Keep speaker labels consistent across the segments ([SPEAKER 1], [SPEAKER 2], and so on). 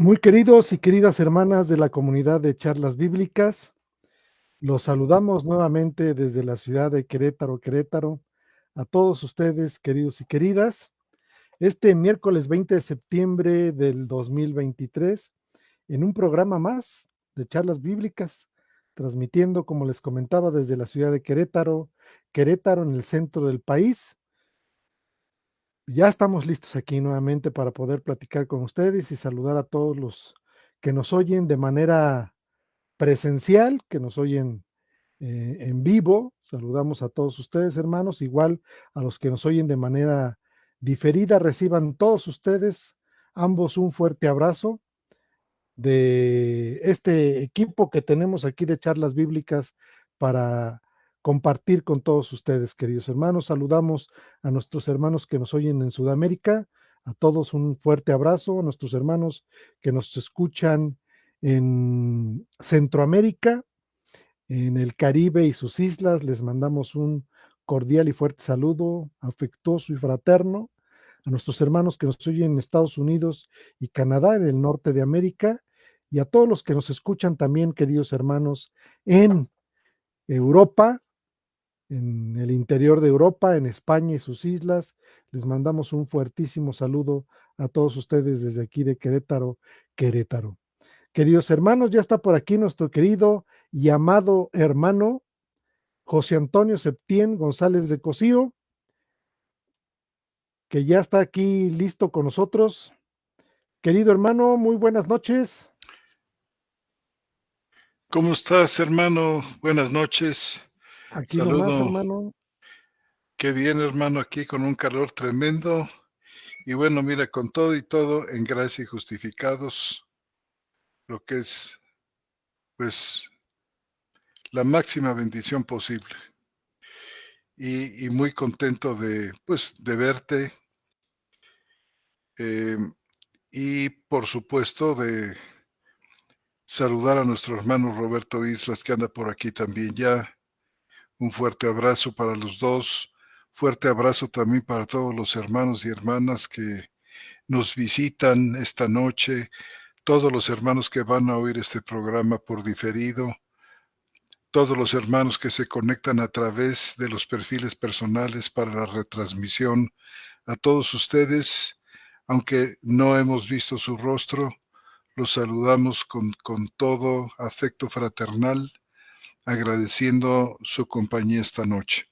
[SPEAKER 1] Muy queridos y queridas hermanas de la comunidad de charlas bíblicas, los saludamos nuevamente desde la ciudad de Querétaro, Querétaro, a todos ustedes, queridos y queridas, este miércoles 20 de septiembre del 2023, en un programa más de charlas bíblicas, transmitiendo, como les comentaba, desde la ciudad de Querétaro, Querétaro en el centro del país. Ya estamos listos aquí nuevamente para poder platicar con ustedes y saludar a todos los que nos oyen de manera presencial, que nos oyen en vivo. Saludamos a todos ustedes, hermanos, igual a los que nos oyen de manera diferida. Reciban todos ustedes, ambos, un fuerte abrazo de este equipo que tenemos aquí de charlas bíblicas para compartir con todos ustedes, queridos hermanos. Saludamos a nuestros hermanos que nos oyen en Sudamérica, a todos un fuerte abrazo, a nuestros hermanos que nos escuchan en Centroamérica, en el Caribe y sus islas. Les mandamos un cordial y fuerte saludo, afectuoso y fraterno. A nuestros hermanos que nos oyen en Estados Unidos y Canadá, en el norte de América, y a todos los que nos escuchan también, queridos hermanos, en Europa, en el interior de Europa, en España y sus islas. Les mandamos un fuertísimo saludo a todos ustedes desde aquí de Querétaro, Querétaro. Queridos hermanos, ya está por aquí nuestro querido y amado hermano José Antonio Septién González de Cosío, que ya está aquí listo con nosotros. Querido hermano, muy buenas noches.
[SPEAKER 2] ¿Cómo estás, hermano? Buenas noches.
[SPEAKER 1] Aquí nomás,
[SPEAKER 2] Saludo.
[SPEAKER 1] hermano.
[SPEAKER 2] Qué bien, hermano, aquí con un calor tremendo. Y bueno, mira, con todo y todo, en gracia y justificados, lo que es, pues, la máxima bendición posible. Y muy contento de, pues, de verte. eh, y por supuesto de saludar a nuestro hermano Roberto Islas, que anda por aquí también ya. Un fuerte abrazo para los dos. Fuerte abrazo también para todos los hermanos y hermanas que nos visitan esta noche, todos los hermanos que van a oír este programa por diferido, todos los hermanos que se conectan a través de los perfiles personales para la retransmisión. A todos ustedes, aunque no hemos visto su rostro, los saludamos con todo afecto fraternal, agradeciendo su compañía esta noche.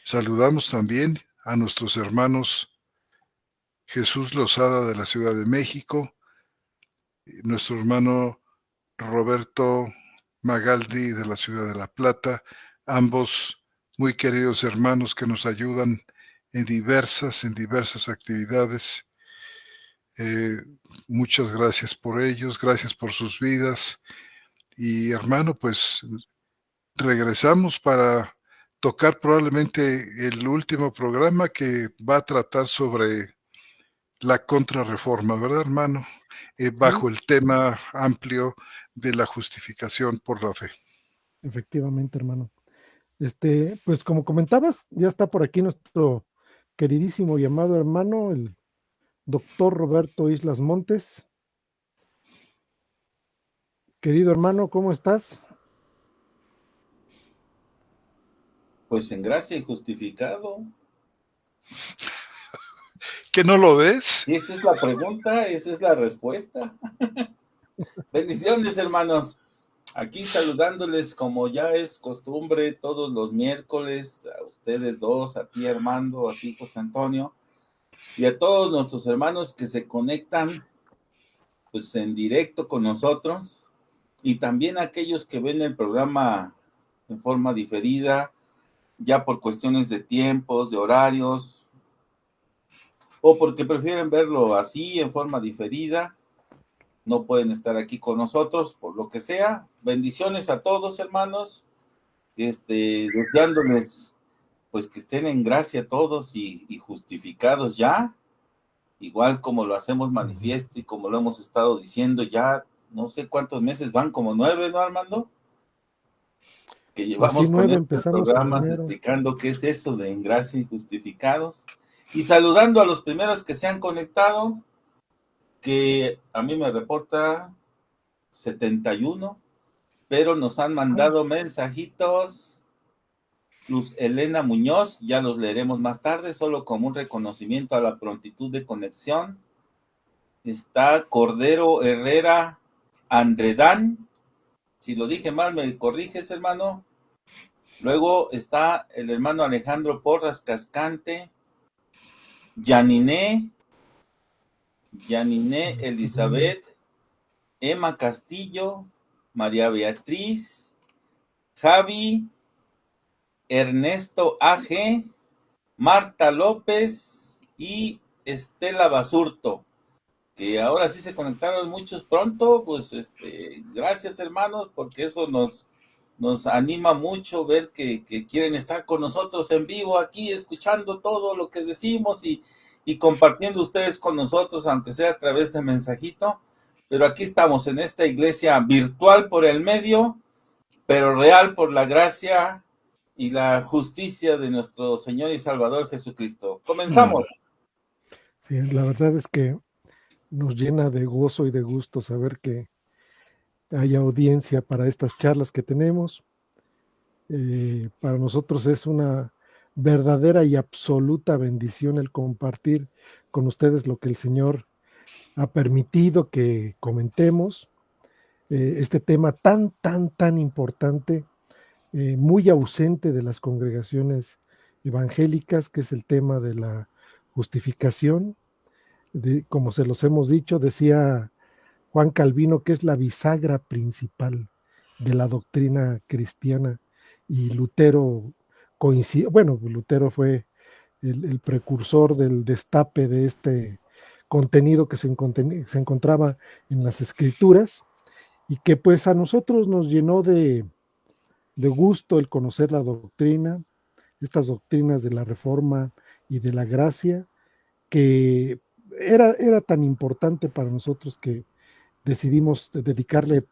[SPEAKER 2] Saludamos también a nuestros hermanos Jesús Lozada de la Ciudad de México, nuestro hermano Roberto Magaldi de la Ciudad de La Plata, ambos muy queridos hermanos que nos ayudan en diversas actividades. Muchas gracias por ellos, gracias por sus vidas. Y hermano, pues regresamos para tocar probablemente el último programa que va a tratar sobre la contrarreforma, ¿verdad, hermano?
[SPEAKER 1] Sí,
[SPEAKER 2] Bajo el tema amplio de la justificación por la fe.
[SPEAKER 1] efectivamente, hermano. Pues como comentabas, ya está por aquí nuestro queridísimo y amado hermano, el doctor Roberto Islas Montes. Querido hermano, ¿cómo estás?
[SPEAKER 3] Pues en gracia y justificado.
[SPEAKER 2] ¿Que no lo ves?
[SPEAKER 3] Y esa es la pregunta, esa es la respuesta. Bendiciones, hermanos. Aquí saludándoles como ya es costumbre todos los miércoles, a ustedes dos, a ti Armando, a ti José Antonio, y a todos nuestros hermanos que se conectan pues en directo con nosotros, y también a aquellos que ven el programa en forma diferida, ya por cuestiones de tiempos, de horarios, o porque prefieren verlo así en forma diferida, no pueden estar aquí con nosotros, por lo que sea. Bendiciones a todos, hermanos, deseándoles pues que estén en gracia todos y justificados ya, igual como lo hacemos manifiesto y como lo hemos estado diciendo ya, no sé cuántos meses van, como 9, ¿no, Armando? Que
[SPEAKER 1] Pues sí,
[SPEAKER 3] llevamos con
[SPEAKER 1] 9,
[SPEAKER 3] estos
[SPEAKER 1] empezamos en
[SPEAKER 3] programas
[SPEAKER 1] enero.
[SPEAKER 3] explicando qué es eso de en gracia y justificados, y saludando a los primeros que se han conectado. que a mí me reporta 71, pero nos han mandado mensajitos. Luz Elena Muñoz, ya los leeremos más tarde, solo como un reconocimiento a la prontitud de conexión. Está Cordero Herrera Andredán, si lo dije mal me corriges, hermano. Luego está el hermano Alejandro Porras Cascante, Yaniné Elizabeth, Emma Castillo, María Beatriz, Javi, Ernesto AG, Marta López y Estela Basurto, que ahora sí se conectaron muchos pronto. Pues gracias, hermanos, porque eso nos anima mucho ver que quieren estar con nosotros en vivo aquí, escuchando todo lo que decimos y compartiendo ustedes con nosotros, aunque sea a través de mensajito. Pero aquí estamos en esta iglesia virtual por el medio, pero real por la gracia y la justicia de nuestro Señor y Salvador Jesucristo. Comenzamos.
[SPEAKER 1] Sí, la verdad es que nos llena de gozo y de gusto saber que hay audiencia para estas charlas que tenemos. Para nosotros es una verdadera y absoluta bendición el compartir con ustedes lo que el Señor ha permitido que comentemos. Este tema tan importante, muy ausente de las congregaciones evangélicas, que es el tema de la justificación. Como se los hemos dicho, decía Juan Calvino que es la bisagra principal de la doctrina cristiana, y Lutero coincide, bueno, Lutero fue el precursor del destape de este contenido que se encontraba en las escrituras, y que pues a nosotros nos llenó de gusto el conocer la doctrina, estas doctrinas de la Reforma y de la gracia, que era tan importante para nosotros que decidimos dedicarle,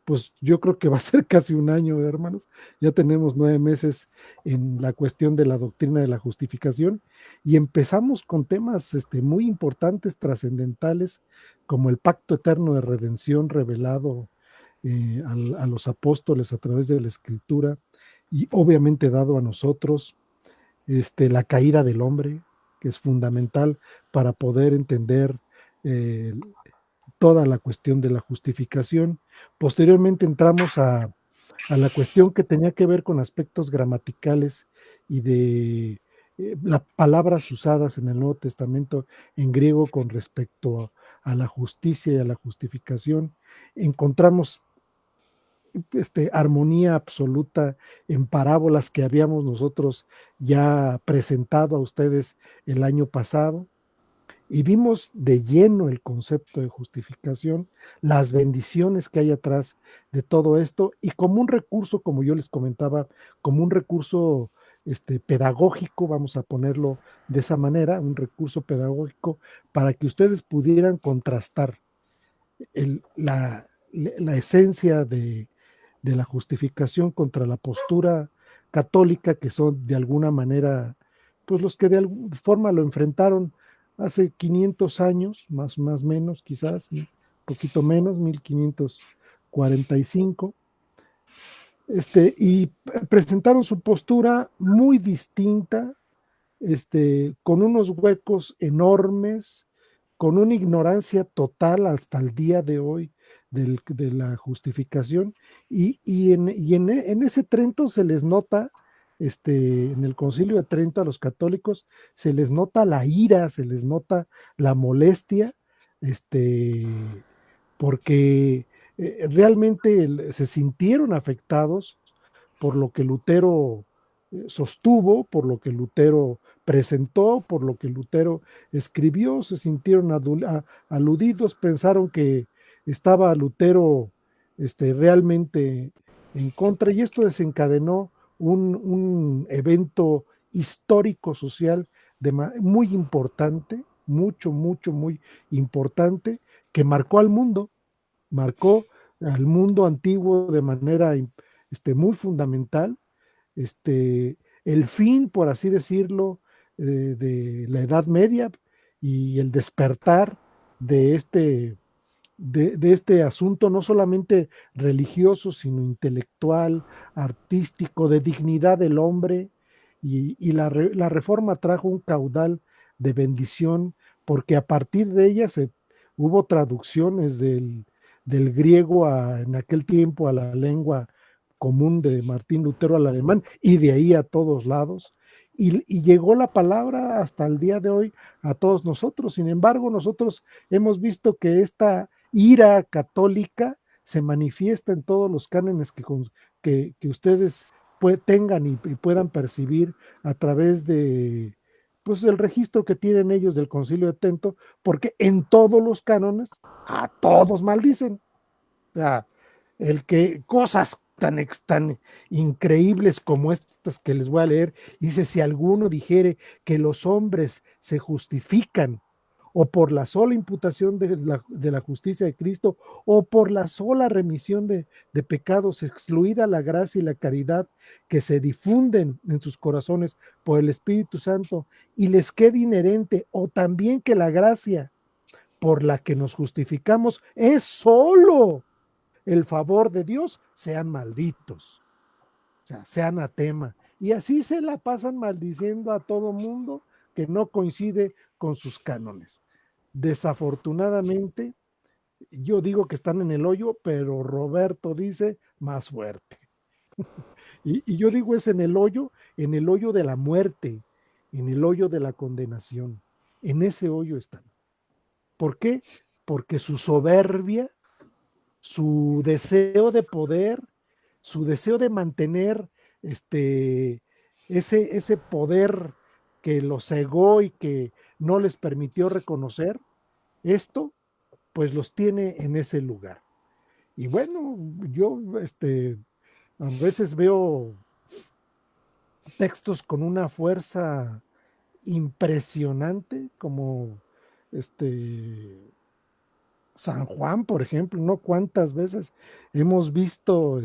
[SPEAKER 1] pues yo creo que va a ser casi un año, hermanos. Ya tenemos 9 meses en la cuestión de la doctrina de la justificación, y empezamos con temas muy importantes, trascendentales, como el pacto eterno de redención revelado a los apóstoles a través de la escritura, y obviamente dado a nosotros, la caída del hombre, que es fundamental para poder entender eh, toda la cuestión de la justificación. Posteriormente entramos a la cuestión que tenía que ver con aspectos gramaticales y de las palabras usadas en el Nuevo Testamento en griego con respecto a la justicia y a la justificación. Encontramos armonía absoluta en parábolas que habíamos nosotros ya presentado a ustedes el año pasado, y vimos de lleno el concepto de justificación, las bendiciones que hay atrás de todo esto, y como un recurso, como yo les comentaba, como un recurso pedagógico, vamos a ponerlo de esa manera, un recurso pedagógico para que ustedes pudieran contrastar la esencia de la justificación contra la postura católica, que son de alguna manera, pues los que de alguna forma lo enfrentaron hace 500 años, más menos, quizás, un poquito menos, 1545, y presentaron su postura muy distinta, con unos huecos enormes, con una ignorancia total hasta el día de hoy de la justificación, y en ese Trento se les nota, en el Concilio de Trento, a los católicos se les nota la ira, se les nota la molestia, porque realmente se sintieron afectados por lo que Lutero sostuvo, por lo que Lutero presentó, por lo que Lutero escribió. Se sintieron aludidos, pensaron que estaba Lutero realmente en contra, y esto desencadenó un evento histórico social muy importante, muy importante, que marcó al mundo antiguo de manera muy fundamental, el fin, por así decirlo, de la Edad Media y el despertar de este asunto, no solamente religioso, sino intelectual, artístico, de dignidad del hombre, y la reforma trajo un caudal de bendición, porque a partir de ella hubo traducciones del griego en aquel tiempo a la lengua común de Martín Lutero al alemán, y de ahí a todos lados. Y llegó la palabra hasta el día de hoy a todos nosotros. Sin embargo, nosotros hemos visto que esta ira católica se manifiesta en todos los cánones que ustedes tengan y puedan percibir a través de, pues, del registro que tienen ellos del Concilio de Trento, porque en todos los cánones a todos maldicen. O sea, el que cosas tan increíbles como estas que les voy a leer, dice: si alguno dijere que los hombres se justifican o por la sola imputación de la justicia de Cristo, o por la sola remisión de pecados, excluida la gracia y la caridad que se difunden en sus corazones por el Espíritu Santo, y les quede inherente, o también que la gracia por la que nos justificamos es solo el favor de Dios, sean malditos, o sea, sean anatema. Y así se la pasan maldiciendo a todo mundo que no coincide con sus cánones. Desafortunadamente, yo digo que están en el hoyo, pero Roberto dice más fuerte. Y yo digo es en el hoyo de la muerte, en el hoyo de la condenación. En ese hoyo están. ¿Por qué? Porque su soberbia, su deseo de poder, su deseo de mantener ese poder que los cegó y que no les permitió reconocer esto, pues los tiene en ese lugar. Y bueno, yo a veces veo textos con una fuerza impresionante, como San Juan, por ejemplo, ¿no? ¿Cuántas veces hemos visto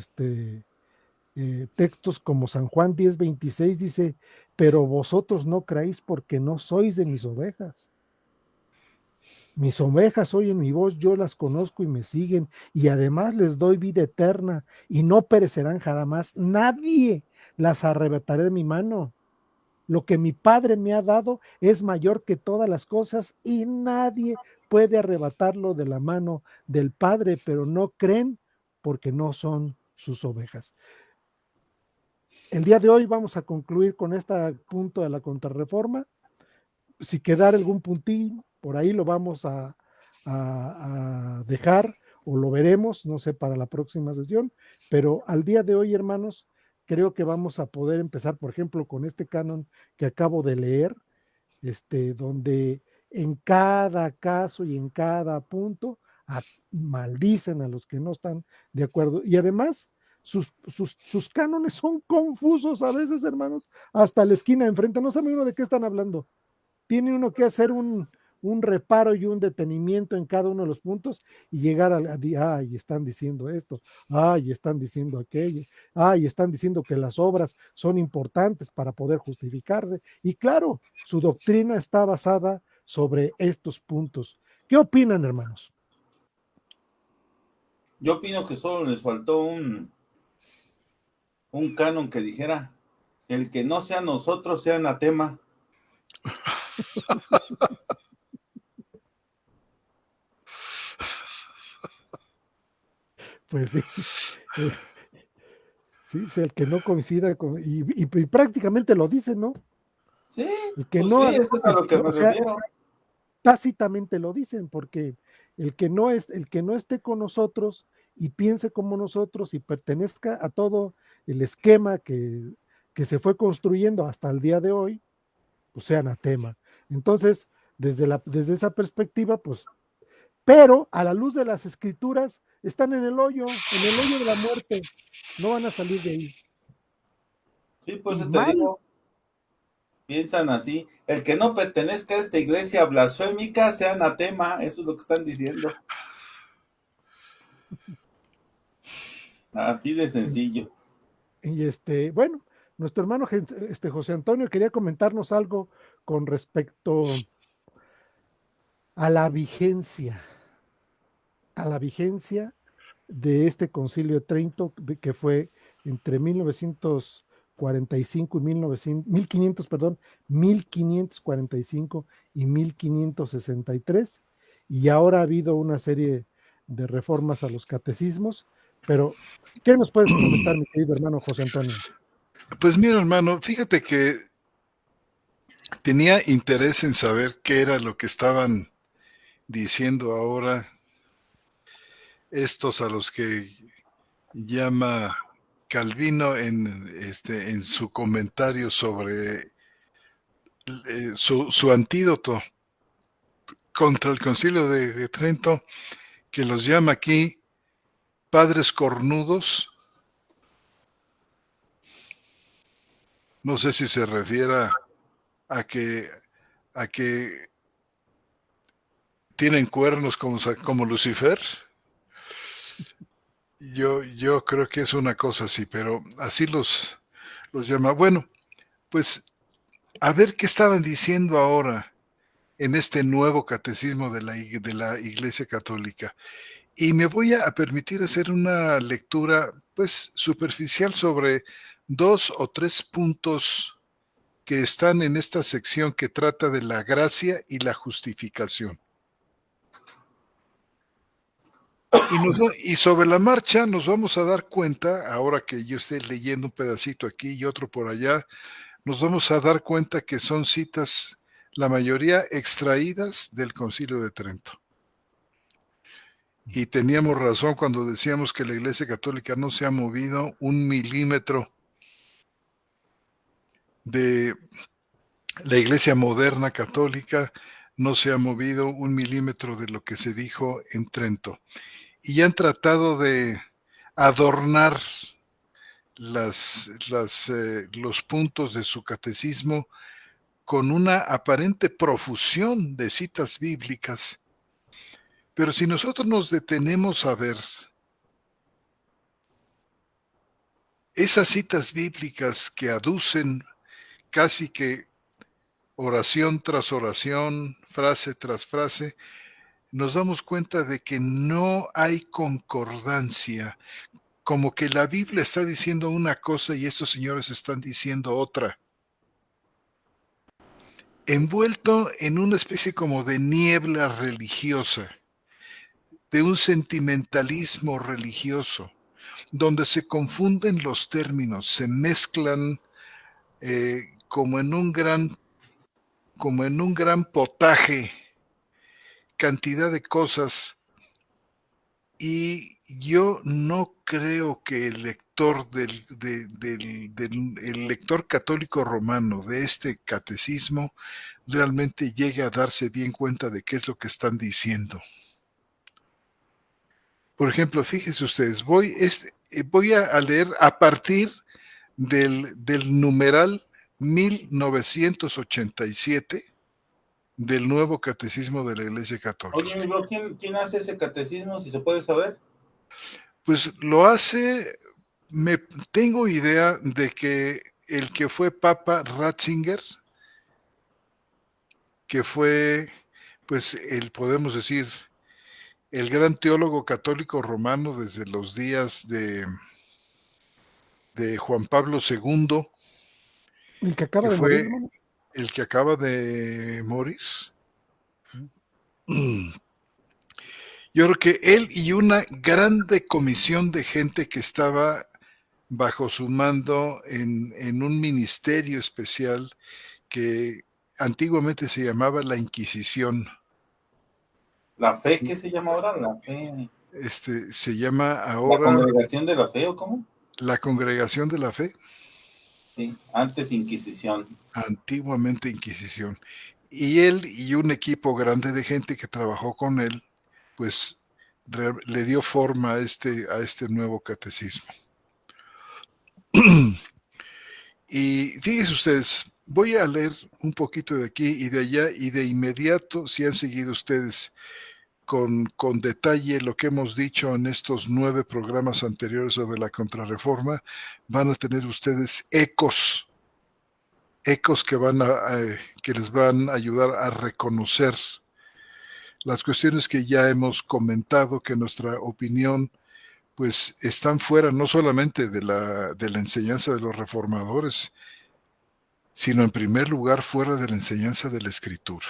[SPEAKER 1] textos como San Juan 10:26 dice: pero vosotros no creéis porque no sois de mis ovejas. Mis ovejas oyen mi voz, yo las conozco y me siguen, y además les doy vida eterna, y no perecerán jamás. Nadie las arrebataré de mi mano. Lo que mi Padre me ha dado es mayor que todas las cosas, y nadie puede arrebatarlo de la mano del Padre, pero no creen porque no son sus ovejas. El día de hoy vamos a concluir con este punto de la contrarreforma. Si quedara algún puntín, por ahí lo vamos a dejar, o lo veremos, no sé, para la próxima sesión, pero al día de hoy, hermanos, creo que vamos a poder empezar, por ejemplo, con este canon que acabo de leer, donde en cada caso y en cada punto maldicen a los que no están de acuerdo. Y además, sus cánones son confusos a veces, hermanos, hasta la esquina de enfrente. No sabe uno de qué están hablando. Tiene uno que hacer un reparo y un detenimiento en cada uno de los puntos y llegar ay, están diciendo esto, ay, están diciendo aquello, ay, están diciendo que las obras son importantes para poder justificarse. Y claro, su doctrina está basada sobre estos puntos. ¿Qué opinan, hermanos?
[SPEAKER 3] Yo opino que solo les faltó un canon que dijera: el que no sea nosotros sea anatema.
[SPEAKER 1] Pues sí, sí, pues el que no coincida y prácticamente lo dice, ¿no?
[SPEAKER 3] Sí,
[SPEAKER 1] El que
[SPEAKER 3] pues
[SPEAKER 1] no,
[SPEAKER 3] sí, eso es a lo que me
[SPEAKER 1] o sea,
[SPEAKER 3] refiero.
[SPEAKER 1] tácitamente lo dicen, porque el que no esté con nosotros y piense como nosotros y pertenezca a todo el esquema que se fue construyendo hasta el día de hoy, pues sea anatema. Entonces, desde esa perspectiva, pues, pero a la luz de las escrituras, están en el hoyo de la muerte, no van a salir de ahí.
[SPEAKER 3] Sí, pues
[SPEAKER 1] Y
[SPEAKER 3] te
[SPEAKER 1] mal,
[SPEAKER 3] digo, piensan así: el que no pertenezca a esta iglesia blasfémica sea anatema. Eso es lo que están diciendo. Así de sencillo.
[SPEAKER 1] y bueno, nuestro hermano José Antonio quería comentarnos algo con respecto a la vigencia, a la vigencia de este Concilio de Trento, que fue entre 1945 y 1500, perdón, 1545 y 1563, y ahora ha habido una serie de reformas a los catecismos, pero ¿qué nos puedes comentar, mi querido hermano José Antonio?
[SPEAKER 2] Pues mira, hermano, fíjate que tenía interés en saber qué era lo que estaban diciendo ahora estos a los que llama Calvino en su comentario sobre su antídoto contra el Concilio de Trento, que los llama aquí padres cornudos. No sé si se refiere a que tienen cuernos como Lucifer. Yo creo que es una cosa así, pero así los llama. Bueno, pues a ver qué estaban diciendo ahora en este nuevo catecismo de la Iglesia Católica. Y me voy a permitir hacer una lectura, pues, superficial sobre 2 o 3 puntos que están en esta sección que trata de la gracia y la justificación. Y sobre la marcha nos vamos a dar cuenta, ahora que yo esté leyendo un pedacito aquí y otro por allá, nos vamos a dar cuenta que son citas, la mayoría extraídas del Concilio de Trento. Y teníamos razón cuando decíamos que la Iglesia Católica no se ha movido un milímetro de la Iglesia moderna católica, no se ha movido un milímetro de lo que se dijo en Trento. Y han tratado de adornar los puntos de su catecismo con una aparente profusión de citas bíblicas. Pero si nosotros nos detenemos a ver esas citas bíblicas que aducen casi que oración tras oración, frase tras frase, nos damos cuenta de que no hay concordancia, como que la Biblia está diciendo una cosa y estos señores están diciendo otra. Envuelto en una especie como de niebla religiosa, de un sentimentalismo religioso, donde se confunden los términos, se mezclan como en un gran potaje, cantidad de cosas, y yo no creo que el lector el lector católico romano de este catecismo realmente llegue a darse bien cuenta de qué es lo que están diciendo. Por ejemplo, fíjense ustedes, voy a leer a partir del numeral 1987 del Nuevo Catecismo de la Iglesia Católica.
[SPEAKER 3] Oye, mi bro, ¿quién hace ese catecismo, si se puede saber?
[SPEAKER 2] Pues lo hace, tengo idea de que el que fue Papa Ratzinger, que fue, pues, podemos decir, el gran teólogo católico romano desde los días de Juan Pablo II,
[SPEAKER 1] ¿El que acaba
[SPEAKER 2] que
[SPEAKER 1] de morir,
[SPEAKER 2] fue
[SPEAKER 1] hermano?
[SPEAKER 2] el que acaba de morir. Yo creo que él y una grande comisión de gente que estaba bajo su mando en un ministerio especial que antiguamente se llamaba la Inquisición.
[SPEAKER 3] ¿La fe qué se llama ahora? La fe.
[SPEAKER 2] Se llama
[SPEAKER 3] ¿La
[SPEAKER 2] ahora
[SPEAKER 3] congregación de la fe o cómo?
[SPEAKER 2] la Congregación de la Fe,
[SPEAKER 3] Sí, antes Inquisición.
[SPEAKER 2] antiguamente Inquisición. Y él y un equipo grande de gente que trabajó con él, pues le dio forma a este nuevo catecismo. Y fíjense ustedes, voy a leer un poquito de aquí y de allá y de inmediato, si han seguido ustedes con detalle lo que hemos dicho en estos 9 programas anteriores sobre la Contrarreforma, van a tener ustedes ecos que les van a ayudar a reconocer las cuestiones que ya hemos comentado, que nuestra opinión pues están fuera no solamente de la enseñanza de los reformadores, sino en primer lugar fuera de la enseñanza de la Escritura.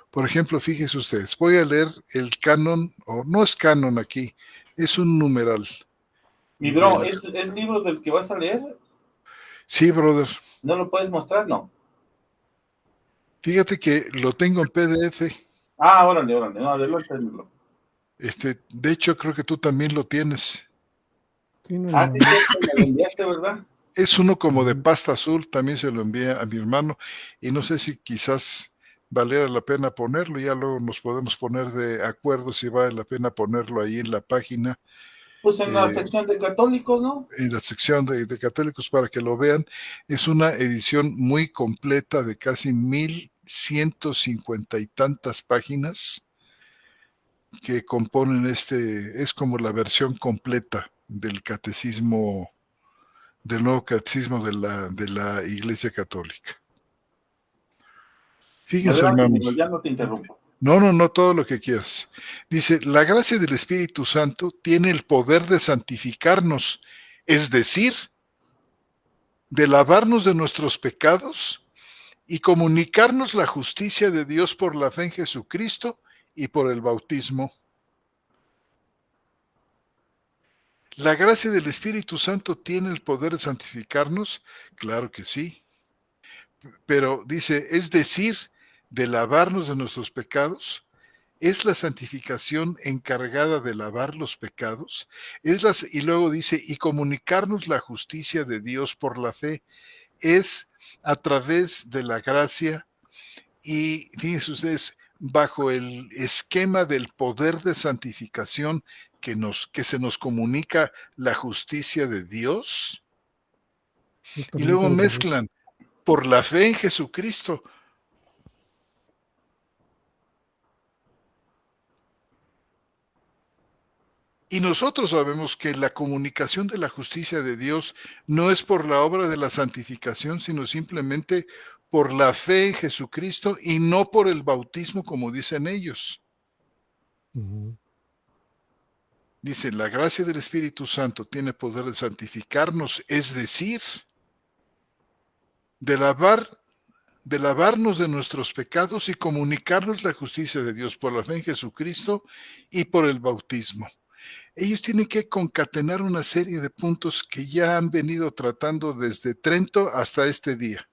[SPEAKER 2] Por ejemplo, fíjense ustedes, voy a leer el canon, o no es canon aquí, es un numeral.
[SPEAKER 3] Mi bro, ¿es libro del que vas a leer?
[SPEAKER 2] Sí, brother.
[SPEAKER 3] ¿No lo puedes mostrar? No.
[SPEAKER 2] Fíjate que lo tengo en PDF.
[SPEAKER 3] Ah, órale, no, adelante, mi bro.
[SPEAKER 2] De hecho, creo que tú también lo tienes.
[SPEAKER 1] Sí, no,
[SPEAKER 3] Sí, me lo enviaste, ¿verdad?
[SPEAKER 2] Es uno como de pasta azul, también se lo envié a mi hermano, y no sé si quizás valiera la pena ponerlo, ya luego nos podemos poner de acuerdo si vale la pena ponerlo ahí en la página.
[SPEAKER 3] Pues en la sección de católicos, ¿no?
[SPEAKER 2] En la sección de católicos para que lo vean. Es una edición muy completa de casi 1150 y tantas páginas que componen es como la versión completa del catecismo, del nuevo catecismo de la Iglesia Católica. Fíjense,
[SPEAKER 3] Adelante,
[SPEAKER 2] hermanos.
[SPEAKER 3] ya no te interrumpo.
[SPEAKER 2] No, todo lo que quieras. Dice, la gracia del Espíritu Santo tiene el poder de santificarnos, es decir, de lavarnos de nuestros pecados y comunicarnos la justicia de Dios por la fe en Jesucristo y por el bautismo. ¿La gracia del Espíritu Santo tiene el poder de santificarnos? Claro que sí. Pero dice, es decir, de lavarnos de nuestros pecados. ¿Es la santificación encargada de lavar los pecados? Y luego dice, y comunicarnos la justicia de Dios por la fe. Es a través de la gracia y, fíjense ustedes, bajo el esquema del poder de santificación que se nos comunica la justicia de Dios. Y luego mezclan por la fe en Jesucristo. Y nosotros sabemos que la comunicación de la justicia de Dios no es por la obra de la santificación, sino simplemente por la fe en Jesucristo y no por el bautismo, como dicen ellos. Dice, la gracia del Espíritu Santo tiene poder de santificarnos, es decir, de lavarnos de nuestros pecados y comunicarnos la justicia de Dios por la fe en Jesucristo y por el bautismo. Ellos tienen que concatenar una serie de puntos que ya han venido tratando desde Trento hasta este día.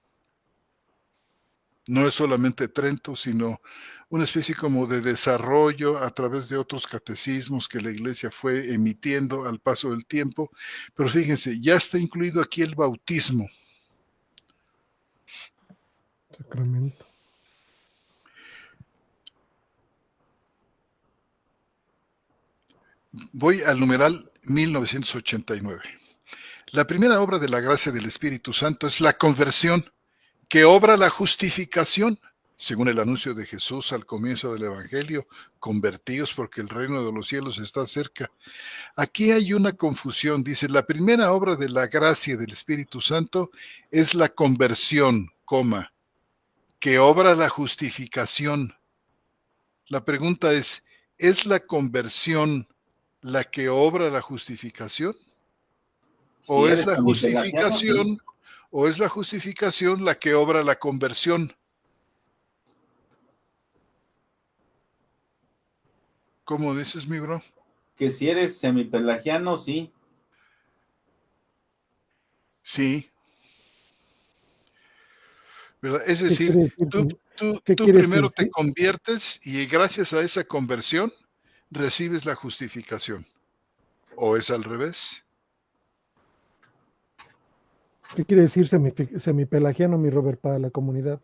[SPEAKER 2] No es solamente Trento, sino una especie como de desarrollo a través de otros catecismos que la Iglesia fue emitiendo al paso del tiempo. Pero fíjense, ya está incluido aquí el bautismo.
[SPEAKER 1] Sacramento.
[SPEAKER 2] Voy al numeral 1989. La primera obra de la gracia del Espíritu Santo es la conversión, que obra la justificación, según el anuncio de Jesús al comienzo del Evangelio, convertidos porque el reino de los cielos está cerca. Aquí hay una confusión, dice, la primera obra de la gracia del Espíritu Santo es la conversión, que obra la justificación. La pregunta ¿es la conversión la que obra la justificación? ¿O es la justificación, o es la justificación la que obra la conversión? ¿Cómo dices, mi bro?
[SPEAKER 3] Que si eres semipelagiano, sí.
[SPEAKER 2] Sí. ¿Verdad? Es decir, tú primero te conviertes y gracias a esa conversión recibes la justificación. ¿O es al revés?
[SPEAKER 1] ¿Qué quiere decir semipelagiano, mi Robert, para la comunidad?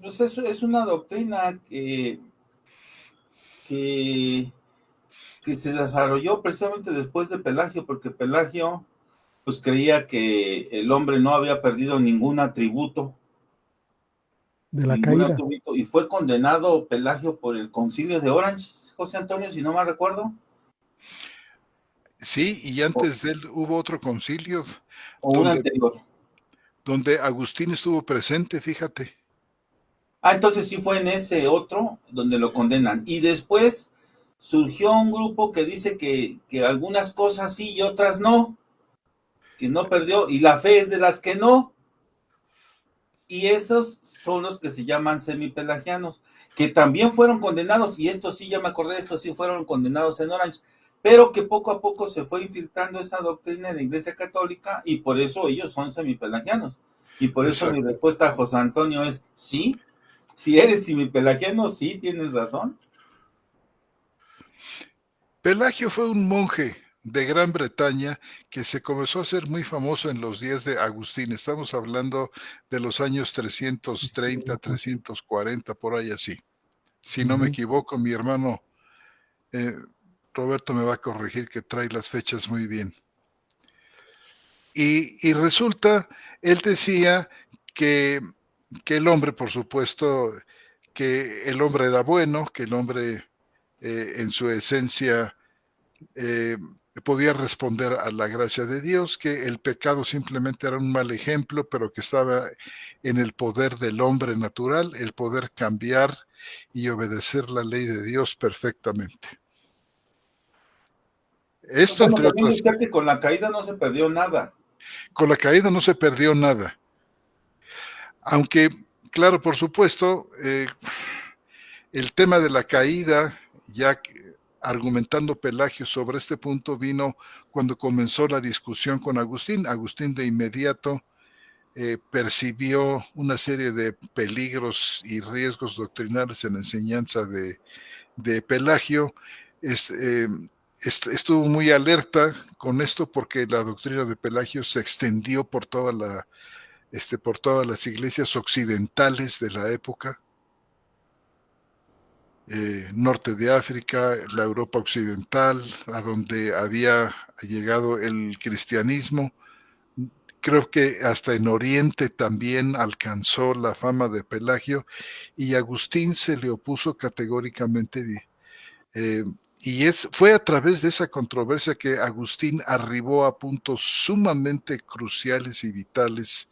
[SPEAKER 3] Pues es una doctrina que se desarrolló precisamente después de Pelagio, porque Pelagio pues creía que el hombre no había perdido ningún atributo
[SPEAKER 1] de la caída.
[SPEAKER 3] Y fue condenado Pelagio por el concilio de Orange, José Antonio, si no mal recuerdo.
[SPEAKER 2] Sí, y antes de él hubo otro concilio.
[SPEAKER 3] O un anterior.
[SPEAKER 2] Donde Agustín estuvo presente, fíjate.
[SPEAKER 3] Ah, entonces sí fue en ese otro donde lo condenan. Y después surgió un grupo que dice que algunas cosas sí y otras no, que no perdió, y la fe es de las que no. Y esos son los que se llaman semipelagianos, que también fueron condenados, y esto sí, ya me acordé, estos sí fueron condenados en Orange, pero que poco a poco se fue infiltrando esa doctrina en la Iglesia Católica, y por eso ellos son semipelagianos. Y por eso mi
[SPEAKER 2] Exacto.
[SPEAKER 3] respuesta a José Antonio es sí, si eres semipelagiano, sí, tienes razón.
[SPEAKER 2] Pelagio fue un monje de Gran Bretaña que se comenzó a ser muy famoso en los días de Agustín. Estamos hablando de los años 330, 340, por ahí así. Si no me
[SPEAKER 1] Ujú.
[SPEAKER 2] equivoco, mi hermano eh, Roberto me va a corregir que trae las fechas muy bien. Y resulta, él decía que, que el hombre, por supuesto, que el hombre era bueno, que el hombre en su esencia eh, podía responder a la gracia de Dios, que el pecado simplemente era un mal ejemplo, pero que estaba en el poder del hombre natural, el poder cambiar y obedecer la ley de Dios perfectamente. Esto,
[SPEAKER 3] Bueno,
[SPEAKER 2] entre
[SPEAKER 3] también
[SPEAKER 2] otras,
[SPEAKER 3] decía que con la caída no se perdió nada.
[SPEAKER 2] con la caída no se perdió nada, aunque, claro, por supuesto, el tema de la caída, ya argumentando Pelagio sobre este punto, vino cuando comenzó la discusión con Agustín. Agustín de inmediato percibió una serie de peligros y riesgos doctrinales en la enseñanza de Pelagio. Es, estuvo muy alerta con esto porque la doctrina de Pelagio se extendió por por todas las iglesias occidentales de la época. Norte de África, la Europa occidental, a donde había llegado el cristianismo. Creo que hasta en Oriente también alcanzó la fama de Pelagio y Agustín se le opuso categóricamente. Eh, fue a través de esa controversia que Agustín arribó a puntos sumamente cruciales y vitales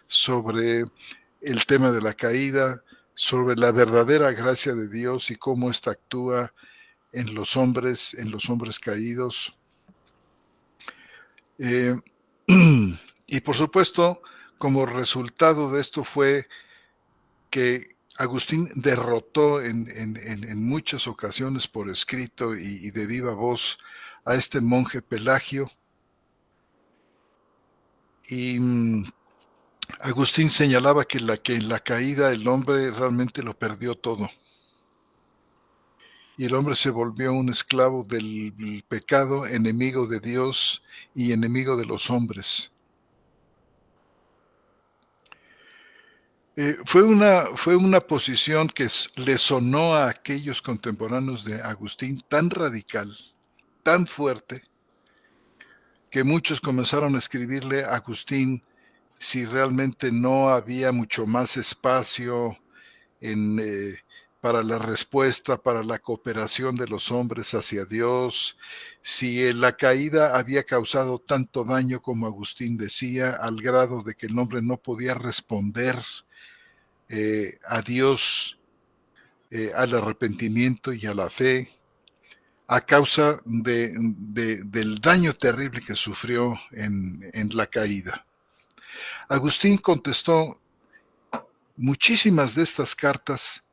[SPEAKER 2] sobre el tema de la caída, sobre la verdadera gracia de Dios y cómo ésta actúa en los hombres caídos. Eh, y por supuesto, como resultado de esto fue que Agustín derrotó en muchas ocasiones por escrito y de viva voz a este monje Pelagio. Y Agustín señalaba que en la caída el hombre realmente lo perdió todo. Y el hombre se volvió un esclavo del pecado, enemigo de Dios y enemigo de los hombres. Fue una posición que le sonó a aquellos contemporáneos de Agustín tan radical, tan fuerte, que muchos comenzaron a escribirle a Agustín si realmente no había mucho más espacio en, para la respuesta, para la cooperación de los hombres hacia Dios, si la caída había causado tanto daño como Agustín decía, al grado de que el hombre no podía responder a Dios, al arrepentimiento y a la fe, a causa del daño terrible que sufrió en la caída. Agustín contestó muchísimas de estas cartas,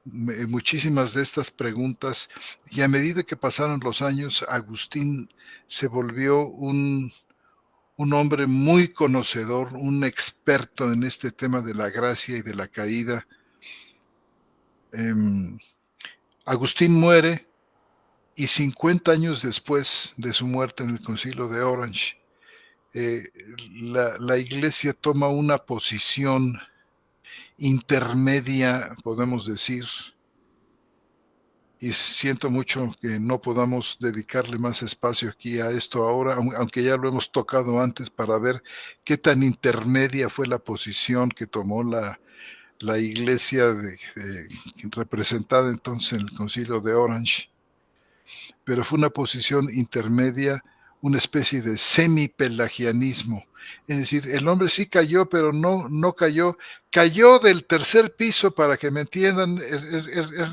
[SPEAKER 2] muchísimas de estas preguntas, y a medida que pasaron los años, Agustín se volvió un hombre muy conocedor, un experto en este tema de la gracia y de la caída. Agustín muere y 50 años después de su muerte en el Concilio de Orange, eh, la Iglesia toma una posición intermedia, podemos decir, y siento mucho que no podamos dedicarle más espacio aquí a esto ahora, aunque ya lo hemos tocado antes, para ver qué tan intermedia fue la posición que tomó la Iglesia representada entonces en el Concilio de Orange, pero fue una posición intermedia, una especie de semipelagianismo. Es decir, el hombre sí cayó, pero no cayó del tercer piso, para que me entiendan,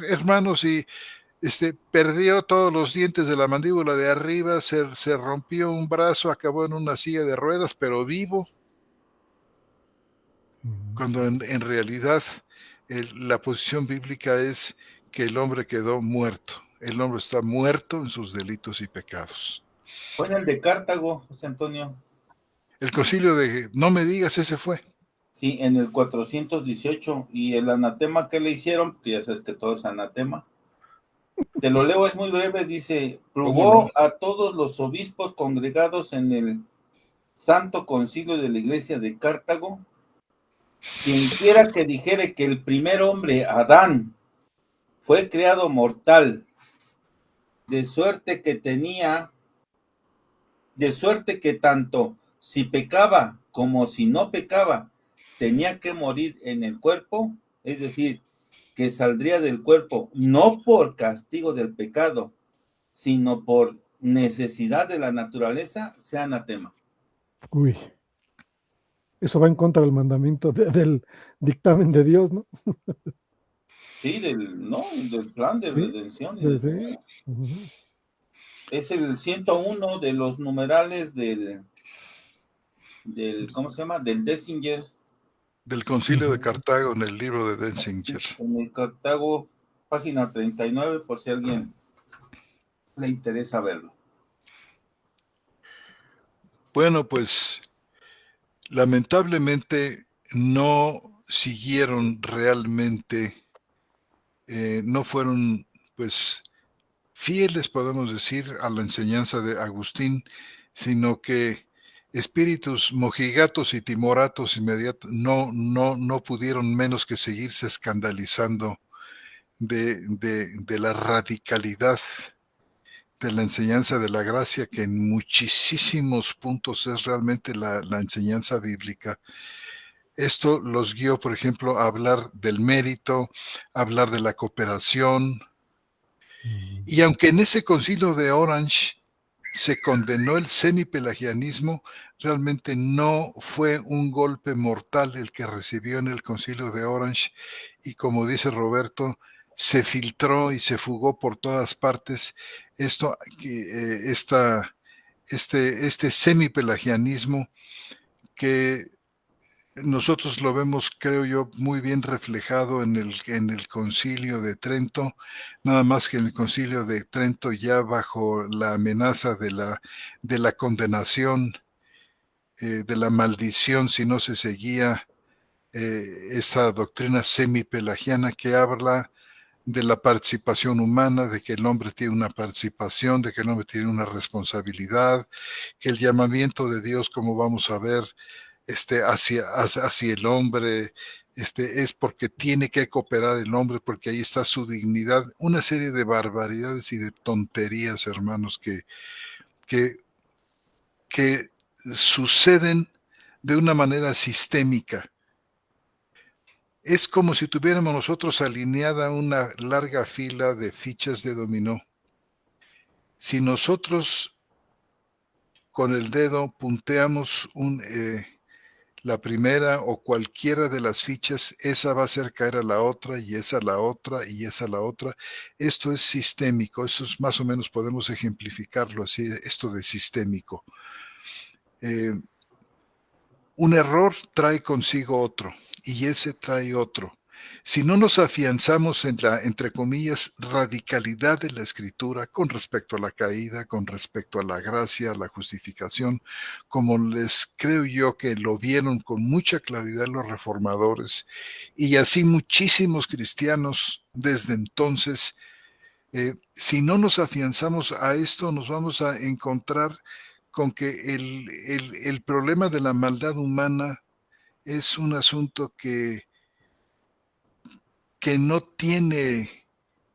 [SPEAKER 2] hermanos, y perdió todos los dientes de la mandíbula de arriba, se rompió un brazo, acabó en una silla de ruedas, pero vivo, cuando en realidad la posición bíblica es que el hombre quedó muerto. El hombre está muerto en sus delitos y pecados.
[SPEAKER 3] Fue en el de Cartago, José Antonio.
[SPEAKER 2] El concilio de, no me digas, ese fue.
[SPEAKER 3] Sí, en el 418. Y el anatema que le hicieron, porque ya sabes que todo es anatema. Te lo leo, es muy breve, dice:
[SPEAKER 2] ¿Cómo
[SPEAKER 3] probó
[SPEAKER 2] no?
[SPEAKER 3] a todos los obispos congregados en el Santo Concilio de la Iglesia de Cartago, quien quiera que dijere que el primer hombre, Adán, fue creado mortal, de suerte que tanto si pecaba como si no pecaba, tenía que morir en el cuerpo, es decir, que saldría del cuerpo no por castigo del pecado, sino por necesidad de la naturaleza, sea anatema.
[SPEAKER 1] Uy, eso va en contra del mandamiento del dictamen de Dios, ¿no?
[SPEAKER 3] Sí, del plan de
[SPEAKER 1] Sí,
[SPEAKER 3] redención y de
[SPEAKER 1] sí.
[SPEAKER 3] salvación. Es el 101 de los numerales ¿cómo se llama? Del Denzinger.
[SPEAKER 2] Del concilio de Cartago, en el libro de Denzinger.
[SPEAKER 3] En el Cartago, página 39, por si a alguien le interesa verlo.
[SPEAKER 2] Bueno, pues lamentablemente no siguieron realmente, no fueron pues fieles, podemos decir, a la enseñanza de Agustín, sino que espíritus mojigatos y timoratos no pudieron menos que seguirse escandalizando de la radicalidad de la enseñanza de la gracia, que en muchísimos puntos es realmente la enseñanza bíblica. Esto los guió, por ejemplo, a hablar del mérito, a hablar de la cooperación. Y aunque en ese concilio de Orange se condenó el semipelagianismo, realmente no fue un golpe mortal el que recibió en el concilio de Orange, y como dice Roberto, se filtró y se fugó por todas partes este semipelagianismo, que nosotros lo vemos, creo yo, muy bien reflejado en el Concilio de Trento, nada más que en el Concilio de Trento, ya bajo la amenaza de la condenación, de la maldición si no se seguía esa doctrina semipelagiana que habla de la participación humana, de que el hombre tiene una participación, de que el hombre tiene una responsabilidad, que el llamamiento de Dios, como vamos a ver, hacia el hombre, es porque tiene que cooperar el hombre, porque ahí está su dignidad. Una serie de barbaridades y de tonterías, hermanos, que, que suceden de una manera sistémica. Es como si tuviéramos nosotros alineada una larga fila de fichas de dominó. Si nosotros con el dedo punteamos la primera o cualquiera de las fichas, esa va a hacer caer a la otra, y esa a la otra, y esa a la otra. Esto es sistémico, eso es más o menos, podemos ejemplificarlo así, esto de sistémico. Un error trae consigo otro, y ese trae otro. Si no nos afianzamos en la, entre comillas, radicalidad de la Escritura con respecto a la caída, con respecto a la gracia, a la justificación, como les creo yo que lo vieron con mucha claridad los reformadores, y así muchísimos cristianos desde entonces, si no nos afianzamos a esto, nos vamos a encontrar con que el problema de la maldad humana es un asunto que no tiene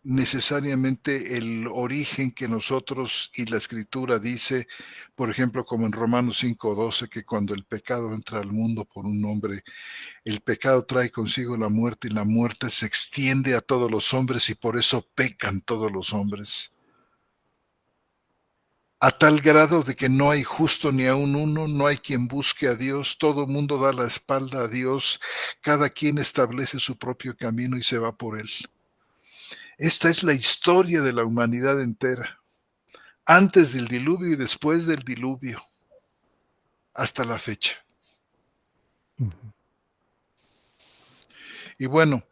[SPEAKER 2] necesariamente el origen que nosotros y la Escritura dice, por ejemplo, como en Romanos 5:12, que cuando el pecado entra al mundo por un hombre, el pecado trae consigo la muerte, y la muerte se extiende a todos los hombres, y por eso pecan todos los hombres. a tal grado de que no hay justo ni aun uno, no hay quien busque a Dios, todo mundo da la espalda a Dios, cada quien establece su propio camino y se va por él. Esta es la historia de la humanidad entera, antes del diluvio y después del diluvio, hasta la fecha. Y bueno,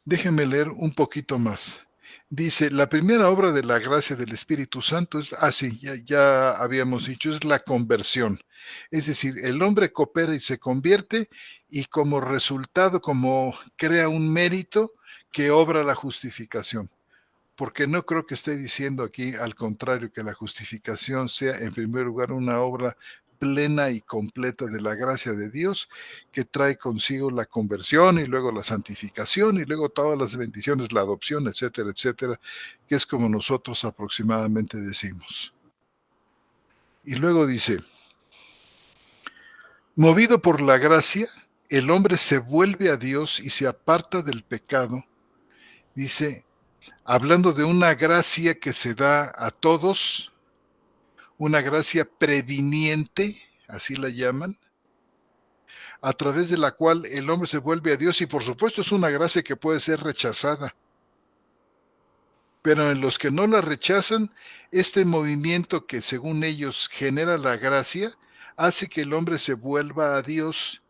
[SPEAKER 2] déjenme leer un poquito más. Dice, la primera obra de la gracia del Espíritu Santo es, ya habíamos dicho, es la conversión. Es decir, el hombre coopera y se convierte y como resultado, como crea un mérito que obra la justificación. Porque no creo que esté diciendo aquí, al contrario, que la justificación sea en primer lugar una obra plena y completa de la gracia de Dios, que trae consigo la conversión y luego la santificación y luego todas las bendiciones, la adopción, etcétera, etcétera, que es como nosotros aproximadamente decimos. Y luego dice, movido por la gracia, el hombre se vuelve a Dios y se aparta del pecado. Dice, hablando de una gracia que se da a todos, una gracia previniente, así la llaman, a través de la cual el hombre se vuelve a Dios y por supuesto es una gracia que puede ser rechazada. Pero en los que no la rechazan, este movimiento que según ellos genera la gracia, hace que el hombre se vuelva a Dios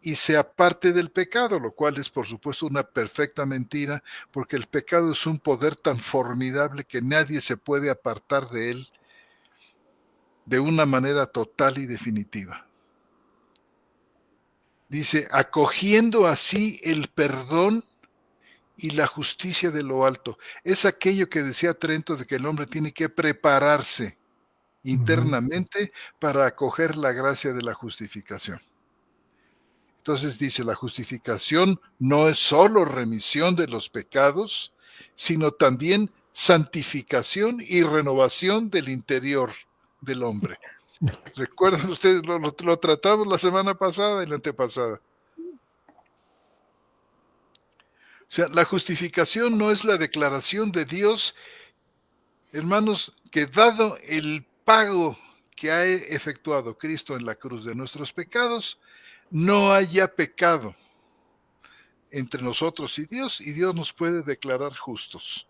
[SPEAKER 2] y se aparte del pecado, lo cual es por supuesto una perfecta mentira, porque el pecado es un poder tan formidable que nadie se puede apartar de él de una manera total y definitiva. Dice, acogiendo así el perdón y la justicia de lo alto. Es aquello que decía Trento de que el hombre tiene que prepararse internamente para acoger la gracia de la justificación. Entonces dice, la justificación no es solo remisión de los pecados, sino también santificación y renovación del interior del hombre. ¿Recuerdan ustedes? Lo tratamos la semana pasada y la antepasada. O sea, la justificación no es la declaración de Dios, hermanos, que dado el pago que ha efectuado Cristo en la cruz de nuestros pecados, no haya pecado entre nosotros y Dios nos puede declarar justos.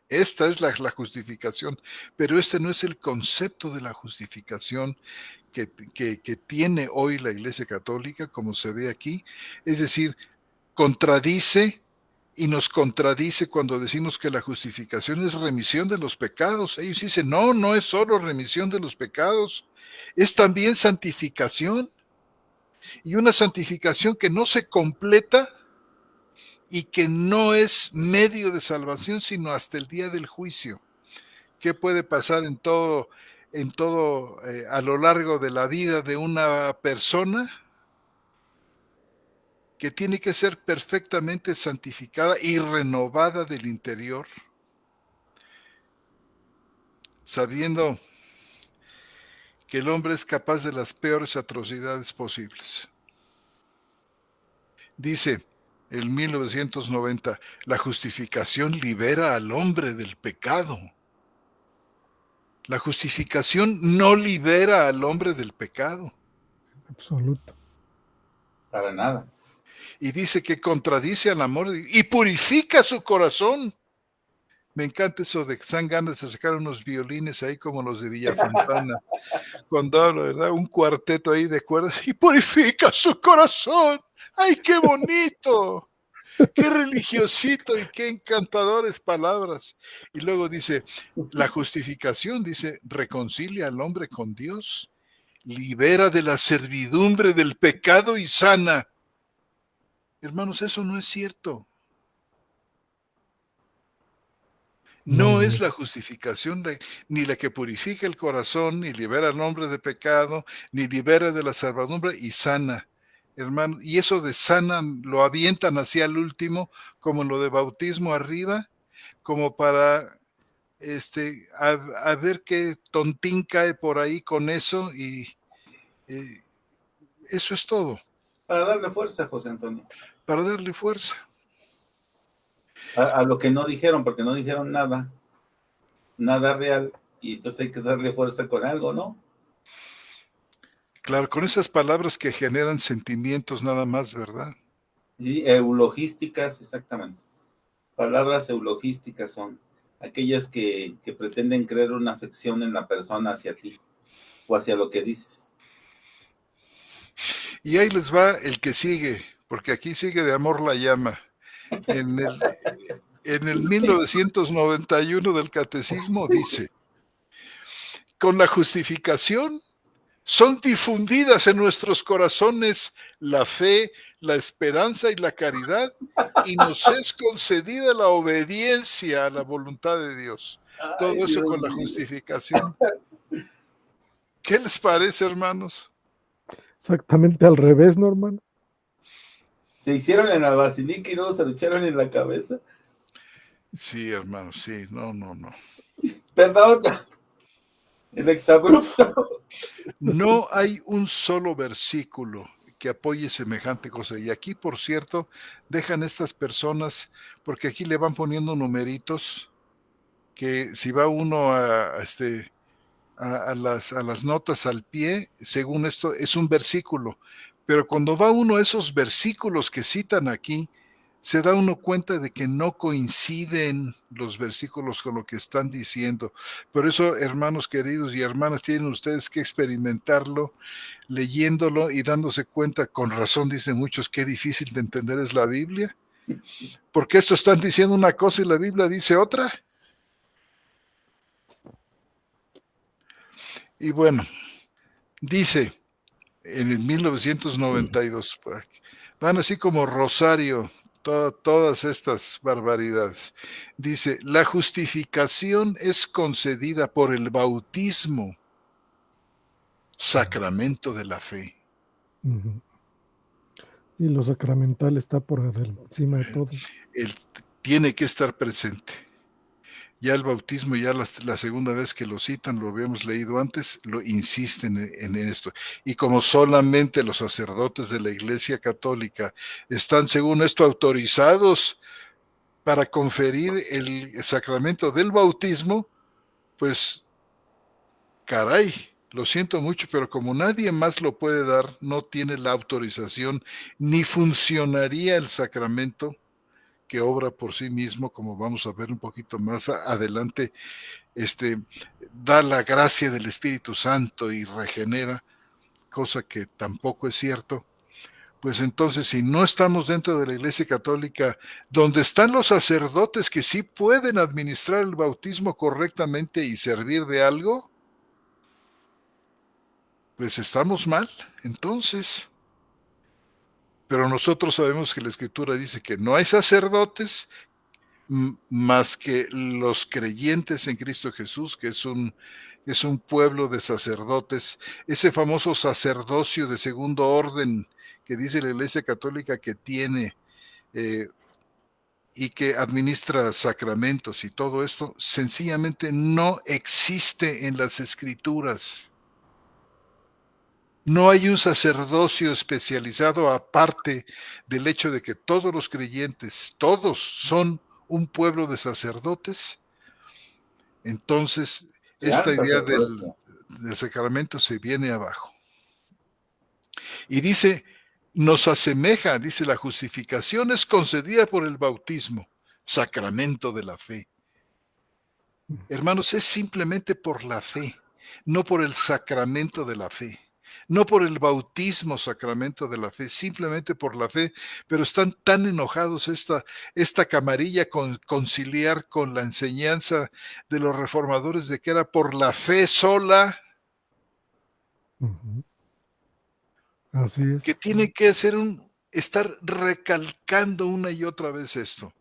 [SPEAKER 2] Esta es la justificación, pero este no es el concepto de la justificación que tiene hoy la Iglesia Católica, como se ve aquí. Es decir, contradice y nos contradice cuando decimos que la justificación es remisión de los pecados. Ellos dicen, no es solo remisión de los pecados, es también santificación. Y una santificación que no se completa y que no es medio de salvación, sino hasta el día del juicio. ¿Qué puede pasar en todo a lo largo de la vida de una persona? Que tiene que ser perfectamente santificada y renovada del interior, sabiendo que el hombre es capaz de las peores atrocidades posibles. Dice en 1990, la justificación libera al hombre del pecado. La justificación no libera al hombre del pecado.
[SPEAKER 1] Absoluto.
[SPEAKER 3] Para nada.
[SPEAKER 2] Y dice que contradice al amor y purifica su corazón. Me encanta eso de que están ganas de sacar unos violines ahí como los de Villafontana. Cuando habla, ¿verdad? Un cuarteto ahí de cuerdas y purifica su corazón. ¡Ay, qué bonito! ¡Qué religiosito y qué encantadores palabras! Y luego dice, la justificación, dice, reconcilia al hombre con Dios, libera de la servidumbre del pecado y sana. Hermanos, eso no es cierto. No es la justificación ni la que purifica el corazón, ni libera al hombre de pecado, ni libera de la servidumbre y sana, hermano. Y eso de sana lo avientan hacia el último, como lo de bautismo arriba, como para a ver qué tontín cae por ahí con eso y eso es todo.
[SPEAKER 3] Para darle fuerza, José Antonio.
[SPEAKER 2] Para darle fuerza.
[SPEAKER 3] A lo que no dijeron, porque no dijeron nada real, y entonces hay que darle fuerza con algo, ¿no?
[SPEAKER 2] Claro, con esas palabras que generan sentimientos nada más, ¿verdad?
[SPEAKER 3] Sí, eulogísticas, exactamente. Palabras eulogísticas son aquellas que pretenden crear una afección en la persona hacia ti o hacia lo que dices.
[SPEAKER 2] Y ahí les va el que sigue, porque aquí sigue de amor la llama. En el 1991 del Catecismo dice, con la justificación son difundidas en nuestros corazones la fe, la esperanza y la caridad, y nos es concedida la obediencia a la voluntad de Dios.
[SPEAKER 3] Ay,
[SPEAKER 2] Todo eso
[SPEAKER 3] Dios
[SPEAKER 2] con la
[SPEAKER 3] mío.
[SPEAKER 2] justificación. ¿Qué les parece, hermanos?
[SPEAKER 1] Exactamente al revés, ¿no, hermano?
[SPEAKER 3] Se hicieron en la basilica y luego se lo echaron en la cabeza.
[SPEAKER 2] Sí, hermanos, sí, no.
[SPEAKER 3] Perdón, el exabrupto.
[SPEAKER 2] No hay un solo versículo que apoye semejante cosa. Y aquí, por cierto, dejan estas personas, porque aquí le van poniendo numeritos, que si va uno a las notas al pie, según esto, es un versículo. Pero cuando va uno a esos versículos que citan aquí, se da uno cuenta de que no coinciden los versículos con lo que están diciendo. Por eso, hermanos queridos y hermanas, tienen ustedes que experimentarlo, leyéndolo y dándose cuenta, con razón dicen muchos, qué difícil de entender es la Biblia, porque estos están diciendo una cosa y la Biblia dice otra. Y bueno, dice en el 1992, van así como rosario todas estas barbaridades. Dice, la justificación es concedida por el bautismo, sacramento de la fe.
[SPEAKER 1] Ujú. Y lo sacramental está por encima de todo.
[SPEAKER 2] Él tiene que estar presente. Ya el bautismo, ya la segunda vez que lo citan, lo habíamos leído antes, lo insisten en esto. Y como solamente los sacerdotes de la Iglesia Católica están, según esto, autorizados para conferir el sacramento del bautismo, pues, caray, lo siento mucho, pero como nadie más lo puede dar, no tiene la autorización, ni funcionaría el sacramento que obra por sí mismo, como vamos a ver un poquito más adelante, da la gracia del Espíritu Santo y regenera, cosa que tampoco es cierto. Pues entonces, si no estamos dentro de la Iglesia Católica, donde están los sacerdotes que sí pueden administrar el bautismo correctamente y servir de algo, pues estamos mal, entonces. Pero nosotros sabemos que la Escritura dice que no hay sacerdotes más que los creyentes en Cristo Jesús, que es un pueblo de sacerdotes, ese famoso sacerdocio de segundo orden que dice la Iglesia Católica que tiene y que administra sacramentos y todo esto, sencillamente no existe en las Escrituras. No hay un sacerdocio especializado aparte del hecho de que todos los creyentes, todos son un pueblo de sacerdotes. Entonces, esta idea del sacramento se viene abajo. Y dice, nos asemeja, dice, la justificación es concedida por el bautismo, sacramento de la fe. Hermanos, es simplemente por la fe, no por el sacramento de la fe. No por el bautismo sacramento de la fe, simplemente por la fe, pero están tan enojados esta camarilla conciliar con la enseñanza de los reformadores de que era por la fe sola,
[SPEAKER 1] Así
[SPEAKER 2] que
[SPEAKER 1] es.
[SPEAKER 2] tiene que estar recalcando una y otra vez esto.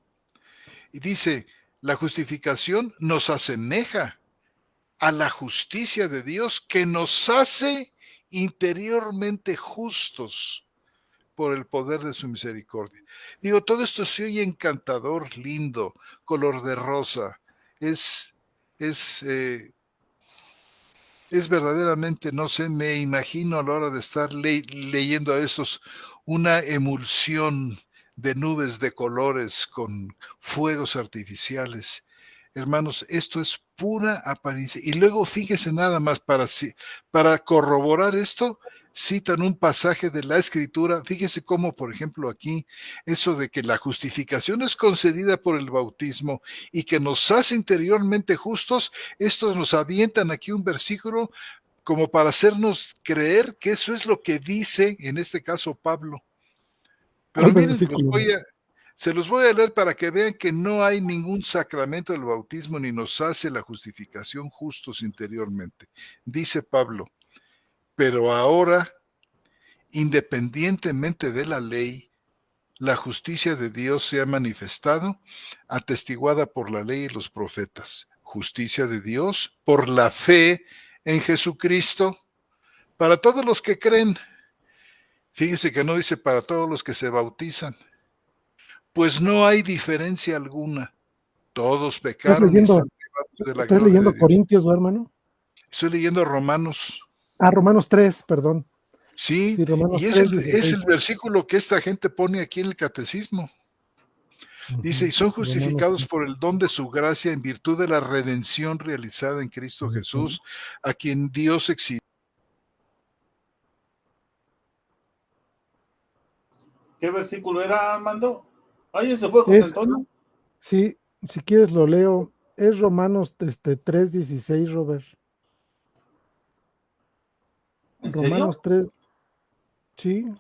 [SPEAKER 2] Y dice, la justificación nos asemeja a la justicia de Dios que nos hace interiormente justos por el poder de su misericordia. Digo, todo esto se oye encantador, lindo, color de rosa. Es verdaderamente, no sé, me imagino a la hora de estar leyendo a estos una emulsión de nubes de colores con fuegos artificiales. Hermanos, esto es pura apariencia. Y luego fíjese nada más, para corroborar esto, citan un pasaje de la Escritura. Fíjese cómo, por ejemplo, aquí, eso de que la justificación es concedida por el bautismo y que nos hace interiormente justos, estos nos avientan aquí un versículo como para hacernos creer que eso es lo que dice, en este caso, Pablo. Pero
[SPEAKER 1] ¿Cuál
[SPEAKER 2] miren,
[SPEAKER 1] versículo?
[SPEAKER 2] se los voy a leer para que vean que no hay ningún sacramento del bautismo ni nos hace la justificación justos interiormente. Dice Pablo, pero ahora, independientemente de la ley, la justicia de Dios se ha manifestado, atestiguada por la ley y los profetas. Justicia de Dios por la fe en Jesucristo, para todos los que creen. Fíjense que no dice para todos los que se bautizan. Pues no hay diferencia alguna. Todos
[SPEAKER 1] ¿Estás
[SPEAKER 2] pecaron y
[SPEAKER 1] leyendo,
[SPEAKER 2] están privados de la
[SPEAKER 1] estás
[SPEAKER 2] gloria
[SPEAKER 1] leyendo
[SPEAKER 2] de Dios.
[SPEAKER 1] Corintios, hermano?
[SPEAKER 2] Estoy leyendo Romanos.
[SPEAKER 1] Romanos 3, perdón.
[SPEAKER 2] Sí,
[SPEAKER 1] Sí, Romanos
[SPEAKER 2] y
[SPEAKER 1] 3,
[SPEAKER 2] es
[SPEAKER 1] 16.
[SPEAKER 2] el versículo que esta gente pone aquí en el catecismo. Dice, y son
[SPEAKER 1] Romanos
[SPEAKER 2] justificados por el don de su gracia en virtud de la redención realizada en Cristo Jesús, a quien Dios exhibió.
[SPEAKER 3] ¿Qué versículo era, Armando? Ay, ese fue José Antonio.
[SPEAKER 1] Sí, si quieres lo leo. Es Romanos 3, 16, Robert.
[SPEAKER 3] ¿En
[SPEAKER 1] Romanos
[SPEAKER 3] serio?
[SPEAKER 1] 3, sí.
[SPEAKER 3] Todos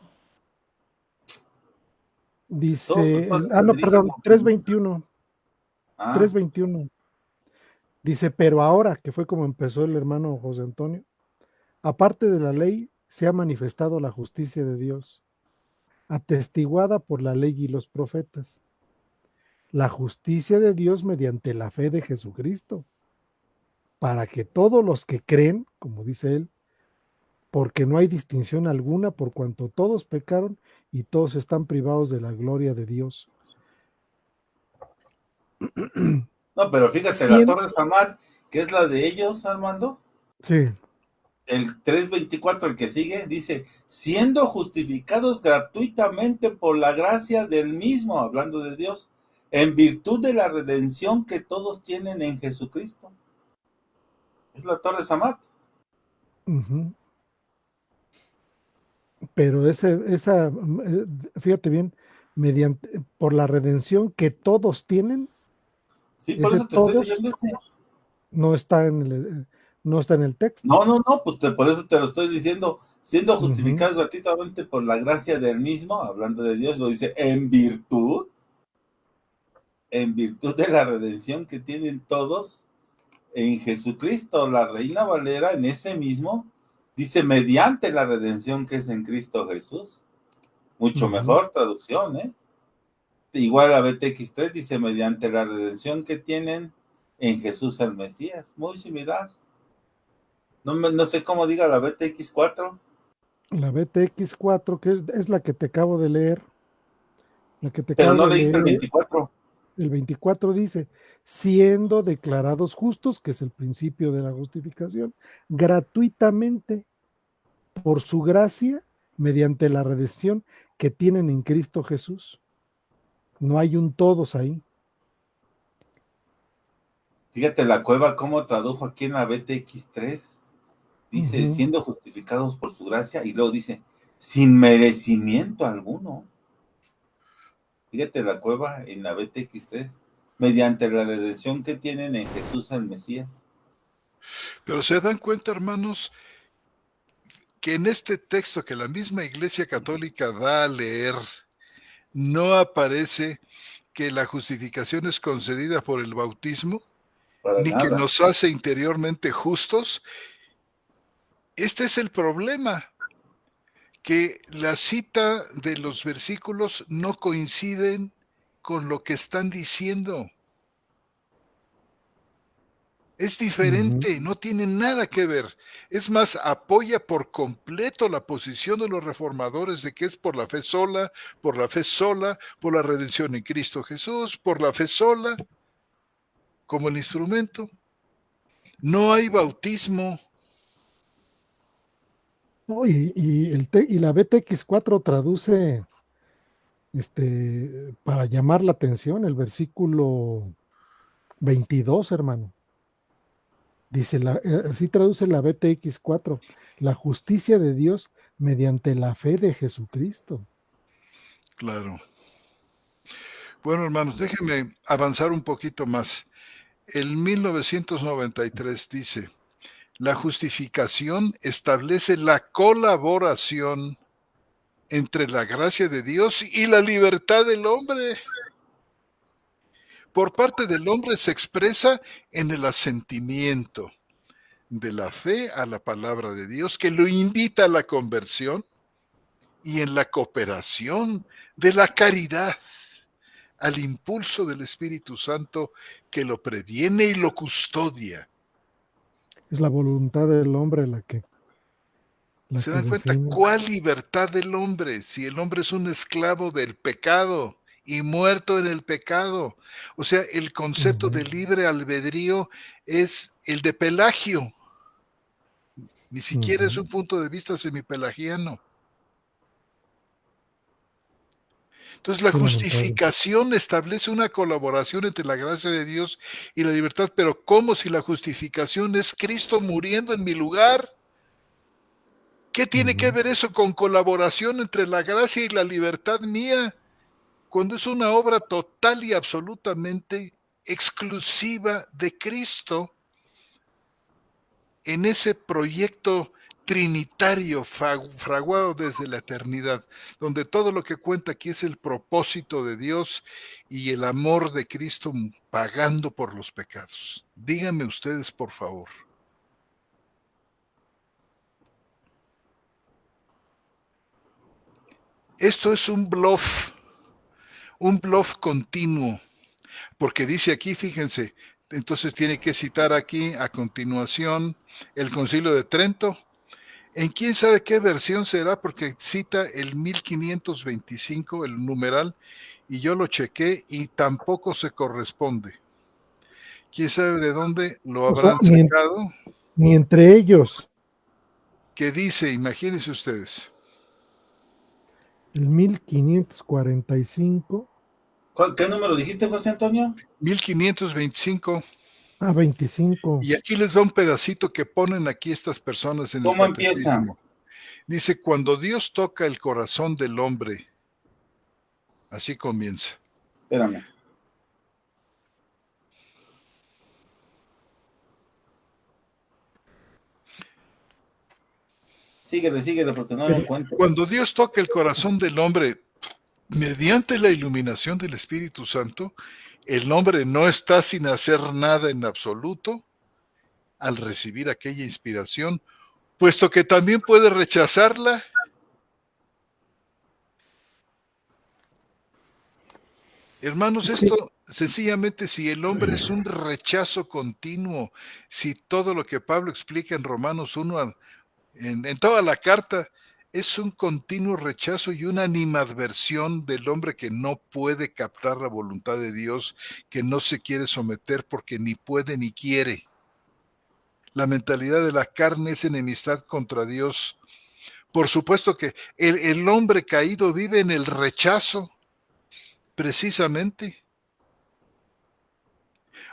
[SPEAKER 3] sus
[SPEAKER 1] Dice,
[SPEAKER 3] pasos se
[SPEAKER 1] no,
[SPEAKER 3] dirigen
[SPEAKER 1] perdón,
[SPEAKER 3] con
[SPEAKER 1] 3:21.
[SPEAKER 3] Ah,
[SPEAKER 1] 3:21. Dice, pero ahora, que fue como empezó el hermano José Antonio, aparte de la ley, se ha manifestado la justicia de Dios, atestiguada por la ley y los profetas. La justicia de Dios mediante la fe de Jesucristo, para que todos los que creen, como dice él, porque no hay distinción alguna por cuanto todos pecaron y todos están privados de la gloria de Dios.
[SPEAKER 3] no, pero fíjate, la
[SPEAKER 1] Cien,
[SPEAKER 3] Torre Samad, que es la de ellos, Armando,
[SPEAKER 1] sí.
[SPEAKER 3] el 3:24, el que sigue, dice, siendo justificados gratuitamente por la gracia del mismo, hablando de Dios, en virtud de la redención que todos tienen en Jesucristo. Es la Torre Samad.
[SPEAKER 1] Uh-huh. Pero fíjate bien, por la redención que todos tienen,
[SPEAKER 3] Sí, por
[SPEAKER 1] ese
[SPEAKER 3] eso te estoy
[SPEAKER 1] todos
[SPEAKER 3] leyendo ese.
[SPEAKER 1] no está no está en el texto.
[SPEAKER 3] No, pues por eso te lo estoy diciendo, siendo
[SPEAKER 1] Uh-huh.
[SPEAKER 3] justificados gratuitamente por la gracia del mismo, hablando de Dios, lo dice en virtud de la redención que tienen todos en Jesucristo. La Reina Valera en ese mismo dice mediante la redención que es en Cristo Jesús. Mucho
[SPEAKER 1] Uh-huh.
[SPEAKER 3] mejor traducción, ¿eh? Igual a BTX3 dice mediante la redención que tienen en Jesús el Mesías. Muy similar. No sé cómo diga la BTX4.
[SPEAKER 1] La BTX4, que es la que te acabo de leer, la que te
[SPEAKER 3] Pero
[SPEAKER 1] acabo
[SPEAKER 3] no
[SPEAKER 1] de
[SPEAKER 3] leíste el
[SPEAKER 1] leer,
[SPEAKER 3] 24.
[SPEAKER 1] el 24 dice, siendo declarados justos, que es el principio de la justificación, gratuitamente por su gracia, mediante la redención que tienen en Cristo Jesús. No hay un todos ahí.
[SPEAKER 3] Fíjate la cueva cómo tradujo aquí en la BTX3. Dice,
[SPEAKER 1] Uh-huh.
[SPEAKER 3] siendo justificados por su gracia, y luego dice, sin merecimiento alguno. Fíjate la cueva en la BTX3, mediante la redención que tienen en Jesús el Mesías.
[SPEAKER 2] Pero se dan cuenta, hermanos, que en este texto que la misma Iglesia Católica da a leer, no aparece que la justificación es concedida por el bautismo,
[SPEAKER 3] Para
[SPEAKER 2] ni que
[SPEAKER 3] nada.
[SPEAKER 2] nos hace interiormente justos. Este es el problema, que la cita de los versículos no coinciden con lo que están diciendo. Es diferente, no tiene nada que ver. Es más, apoya por completo la posición de los reformadores de que es por la fe sola, por la fe sola, por la redención en Cristo Jesús, por la fe sola, como el instrumento. No hay bautismo.
[SPEAKER 1] No, y la BTX4 traduce para llamar la atención el versículo 22, hermano. Dice, así traduce la BTX 4, la justicia de Dios mediante la fe de Jesucristo.
[SPEAKER 2] Claro. Bueno, hermanos, déjenme avanzar un poquito más. El 1993 dice, la justificación establece la colaboración entre la gracia de Dios y la libertad del hombre. Por parte del hombre se expresa en el asentimiento de la fe a la palabra de Dios, que lo invita a la conversión, y en la cooperación de la caridad al impulso del Espíritu Santo que lo previene y lo custodia.
[SPEAKER 1] Es la voluntad del hombre la que
[SPEAKER 2] ¿Se dan cuenta
[SPEAKER 1] define.
[SPEAKER 2] cuál libertad del hombre? Si el hombre es un esclavo del pecado y muerto en el pecado. O sea, el concepto de libre albedrío es el de Pelagio. Ni siquiera es un punto de vista semipelagiano. Entonces la justificación establece una colaboración entre la gracia de Dios y la libertad, pero ¿cómo si la justificación es Cristo muriendo en mi lugar? ¿Qué tiene que ver eso con colaboración entre la gracia y la libertad mía? Cuando es una obra total y absolutamente exclusiva de Cristo en ese proyecto trinitario fraguado desde la eternidad, donde todo lo que cuenta aquí es el propósito de Dios y el amor de Cristo pagando por los pecados. Díganme ustedes, por favor. Esto es un bluff continuo, porque dice aquí, fíjense, entonces tiene que citar aquí a continuación el Concilio de Trento. En quién sabe qué versión será, porque cita el 1525, el numeral, y yo lo chequé y tampoco se corresponde. ¿Quién sabe de dónde lo habrán sacado?
[SPEAKER 1] Ni entre ellos.
[SPEAKER 2] ¿Qué dice? Imagínense ustedes.
[SPEAKER 1] El 1545.
[SPEAKER 3] ¿Qué número dijiste, José Antonio?
[SPEAKER 2] 1525.
[SPEAKER 1] 25.
[SPEAKER 2] Y aquí les va un pedacito que ponen aquí estas personas en el
[SPEAKER 3] ¿Cómo empieza?
[SPEAKER 2] catecismo. Dice, cuando Dios toca el corazón del hombre, así comienza.
[SPEAKER 3] Espérame. Síguele, porque no lo encuentro.
[SPEAKER 2] Cuando Dios toca el corazón del hombre, mediante la iluminación del Espíritu Santo, el hombre no está sin hacer nada en absoluto al recibir aquella inspiración, puesto que también puede rechazarla. Hermanos, esto sencillamente, si el hombre es un rechazo continuo, si todo lo que Pablo explica en Romanos 1, en toda la carta, es un continuo rechazo y una animadversión del hombre que no puede captar la voluntad de Dios, que no se quiere someter porque ni puede ni quiere. La mentalidad de la carne es enemistad contra Dios. Por supuesto que el hombre caído vive en el rechazo, precisamente.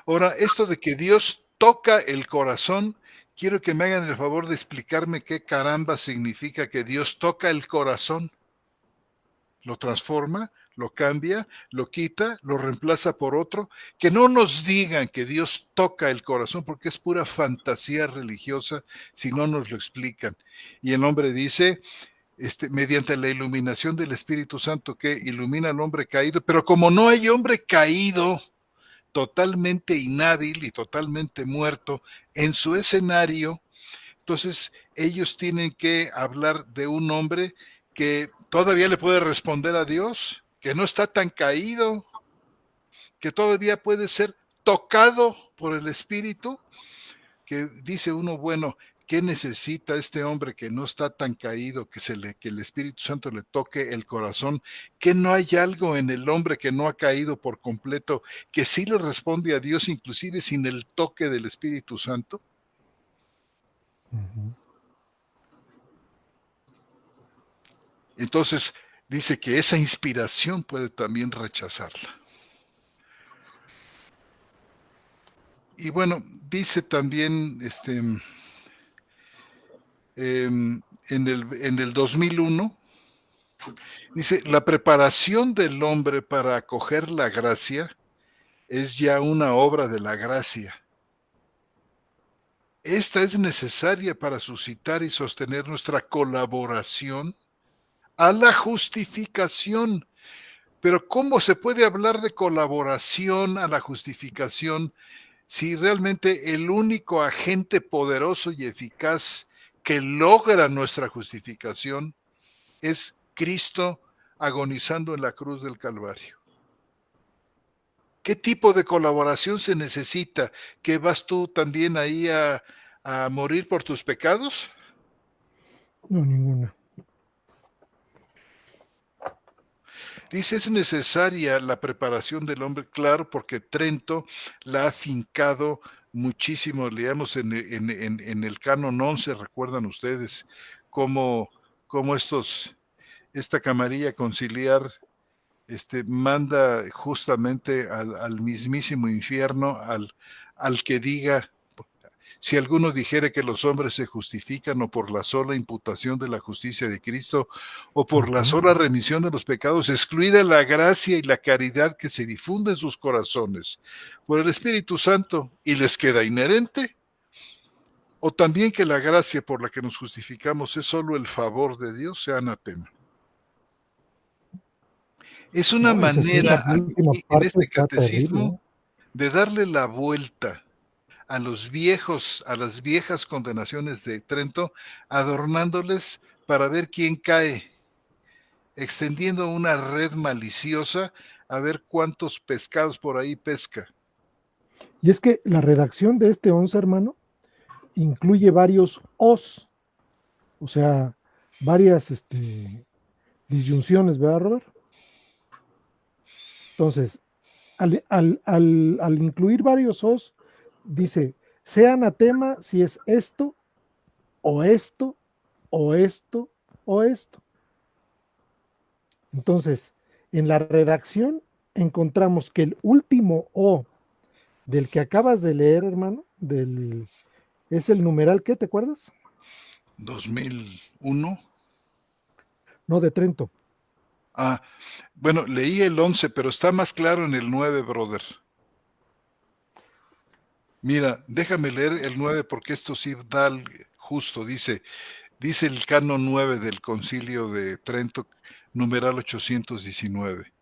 [SPEAKER 2] Ahora, esto de que Dios toca el corazón, quiero que me hagan el favor de explicarme qué caramba significa que Dios toca el corazón. Lo transforma, lo cambia, lo quita, lo reemplaza por otro. Que no nos digan que Dios toca el corazón, porque es pura fantasía religiosa si no nos lo explican. Y el hombre dice, mediante la iluminación del Espíritu Santo que ilumina al hombre caído, pero como no hay hombre caído, totalmente inhábil y totalmente muerto en su escenario, entonces ellos tienen que hablar de un hombre que todavía le puede responder a Dios, que no está tan caído, que todavía puede ser tocado por el Espíritu, que dice uno, bueno, ¿qué necesita este hombre que no está tan caído, que el Espíritu Santo le toque el corazón? ¿Que no hay algo en el hombre que no ha caído por completo, que sí le responde a Dios inclusive sin el toque del Espíritu Santo? Entonces dice que esa inspiración puede también rechazarla. Y bueno, dice también en el 2001, dice, la preparación del hombre para acoger la gracia es ya una obra de la gracia. Esta es necesaria para suscitar y sostener nuestra colaboración a la justificación. Pero ¿cómo se puede hablar de colaboración a la justificación si realmente el único agente poderoso y eficaz que logra nuestra justificación es Cristo agonizando en la cruz del Calvario? ¿Qué tipo de colaboración se necesita? ¿Que vas tú también ahí a morir por tus pecados?
[SPEAKER 1] No, ninguna.
[SPEAKER 2] Dice, es necesaria la preparación del hombre, claro, porque Trento la ha fincado muchísimo. Leamos en el Canon 11, recuerdan ustedes, cómo, cómo esta camarilla conciliar manda justamente al mismísimo infierno, al que diga, si alguno dijere que los hombres se justifican o por la sola imputación de la justicia de Cristo o por la sola remisión de los pecados, excluida la gracia y la caridad que se difunde en sus corazones por el Espíritu Santo, y les queda inherente, o también que la gracia por la que nos justificamos es solo el favor de Dios, sea anatema. Es una
[SPEAKER 1] No, esa
[SPEAKER 2] manera
[SPEAKER 1] última
[SPEAKER 2] aquí en
[SPEAKER 1] parte
[SPEAKER 2] este
[SPEAKER 1] está terrible,
[SPEAKER 2] catecismo
[SPEAKER 1] ¿eh?
[SPEAKER 2] de darle la vuelta a las viejas condenaciones de Trento, adornándoles para ver quién cae, extendiendo una red maliciosa a ver cuántos pescados por ahí pesca.
[SPEAKER 1] Y es que la redacción de este 11, hermano, incluye varios os, o sea, varias disyunciones, ¿verdad, Robert? Entonces, al incluir varios os, dice, sea anatema si es esto, o esto, o esto, o esto. Entonces, en la redacción encontramos que el último o del que acabas de leer, hermano, es el numeral, ¿qué te acuerdas?
[SPEAKER 2] 2001.
[SPEAKER 1] No, de Trento.
[SPEAKER 2] Ah, bueno, leí el 11, pero está más claro en el 9, brother. Mira, déjame leer el 9 porque esto sí da justo. Dice el canon 9 del Concilio de Trento, numeral 819.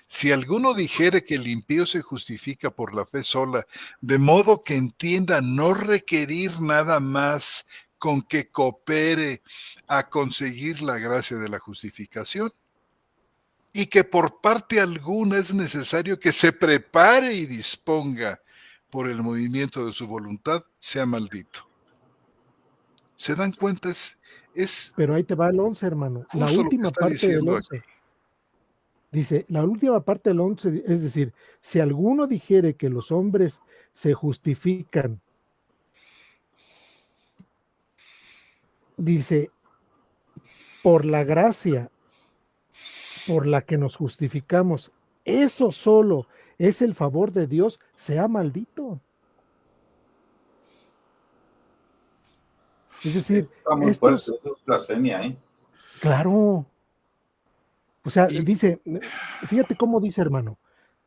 [SPEAKER 2] Si alguno dijere que el impío se justifica por la fe sola, de modo que entienda no requerir nada más con que coopere a conseguir la gracia de la justificación, y que por parte alguna es necesario que se prepare y disponga por el movimiento de su voluntad, sea maldito. ¿Se dan cuenta? Es
[SPEAKER 1] Pero ahí te va el 11, hermano. La
[SPEAKER 2] justo lo que
[SPEAKER 1] última
[SPEAKER 2] está
[SPEAKER 1] parte del
[SPEAKER 2] diciendo aquí.
[SPEAKER 1] 11. Dice, la última parte del 11, es decir, si alguno dijere que los hombres se justifican, dice, por la gracia por la que nos justificamos, eso solo es el favor de Dios, sea maldito. Es decir,
[SPEAKER 3] Está muy fuerte,
[SPEAKER 1] estos,
[SPEAKER 3] eso es blasfemia, ¿eh?
[SPEAKER 1] claro, o sea,
[SPEAKER 2] Y
[SPEAKER 1] dice, fíjate cómo dice, hermano,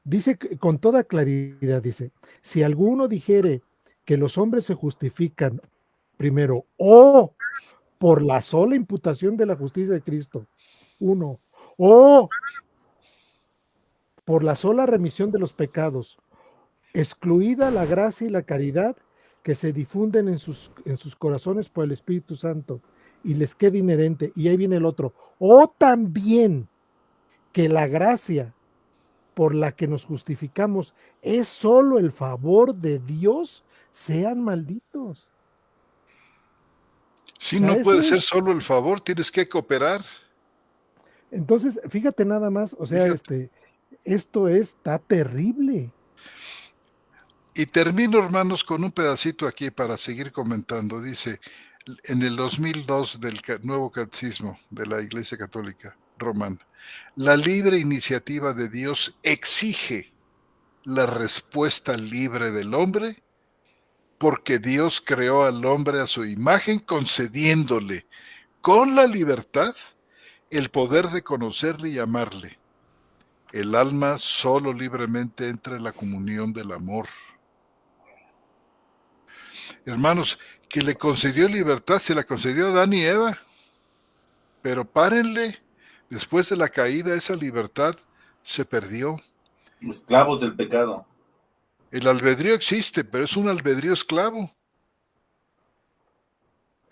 [SPEAKER 1] dice con toda claridad, dice, si alguno dijere que los hombres se justifican primero o por la sola imputación de la justicia de Cristo, uno, o por la sola remisión de los pecados, excluida la gracia y la caridad que se difunden en sus corazones por el Espíritu Santo y les queda inherente. Y ahí viene el otro. O también que la gracia por la que nos justificamos es solo el favor de Dios, sean malditos. O
[SPEAKER 2] sí,
[SPEAKER 1] sea,
[SPEAKER 2] no
[SPEAKER 1] eso
[SPEAKER 2] puede ser
[SPEAKER 1] es.
[SPEAKER 2] solo el favor, tienes que cooperar.
[SPEAKER 1] Entonces, fíjate nada más, o sea,
[SPEAKER 2] Fíjate.
[SPEAKER 1] esto está terrible.
[SPEAKER 2] Y termino, hermanos, con un pedacito aquí para seguir comentando. Dice, en el 2002 del Nuevo Catecismo de la Iglesia Católica Romana, la libre iniciativa de Dios exige la respuesta libre del hombre, porque Dios creó al hombre a su imagen, concediéndole con la libertad el poder de conocerle y amarle. El alma solo libremente entra en la comunión del amor. Hermanos, que le concedió libertad, se la concedió a Adán y Eva, pero párenle, después de la caída esa libertad se perdió.
[SPEAKER 3] Esclavos del pecado.
[SPEAKER 2] El albedrío existe, pero es un albedrío esclavo,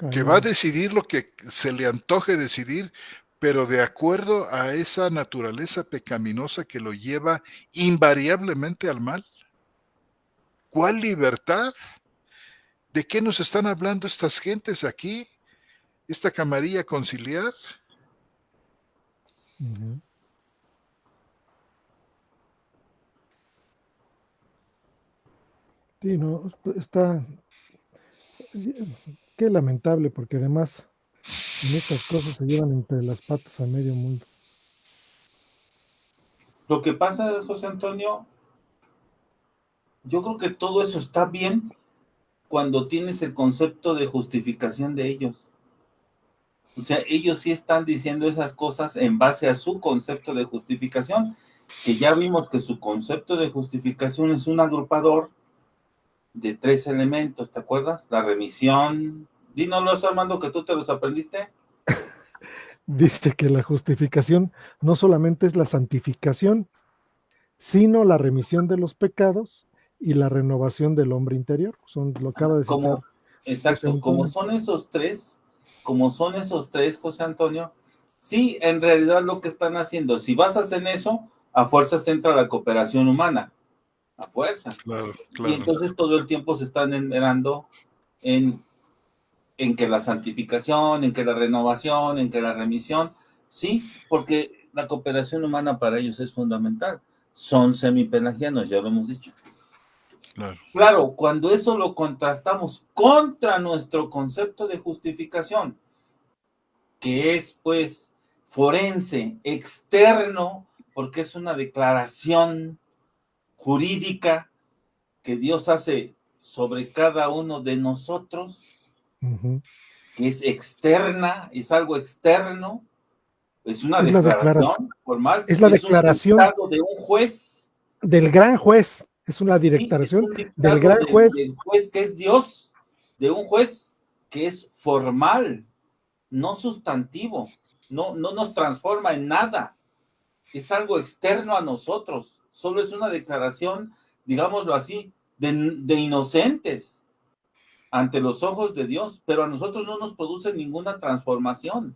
[SPEAKER 2] que va a decidir lo que se le antoje decidir, pero de acuerdo a esa naturaleza pecaminosa que lo lleva invariablemente al mal. ¿Cuál libertad? ¿De qué nos están hablando estas gentes aquí? ¿Esta camarilla conciliar?
[SPEAKER 1] Uh-huh. Sí, no, está... Qué lamentable, porque además en estas cosas se llevan entre las patas a medio mundo.
[SPEAKER 3] Lo que pasa, José Antonio, yo creo que todo eso está bien cuando tienes el concepto de justificación de ellos. O sea, ellos sí están diciendo esas cosas en base a su concepto de justificación, que ya vimos que su concepto de justificación es un agrupador de 3 elementos, ¿te acuerdas? La remisión. Dínoslo, Armando, que tú te los aprendiste.
[SPEAKER 1] Dice que la justificación no solamente es la santificación, sino la remisión de los pecados y la renovación del hombre interior. Son, lo acaba de citar.
[SPEAKER 3] Exacto, como son esos tres, José Antonio, sí, en realidad lo que están haciendo, si basas en eso, a fuerzas entra la cooperación humana, a fuerzas.
[SPEAKER 2] Claro.
[SPEAKER 3] Y entonces todo el tiempo se están enmerando en que la santificación, en que la renovación, en que la remisión, sí, porque la cooperación humana para ellos es fundamental. Son semipelagianos, ya lo hemos dicho. Claro, cuando eso lo contrastamos contra nuestro concepto de justificación, que es pues forense, externo, porque es una declaración jurídica que Dios hace sobre cada uno de nosotros, que es externa, es algo externo, es una declaración formal,
[SPEAKER 1] es la declaración
[SPEAKER 3] un dictado de un juez,
[SPEAKER 1] del gran juez, es una declaración del gran juez,
[SPEAKER 3] del juez que es Dios, de un juez que es formal, no sustantivo, no nos transforma en nada, es algo externo a nosotros, solo es una declaración, digámoslo así, de inocentes ante los ojos de Dios, pero a nosotros no nos produce ninguna transformación,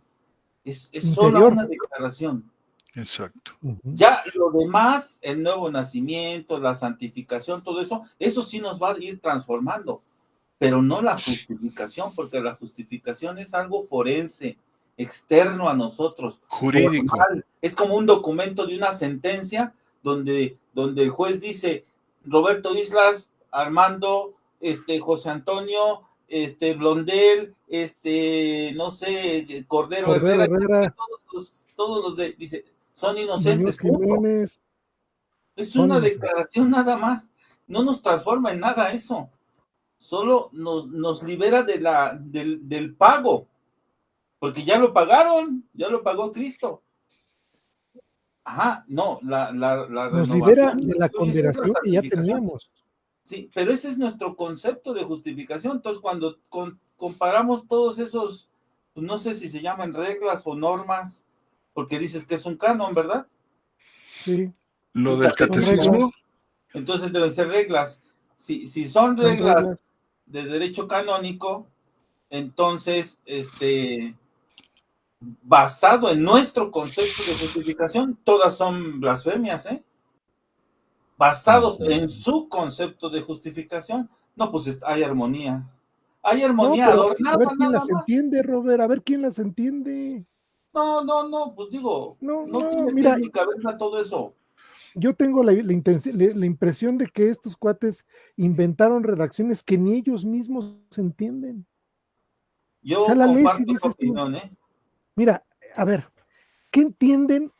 [SPEAKER 3] es solo una declaración.
[SPEAKER 2] Exacto.
[SPEAKER 3] Ya lo demás, el nuevo nacimiento, la santificación, todo eso, eso sí nos va a ir transformando, pero no la justificación, porque la justificación es algo forense, externo a nosotros,
[SPEAKER 2] jurídico.
[SPEAKER 3] Formal. Es como un documento de una sentencia donde el juez dice, Roberto Islas, Armando, José Antonio, Blondel, no sé, Cordero Herrera. Todos los de, dice, son inocentes. Es una declaración nada más. No nos transforma en nada eso. Solo nos libera del pago. Porque ya lo pagaron, ya lo pagó Cristo. Ajá, no, la
[SPEAKER 1] nos libera de la condenación que ya teníamos.
[SPEAKER 3] Sí, pero ese es nuestro concepto de justificación. Entonces, cuando comparamos todos esos, pues no sé si se llaman reglas o normas, porque dices que es un canon, ¿verdad?
[SPEAKER 1] Sí.
[SPEAKER 2] Lo del catecismo.
[SPEAKER 3] Entonces deben ser reglas. Si son reglas de derecho canónico, entonces, basado en nuestro concepto de justificación, todas son blasfemias, ¿eh? Basados en su concepto de justificación, no, pues hay armonía. Hay armonía adornada.
[SPEAKER 1] A ver quién las entiende, Robert, a ver quién las entiende.
[SPEAKER 3] No, pues digo, no tiene
[SPEAKER 1] mira,
[SPEAKER 3] ni cabeza todo eso.
[SPEAKER 1] Yo tengo la impresión de que estos cuates inventaron redacciones que ni ellos mismos entienden.
[SPEAKER 3] Yo comparto tu opinión, ¿eh?
[SPEAKER 1] Mira, a ver, ¿qué entienden?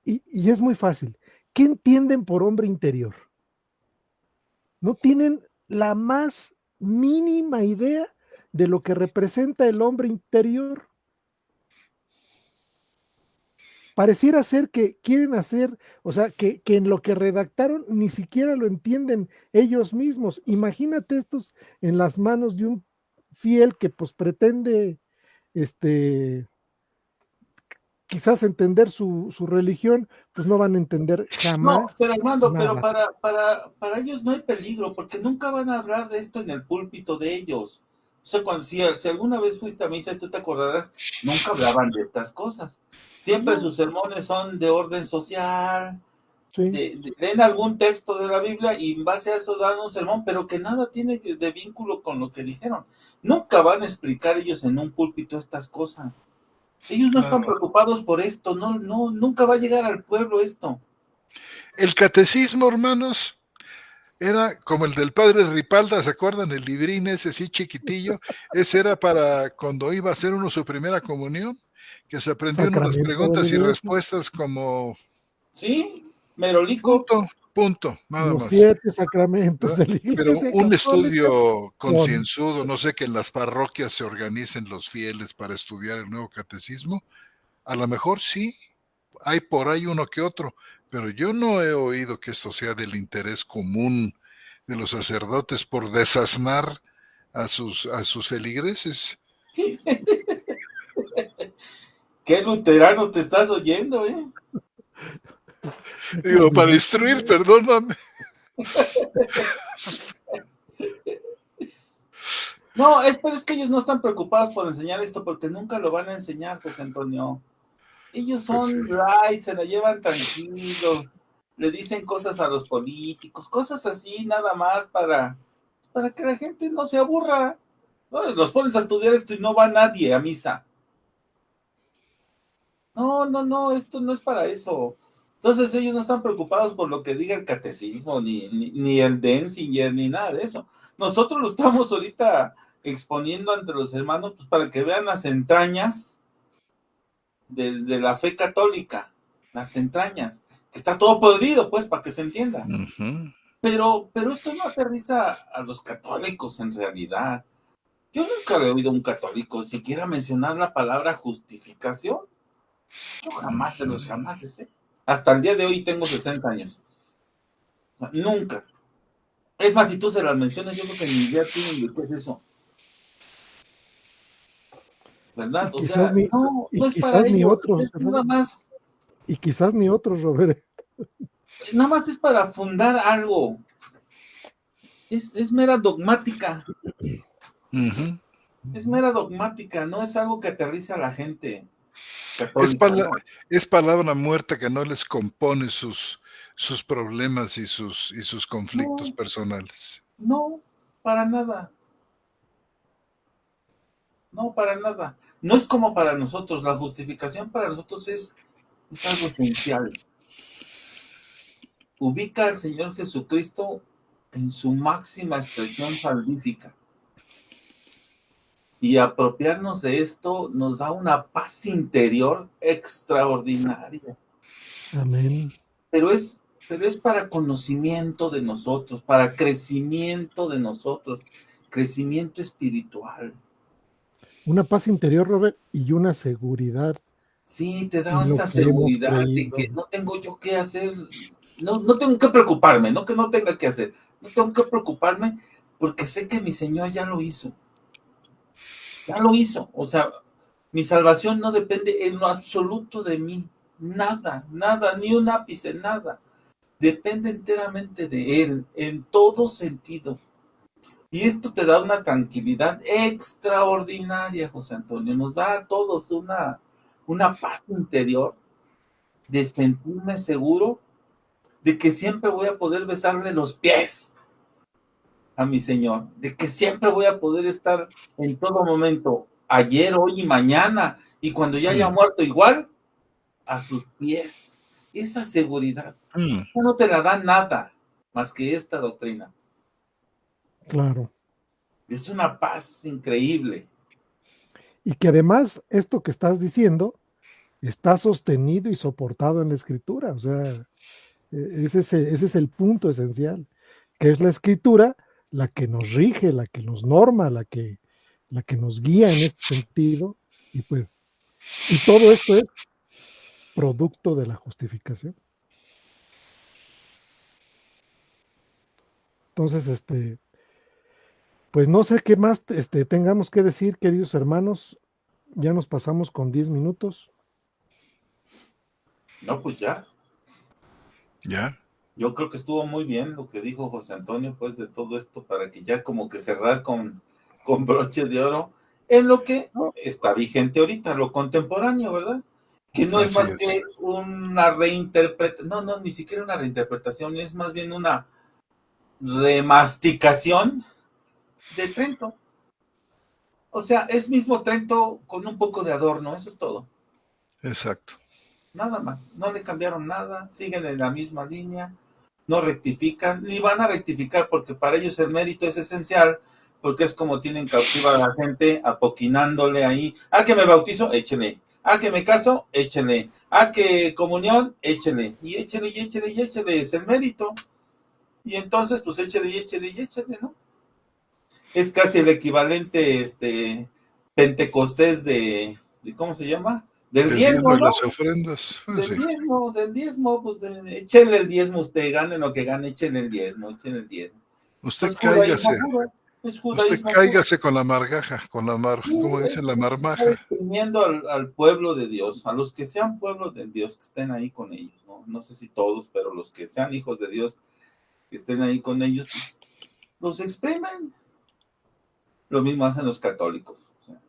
[SPEAKER 1] Y es muy fácil. ¿Qué entienden por hombre interior? no tienen la más mínima idea de lo que representa el hombre interior. Pareciera ser que quieren hacer, o sea, que en lo que redactaron ni siquiera lo entienden ellos mismos. Imagínate estos en las manos de un fiel que pues pretende, quizás entender su religión, pues no van a entender
[SPEAKER 3] No,
[SPEAKER 1] jamás
[SPEAKER 3] pero Armando, pero
[SPEAKER 1] nada.
[SPEAKER 3] para ellos no hay peligro, porque nunca van a hablar de esto en el púlpito de ellos. O sea, si alguna vez fuiste a misa y tú te acordarás, nunca hablaban de estas cosas. Siempre
[SPEAKER 1] No,
[SPEAKER 3] sus sermones son de orden social,
[SPEAKER 1] sí,
[SPEAKER 3] leen algún texto de la Biblia y en base a eso dan un sermón, pero que nada tiene de vínculo con lo que dijeron. Nunca van a explicar ellos en un púlpito estas cosas. Ellos no están
[SPEAKER 2] Claro.
[SPEAKER 3] preocupados por esto, nunca va a llegar al pueblo esto.
[SPEAKER 2] El catecismo, hermanos, era como el del padre Ripalda, ¿se acuerdan? El librín ese así chiquitillo. Ese era para cuando iba a hacer uno su primera comunión, que se aprendió uno las
[SPEAKER 1] sacramento de la
[SPEAKER 2] preguntas y
[SPEAKER 1] iglesia,
[SPEAKER 2] respuestas como
[SPEAKER 3] ¿Sí? Merolico.
[SPEAKER 2] punto, nada
[SPEAKER 1] los
[SPEAKER 2] más.
[SPEAKER 1] 7 sacramentos
[SPEAKER 2] ¿Verdad?
[SPEAKER 1] de la
[SPEAKER 2] Pero
[SPEAKER 1] iglesia
[SPEAKER 2] un
[SPEAKER 1] católica
[SPEAKER 2] estudio
[SPEAKER 1] son,
[SPEAKER 2] concienzudo, no sé, que en las parroquias se organicen los fieles para estudiar el nuevo catecismo, a lo mejor sí, hay por ahí uno que otro, pero yo no he oído que esto sea del interés común de los sacerdotes por desasnar a sus feligreses.
[SPEAKER 3] ¿Qué luterano te estás oyendo,
[SPEAKER 2] Digo, para instruir, perdóname.
[SPEAKER 3] No, pero es que ellos no están preocupados por enseñar esto porque nunca lo van a enseñar, José Antonio. Ellos
[SPEAKER 2] Pues sí.
[SPEAKER 3] son light, se la llevan tranquilos, le dicen cosas a los políticos, cosas así nada más para que la gente no se aburra. ¿No? Los pones a estudiar esto y no va nadie a misa. No, esto no es para eso. Entonces ellos no están preocupados por lo que diga el catecismo, ni el Denzinger, ni nada de eso. Nosotros lo estamos ahorita exponiendo ante los hermanos pues, para que vean las entrañas de la fe católica, las entrañas, que está todo podrido, pues, para que se entienda. Pero esto no aterriza a los católicos en realidad. Yo nunca he oído a un católico siquiera mencionar la palabra justificación. Yo jamás de los jamases, ¿eh? Hasta el día de hoy tengo 60 años. O sea, nunca. Es más, si tú se las mencionas, yo creo que ni idea tienen de qué es eso. ¿Verdad? O sea, no es para
[SPEAKER 1] quizás ni
[SPEAKER 3] ellos.
[SPEAKER 1] otros,
[SPEAKER 3] Es nada más,
[SPEAKER 1] y quizás ni otros, Robert.
[SPEAKER 3] nada más es para fundar algo. Es mera dogmática. Es mera dogmática, no es algo que aterriza a la gente católica.
[SPEAKER 2] Es palabra muerta que no les compone sus problemas y sus conflictos
[SPEAKER 3] No,
[SPEAKER 2] personales.
[SPEAKER 3] no, para nada. No, para nada. No es como para nosotros. La justificación para nosotros es algo esencial. Ubica al Señor Jesucristo en su máxima expresión salvífica. Y apropiarnos de esto nos da una paz interior extraordinaria.
[SPEAKER 1] Amén.
[SPEAKER 3] Pero es para conocimiento de nosotros, para crecimiento de nosotros, crecimiento espiritual.
[SPEAKER 1] Una paz interior, Robert, y una seguridad
[SPEAKER 3] Sí, te da
[SPEAKER 1] en lo
[SPEAKER 3] esta
[SPEAKER 1] que hemos
[SPEAKER 3] seguridad de
[SPEAKER 1] creído.
[SPEAKER 3] que no tengo yo que hacer, no tengo que preocuparme, no que no tenga que hacer, no tengo que preocuparme porque sé que mi Señor ya lo hizo. Ya lo hizo. O sea, mi salvación no depende en lo absoluto de mí. Nada, ni un ápice, nada. Depende enteramente de Él, en todo sentido. Y esto te da una tranquilidad extraordinaria, José Antonio. Nos da a todos una paz interior de sentirme seguro de que siempre voy a poder besarle los pies a mi Señor, de que siempre voy a poder estar en todo momento, ayer, hoy y mañana, y cuando ya haya muerto igual, a sus pies. Esa seguridad no te la da nada más que esta doctrina.
[SPEAKER 1] Claro.
[SPEAKER 3] Es una paz increíble.
[SPEAKER 1] Y que además esto que estás diciendo está sostenido y soportado en la escritura. O sea, ese es el punto esencial. que es la escritura la que nos rige, la que nos norma, la que nos guía en este sentido, y pues, y todo esto es producto de la justificación. Entonces, pues no sé qué más tengamos que decir, queridos hermanos. Ya nos pasamos con 10 minutos.
[SPEAKER 3] No, pues ya.
[SPEAKER 2] ¿Ya?
[SPEAKER 3] Yo creo que estuvo muy bien lo que dijo José Antonio, pues, de todo esto, para que ya como que cerrar con broche de oro en lo que está vigente ahorita, lo contemporáneo, ¿verdad? Que no es
[SPEAKER 2] Así
[SPEAKER 3] más
[SPEAKER 2] es.
[SPEAKER 3] que una reinterpretación, no, ni siquiera una reinterpretación, es más bien una remasticación de Trento. O sea, es mismo Trento con un poco de adorno, eso es todo.
[SPEAKER 2] Exacto.
[SPEAKER 3] Nada más, no le cambiaron nada, siguen en la misma línea, no rectifican, ni van a rectificar, porque para ellos el mérito es esencial, porque es como tienen cautiva a la gente, apoquinándole ahí, que me bautizo, échele, que me caso, échele, que comunión, échele, y échele, y échele, y échele, es el mérito, y entonces pues échele, y échele, y échele, ¿no? Es casi el equivalente, Pentecostés de ¿cómo se llama? Del diezmo,
[SPEAKER 2] y
[SPEAKER 3] ¿no?
[SPEAKER 2] las ofrendas. Pues sí.
[SPEAKER 3] Del diezmo, pues échenle el diezmo usted, gane lo que gane, échenle el diezmo.
[SPEAKER 2] Usted
[SPEAKER 3] Pues
[SPEAKER 2] cáigase.
[SPEAKER 3] judaísmo puro, es
[SPEAKER 2] Usted
[SPEAKER 3] judaísmo puro.
[SPEAKER 2] cáigase con la margaja, como dicen, la marmaja.
[SPEAKER 3] Exprimiendo al pueblo de Dios, a los que sean pueblo de Dios, que estén ahí con ellos, ¿no? No sé si todos, pero los que sean hijos de Dios, que estén ahí con ellos, pues, los exprimen. Lo mismo hacen los católicos. O sea,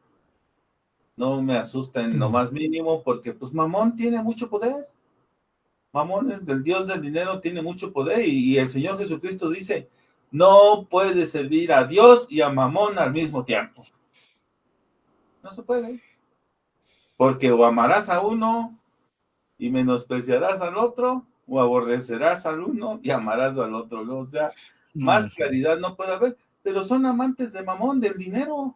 [SPEAKER 3] no me asusta en lo más mínimo, porque pues Mamón tiene mucho poder. Mamón es del Dios del dinero, tiene mucho poder, y el Señor Jesucristo dice, no puedes servir a Dios y a Mamón al mismo tiempo. No se puede. Porque o amarás a uno y menospreciarás al otro, o aborrecerás al uno y amarás al otro, ¿no? O sea, más claridad no puede haber, pero son amantes de Mamón, del dinero.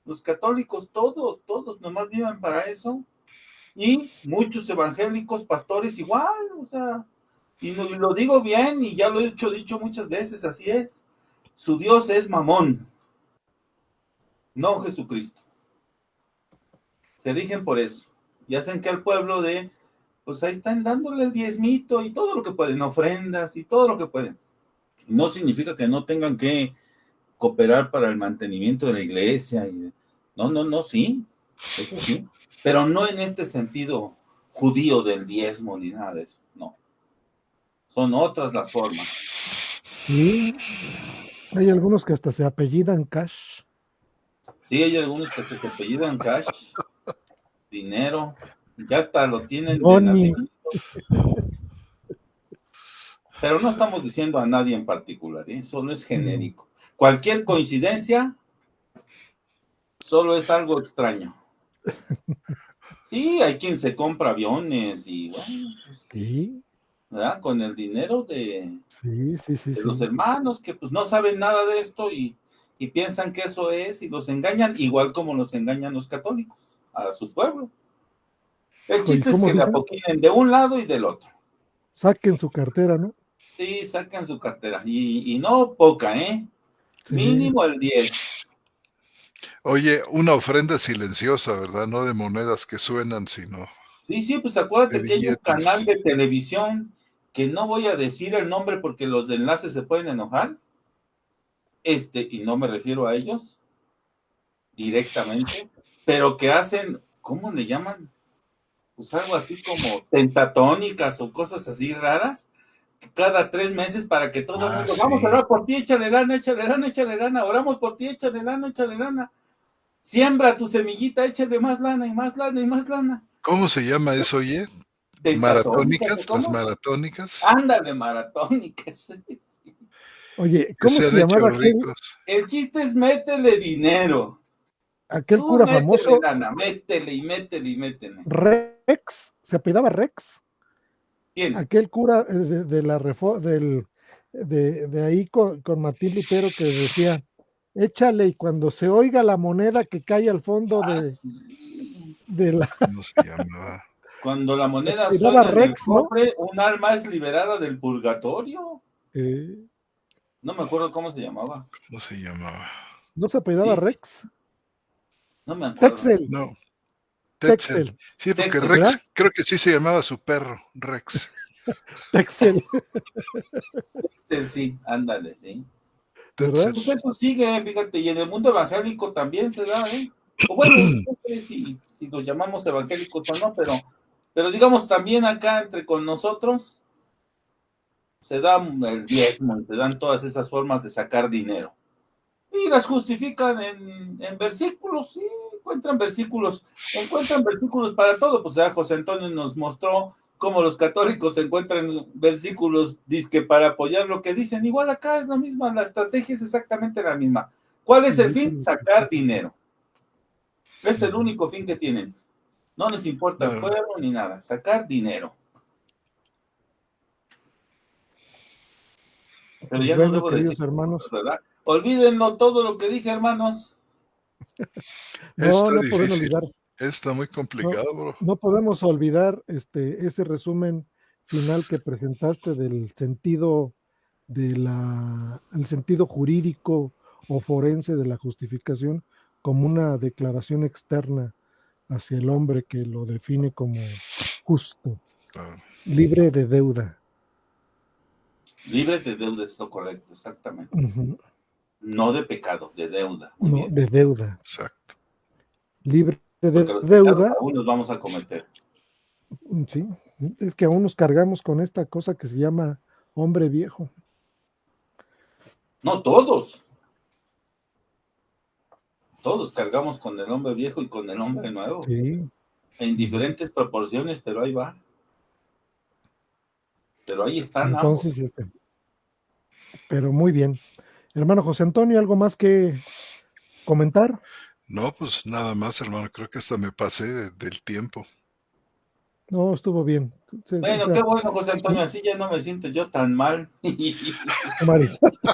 [SPEAKER 3] Los católicos, todos, nomás viven para eso. Y muchos evangélicos, pastores igual, o sea, y lo digo bien, y ya lo he dicho muchas veces, así es. Su Dios es Mamón, no Jesucristo. Se rigen por eso. Y hacen que al pueblo pues ahí están dándole el diezmito y todo lo que pueden, ofrendas y todo lo que pueden. No significa que no tengan que cooperar para el mantenimiento de la iglesia. No, sí, eso sí. Pero no en este sentido judío del diezmo ni nada de eso, no. Son otras las formas.
[SPEAKER 1] Sí, hay algunos que hasta se apellidan Cash.
[SPEAKER 3] Sí, hay algunos que se apellidan Cash, dinero, ya hasta lo tienen de nacimiento. Pero no estamos diciendo a nadie en particular, ¿eh? Eso no es genérico. Cualquier coincidencia solo es algo extraño. Sí, hay quien se compra aviones y bueno, pues,
[SPEAKER 1] Sí.
[SPEAKER 3] ¿verdad? Con el dinero de los
[SPEAKER 1] Sí.
[SPEAKER 3] hermanos que pues no saben nada de esto y piensan que eso es y los engañan, igual como los engañan los católicos a su pueblo. El chiste es que le apoquinen de un lado y del otro.
[SPEAKER 1] Saquen su cartera, ¿no?
[SPEAKER 3] Sí, sacan su cartera y no poca, ¿eh? Sí. Mínimo el 10.
[SPEAKER 2] Oye, una ofrenda silenciosa, ¿verdad? No de monedas que suenan, sino...
[SPEAKER 3] Sí, pues acuérdate que hay un canal de televisión que no voy a decir el nombre porque los de enlace se pueden enojar. Y no me refiero a ellos directamente, pero que hacen, ¿cómo le llaman? Pues algo así como tentatónicas o cosas así raras, cada 3 meses para que todo el mundo, sí. Vamos a orar por ti, échale lana, oramos por ti, échale lana. Siembra tu semillita, échale más lana y más lana y más lana.
[SPEAKER 2] ¿Cómo se llama eso, oye? ¿Maratónicas? ¿Las maratónicas?
[SPEAKER 3] Ándale, maratónicas.
[SPEAKER 1] Oye, ¿cómo se llamaba aquel?
[SPEAKER 3] El chiste es métele dinero.
[SPEAKER 1] Aquel cura famoso.
[SPEAKER 3] Lana, métele.
[SPEAKER 1] Rex, ¿se apellidaba Rex?
[SPEAKER 3] ¿Quién?
[SPEAKER 1] Aquel cura de la de ahí con Martín Lutero que decía, échale y cuando se oiga la moneda que cae al fondo de la...
[SPEAKER 2] ¿Cómo se llamaba?
[SPEAKER 3] Cuando la moneda suena Rex, en el cofre, ¿no? Un alma es liberada del purgatorio. No me acuerdo cómo se llamaba.
[SPEAKER 2] ¿Cómo se llamaba?
[SPEAKER 1] ¿No se apellidaba
[SPEAKER 3] Sí,
[SPEAKER 1] Rex?
[SPEAKER 3] no me acuerdo.
[SPEAKER 1] Texel,
[SPEAKER 2] No, Tetzel.
[SPEAKER 1] Texel,
[SPEAKER 2] Sí, porque
[SPEAKER 3] Texel.
[SPEAKER 1] ¿verdad?
[SPEAKER 2] Rex, creo que sí se llamaba su perro, Rex.
[SPEAKER 1] Texel,
[SPEAKER 3] Sí, ándale, sí.
[SPEAKER 1] ¿verdad?
[SPEAKER 2] Tetzel.
[SPEAKER 3] Pues eso sigue, fíjate, y en el mundo evangélico también se da, ¿eh? O bueno, no sé si los llamamos evangélicos o no, pero digamos también acá entre con nosotros se da el diezmo y se dan todas esas formas de sacar dinero. Y las justifican en versículos, sí, encuentran versículos para todo. Pues ya José Antonio nos mostró cómo los católicos encuentran versículos dizque para apoyar lo que dicen. Igual acá es lo mismo, la estrategia es exactamente la misma. ¿Cuál es el fin? Sacar dinero. Es el único fin que tienen. No les importa el
[SPEAKER 2] Claro.
[SPEAKER 3] pueblo ni nada, sacar dinero. Pero
[SPEAKER 1] Pues
[SPEAKER 3] ya no
[SPEAKER 1] bueno,
[SPEAKER 3] debo decir
[SPEAKER 1] queridos hermanos,
[SPEAKER 3] ¿verdad? Olvídenlo todo lo que dije, hermanos.
[SPEAKER 1] no,
[SPEAKER 2] Está
[SPEAKER 1] no podemos
[SPEAKER 2] difícil.
[SPEAKER 1] olvidar,
[SPEAKER 2] Está muy
[SPEAKER 1] no,
[SPEAKER 2] complicado, bro.
[SPEAKER 1] no podemos olvidar ese resumen final que presentaste del sentido el sentido jurídico o forense de la justificación como una declaración externa hacia el hombre que lo define como justo,
[SPEAKER 2] Claro.
[SPEAKER 1] libre de deuda.
[SPEAKER 3] Libre de deuda, es lo correcto, exactamente.
[SPEAKER 1] Ujú.
[SPEAKER 3] No de pecado, de deuda. Muy
[SPEAKER 1] No,
[SPEAKER 3] bien.
[SPEAKER 1] de deuda.
[SPEAKER 2] Exacto.
[SPEAKER 1] Libre
[SPEAKER 3] Porque
[SPEAKER 1] de
[SPEAKER 3] los pecados
[SPEAKER 1] deuda,
[SPEAKER 3] aún los vamos a cometer.
[SPEAKER 1] sí, es que aún nos cargamos con esta cosa que se llama hombre viejo.
[SPEAKER 3] No todos. Todos cargamos con el hombre viejo y con el hombre nuevo.
[SPEAKER 1] Sí.
[SPEAKER 3] En diferentes proporciones, pero ahí va. Pero ahí están ambos.
[SPEAKER 1] Entonces, pero muy bien. Hermano José Antonio, ¿algo más que comentar?
[SPEAKER 2] No, pues nada más, hermano. Creo que hasta me pasé del tiempo.
[SPEAKER 1] No, estuvo bien. O
[SPEAKER 3] Bueno, qué
[SPEAKER 1] sea,
[SPEAKER 3] bueno, José Antonio, así ya no me siento yo tan mal.
[SPEAKER 1] sumarizaste,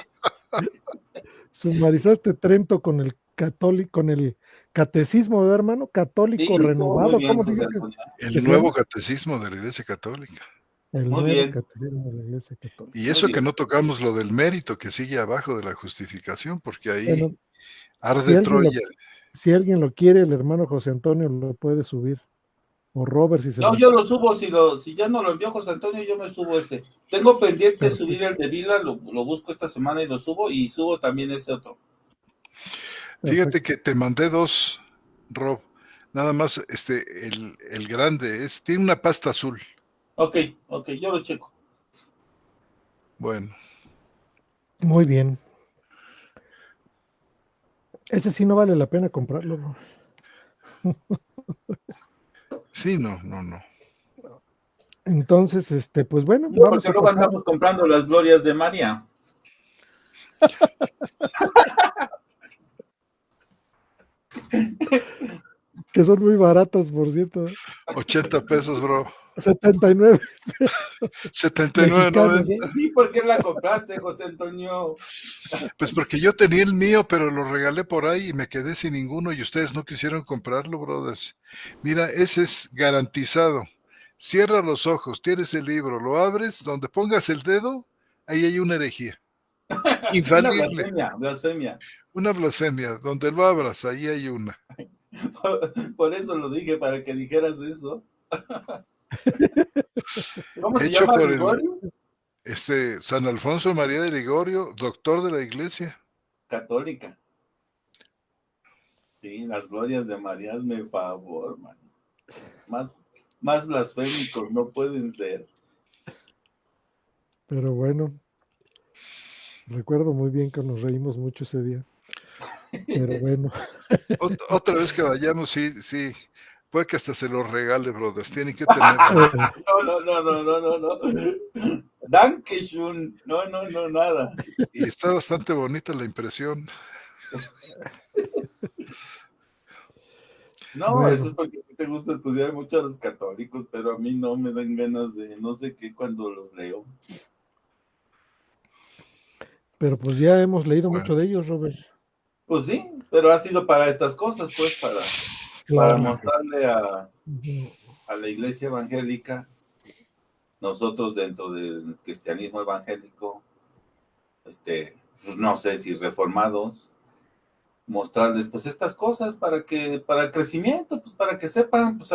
[SPEAKER 1] sumarizaste Trento con el católico, con el catecismo, ¿verdad, hermano?
[SPEAKER 3] Sí,
[SPEAKER 1] Católico
[SPEAKER 3] estuvo muy
[SPEAKER 1] renovado.
[SPEAKER 3] bien,
[SPEAKER 1] ¿Cómo
[SPEAKER 3] José
[SPEAKER 1] dices
[SPEAKER 3] Antonio.
[SPEAKER 1] que
[SPEAKER 2] El
[SPEAKER 1] se
[SPEAKER 2] nuevo
[SPEAKER 1] llama?
[SPEAKER 2] catecismo de la Iglesia Católica.
[SPEAKER 1] El
[SPEAKER 3] Muy
[SPEAKER 1] nuevo
[SPEAKER 3] bien,
[SPEAKER 1] catecismo de la Iglesia Católica.
[SPEAKER 2] Y
[SPEAKER 3] muy
[SPEAKER 2] eso que
[SPEAKER 3] bien.
[SPEAKER 2] no tocamos lo del mérito que sigue abajo de la justificación, porque ahí
[SPEAKER 1] Bueno, si
[SPEAKER 2] arde
[SPEAKER 1] alguien lo,
[SPEAKER 2] Troya.
[SPEAKER 1] si alguien lo quiere, el hermano José Antonio lo puede subir. O Robert, si se
[SPEAKER 3] No,
[SPEAKER 1] lo.
[SPEAKER 3] yo lo subo, si ya no lo envió José Antonio, yo me subo ese. Tengo pendiente subir
[SPEAKER 1] Perfecto,
[SPEAKER 3] el de Vila, lo busco esta semana y lo subo, y subo también ese otro.
[SPEAKER 2] Fíjate
[SPEAKER 1] perfecto.
[SPEAKER 2] que te mandé dos, Rob. Nada más, el grande tiene una pasta azul.
[SPEAKER 3] Ok, yo lo checo.
[SPEAKER 2] Bueno,
[SPEAKER 1] Muy bien. Ese sí no vale la pena comprarlo, bro.
[SPEAKER 2] sí, no.
[SPEAKER 1] Entonces, pues bueno,
[SPEAKER 3] No,
[SPEAKER 1] vamos
[SPEAKER 3] porque
[SPEAKER 1] a
[SPEAKER 3] luego
[SPEAKER 1] pasar.
[SPEAKER 3] andamos comprando las glorias de María.
[SPEAKER 1] Que son muy baratas, por cierto.
[SPEAKER 2] 80 pesos, bro.
[SPEAKER 1] 79 pesos
[SPEAKER 2] 79.90.
[SPEAKER 1] mexicanos, ¿eh?
[SPEAKER 3] ¿Y por qué la compraste, José Antonio?
[SPEAKER 2] Pues porque yo tenía el mío, pero lo regalé por ahí y me quedé sin ninguno y ustedes no quisieron comprarlo, brothers. Mira, ese es garantizado. Cierra los ojos, tienes el libro, lo abres, donde pongas el dedo, ahí hay una herejía.
[SPEAKER 3] Una
[SPEAKER 2] Infalible,
[SPEAKER 3] blasfemia, blasfemia.
[SPEAKER 2] una blasfemia. Donde lo abras, ahí hay una.
[SPEAKER 3] Por eso lo dije, para que dijeras eso. ¿Cómo se
[SPEAKER 2] Hecho
[SPEAKER 3] llama,
[SPEAKER 2] por
[SPEAKER 3] Gregorio?
[SPEAKER 2] San Alfonso María de Ligorio, doctor de la iglesia.
[SPEAKER 3] Católica. Sí, las glorias de María, hazme favor, man. Más blasfémicos no pueden ser.
[SPEAKER 1] Pero bueno, recuerdo muy bien que nos reímos mucho ese día. Pero bueno,
[SPEAKER 2] Otra vez que vayamos, sí. Puede que hasta se los regale, brothers. Tienen que tenerlo.
[SPEAKER 3] No. Dankeschön. No, nada.
[SPEAKER 2] Y está bastante bonita la impresión.
[SPEAKER 3] No, eso es
[SPEAKER 1] bueno,
[SPEAKER 3] porque te gusta estudiar mucho a los católicos, pero a mí no me dan ganas de no sé qué cuando los leo.
[SPEAKER 1] pero pues ya hemos leído
[SPEAKER 2] Bueno,
[SPEAKER 1] mucho de ellos, Robert.
[SPEAKER 3] Pues sí, pero ha sido para estas cosas, pues, para
[SPEAKER 1] Claro.
[SPEAKER 3] mostrarle
[SPEAKER 1] Ujú.
[SPEAKER 3] a la iglesia evangélica, nosotros dentro del cristianismo evangélico, pues no sé si reformados, mostrarles pues estas cosas para el crecimiento, pues para que sepan, pues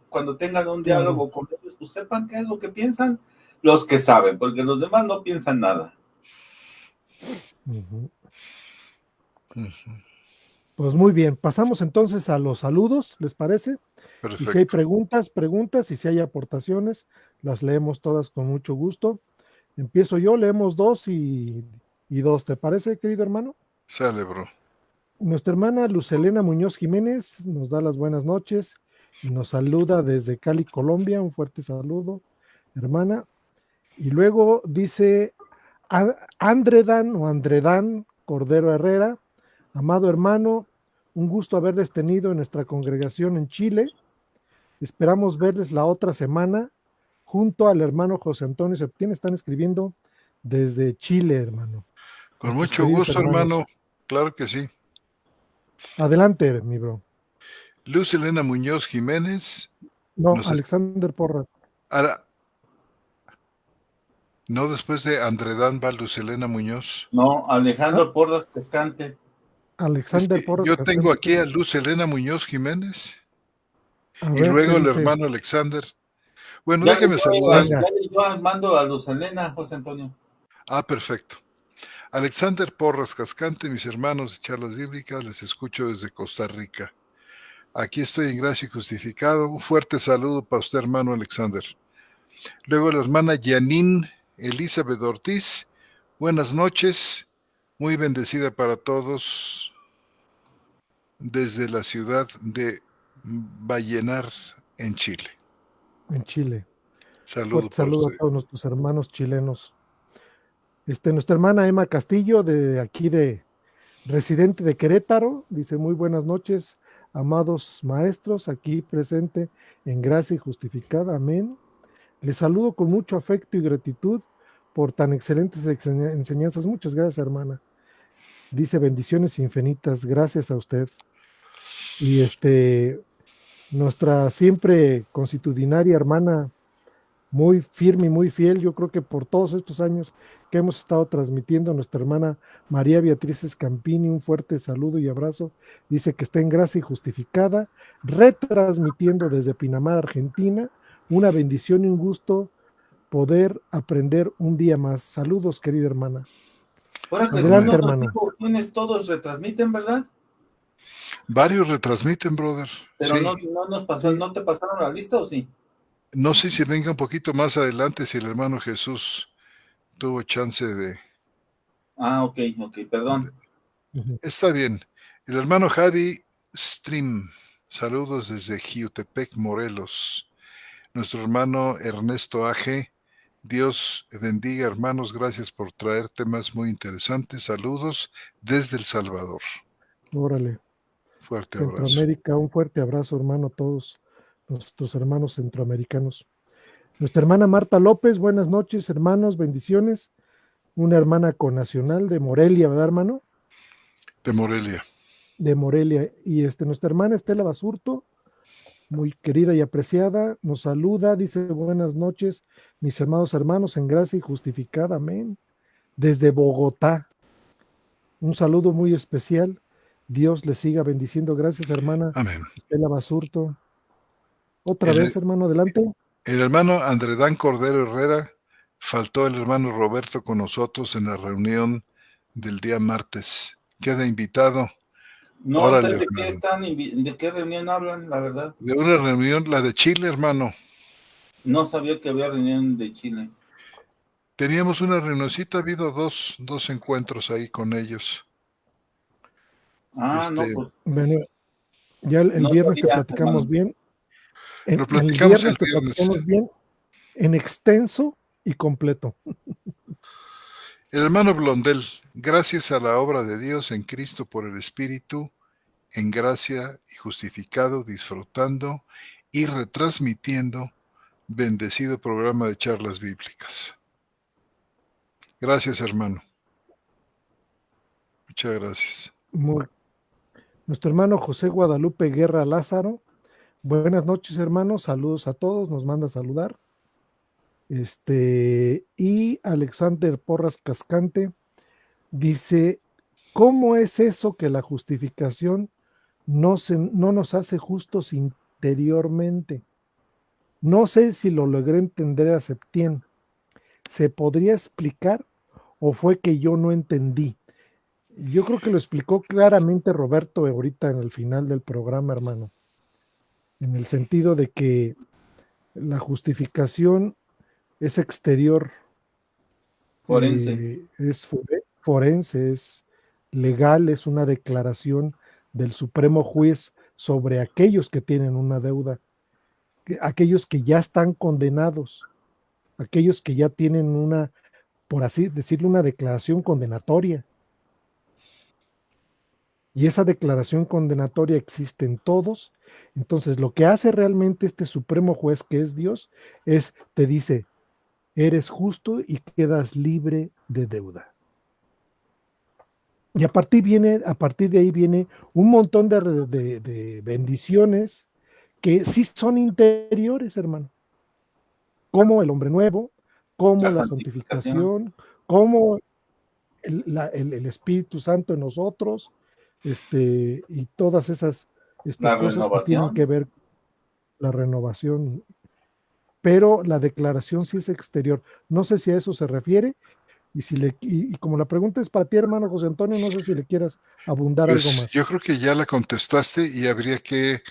[SPEAKER 3] cuando tengan un diálogo con ellos, pues sepan qué es lo que piensan los que saben, porque los demás no piensan nada.
[SPEAKER 1] Pues muy bien, pasamos entonces a los saludos, ¿les parece?
[SPEAKER 2] Perfecto.
[SPEAKER 1] Y si hay preguntas, y si hay aportaciones, las leemos todas con mucho gusto. Empiezo yo, leemos dos y dos, ¿te parece, querido hermano?
[SPEAKER 2] Sale, bro.
[SPEAKER 1] Nuestra hermana Lucelena Muñoz Jiménez nos da las buenas noches y nos saluda desde Cali, Colombia. Un fuerte saludo, hermana. Y luego dice Andredán Cordero Herrera: amado hermano, un gusto haberles tenido en nuestra congregación en Chile. Esperamos verles la otra semana junto al hermano José Antonio Septién. Están escribiendo desde Chile, hermano.
[SPEAKER 2] Con
[SPEAKER 1] Nuestros
[SPEAKER 2] mucho
[SPEAKER 1] queridos
[SPEAKER 2] gusto,
[SPEAKER 1] hermanos.
[SPEAKER 2] hermano. Claro que sí.
[SPEAKER 1] Adelante, mi bro.
[SPEAKER 2] Luz Elena Muñoz Jiménez.
[SPEAKER 1] No, Alexander Porras.
[SPEAKER 2] Ahora, ¿no después de Andredán va Luz Elena Muñoz?
[SPEAKER 3] No, Alejandro Porras Cascante.
[SPEAKER 1] Alexander Porras
[SPEAKER 2] yo
[SPEAKER 1] Cascante.
[SPEAKER 2] tengo aquí a Luz Elena Muñoz Jiménez.
[SPEAKER 1] A
[SPEAKER 2] y
[SPEAKER 1] ver,
[SPEAKER 2] luego el
[SPEAKER 1] dice?
[SPEAKER 2] hermano Alexander. Bueno,
[SPEAKER 3] Ya
[SPEAKER 2] déjeme saludar.
[SPEAKER 3] yo mando a Luz Elena, José Antonio.
[SPEAKER 2] Ah, perfecto. Alexander Porras Cascante, mis hermanos de Charlas Bíblicas, les escucho desde Costa Rica. Aquí estoy en gracia y justificado. Un fuerte saludo para usted, hermano Alexander. Luego la hermana Janine Elizabeth Ortiz. Buenas noches. Muy bendecida para todos desde la ciudad de Vallenar, en Chile.
[SPEAKER 1] En Chile.
[SPEAKER 2] Saludo
[SPEAKER 1] a todos nuestros hermanos chilenos. Nuestra hermana Emma Castillo, de aquí residente de Querétaro, dice: muy buenas noches, amados maestros, aquí presente en gracia y justificada. Amén. Les saludo con mucho afecto y gratitud por tan excelentes enseñanzas. Muchas gracias, hermana. Dice: bendiciones infinitas, gracias a usted. Y nuestra siempre consuetudinaria hermana, muy firme y muy fiel, yo creo que por todos estos años que hemos estado transmitiendo, nuestra hermana María Beatriz Scampini, un fuerte saludo y abrazo. Dice que está en gracia y justificada, retransmitiendo desde Pinamar, Argentina. Una bendición y un gusto poder aprender un día más. Saludos, querida hermana.
[SPEAKER 3] Ahora que
[SPEAKER 1] adelante, hermano.
[SPEAKER 3] ¿Quiénes todos retransmiten, verdad?
[SPEAKER 2] Varios retransmiten, brother.
[SPEAKER 3] Pero
[SPEAKER 2] sí.
[SPEAKER 3] ¿No te pasaron la lista o sí?
[SPEAKER 2] No sé si venga un poquito más adelante, si el hermano Jesús tuvo chance de...
[SPEAKER 3] Ah, ok, perdón.
[SPEAKER 2] Está bien. El hermano Javi Stream, saludos desde Jiutepec, Morelos. Nuestro hermano Ernesto A.G., Dios bendiga, hermanos, gracias por traer temas muy interesantes. Saludos desde El Salvador.
[SPEAKER 1] Órale.
[SPEAKER 2] Fuerte abrazo.
[SPEAKER 1] Centroamérica, un fuerte abrazo, hermano, a todos nuestros hermanos centroamericanos. Nuestra hermana Marta López, buenas noches, hermanos, bendiciones. Una hermana connacional de Morelia, ¿verdad, hermano?
[SPEAKER 2] De Morelia.
[SPEAKER 1] De Morelia. Y nuestra hermana Estela Basurto, muy querida y apreciada, nos saluda, dice: buenas noches, mis amados hermanos, en gracia y justificada, amén. Desde Bogotá. Un saludo muy especial. Dios les siga bendiciendo. Gracias, hermana.
[SPEAKER 2] Amén.
[SPEAKER 1] Estela Basurto. Otra vez, hermano, adelante.
[SPEAKER 2] El hermano Andredán Cordero Herrera, faltó el hermano Roberto con nosotros en la reunión del día martes. Queda invitado.
[SPEAKER 3] No
[SPEAKER 2] Órale,
[SPEAKER 3] sé de qué reunión hablan, la verdad.
[SPEAKER 2] De una reunión, la de Chile, hermano.
[SPEAKER 3] No sabía que había reunión de Chile.
[SPEAKER 2] Teníamos una reunioncita, ha habido dos encuentros ahí con ellos.
[SPEAKER 3] Ah, no, pues.
[SPEAKER 1] Bueno, ya el viernes te platicamos bien.
[SPEAKER 2] Lo platicamos el viernes.
[SPEAKER 1] Te platicamos bien, en extenso y completo.
[SPEAKER 2] El hermano Blondel, gracias a la obra de Dios en Cristo por el Espíritu, en gracia y justificado, disfrutando y retransmitiendo bendecido programa de charlas bíblicas. Gracias, hermano. Muchas gracias.
[SPEAKER 1] Nuestro hermano José Guadalupe Guerra Lázaro, buenas noches, hermanos, saludos a todos, nos manda a saludar. Y Alexander Porras Cascante Dice, ¿cómo es eso que la justificación no nos hace justos interiormente? No sé si lo logré entender a Septién. ¿Se podría explicar o fue que yo no entendí? Yo creo que lo explicó claramente Roberto ahorita en el final del programa, hermano, en el sentido de que la justificación es exterior,
[SPEAKER 3] Forense.
[SPEAKER 1] es forense, es legal, es una declaración del Supremo Juez sobre aquellos que tienen una deuda, aquellos que ya están condenados, aquellos que ya tienen una, por así decirlo, una declaración condenatoria. Y esa declaración condenatoria existe en todos. Entonces, lo que hace realmente este Supremo Juez, que es Dios, es, te dice, eres justo y quedas libre de deuda. Y a partir de ahí viene un montón de bendiciones que sí son interiores, hermano. Como el hombre nuevo, como la santificación, como el Espíritu Santo en nosotros, y todas esas
[SPEAKER 3] La
[SPEAKER 1] cosas que tienen que
[SPEAKER 3] renovación.
[SPEAKER 1] ver la renovación. Pero la declaración sí es exterior. No sé si a eso se refiere. Y como la pregunta es para ti, hermano José Antonio, no sé si le quieras abundar algo
[SPEAKER 2] Pues
[SPEAKER 1] más.
[SPEAKER 2] yo creo que ya la contestaste y habría que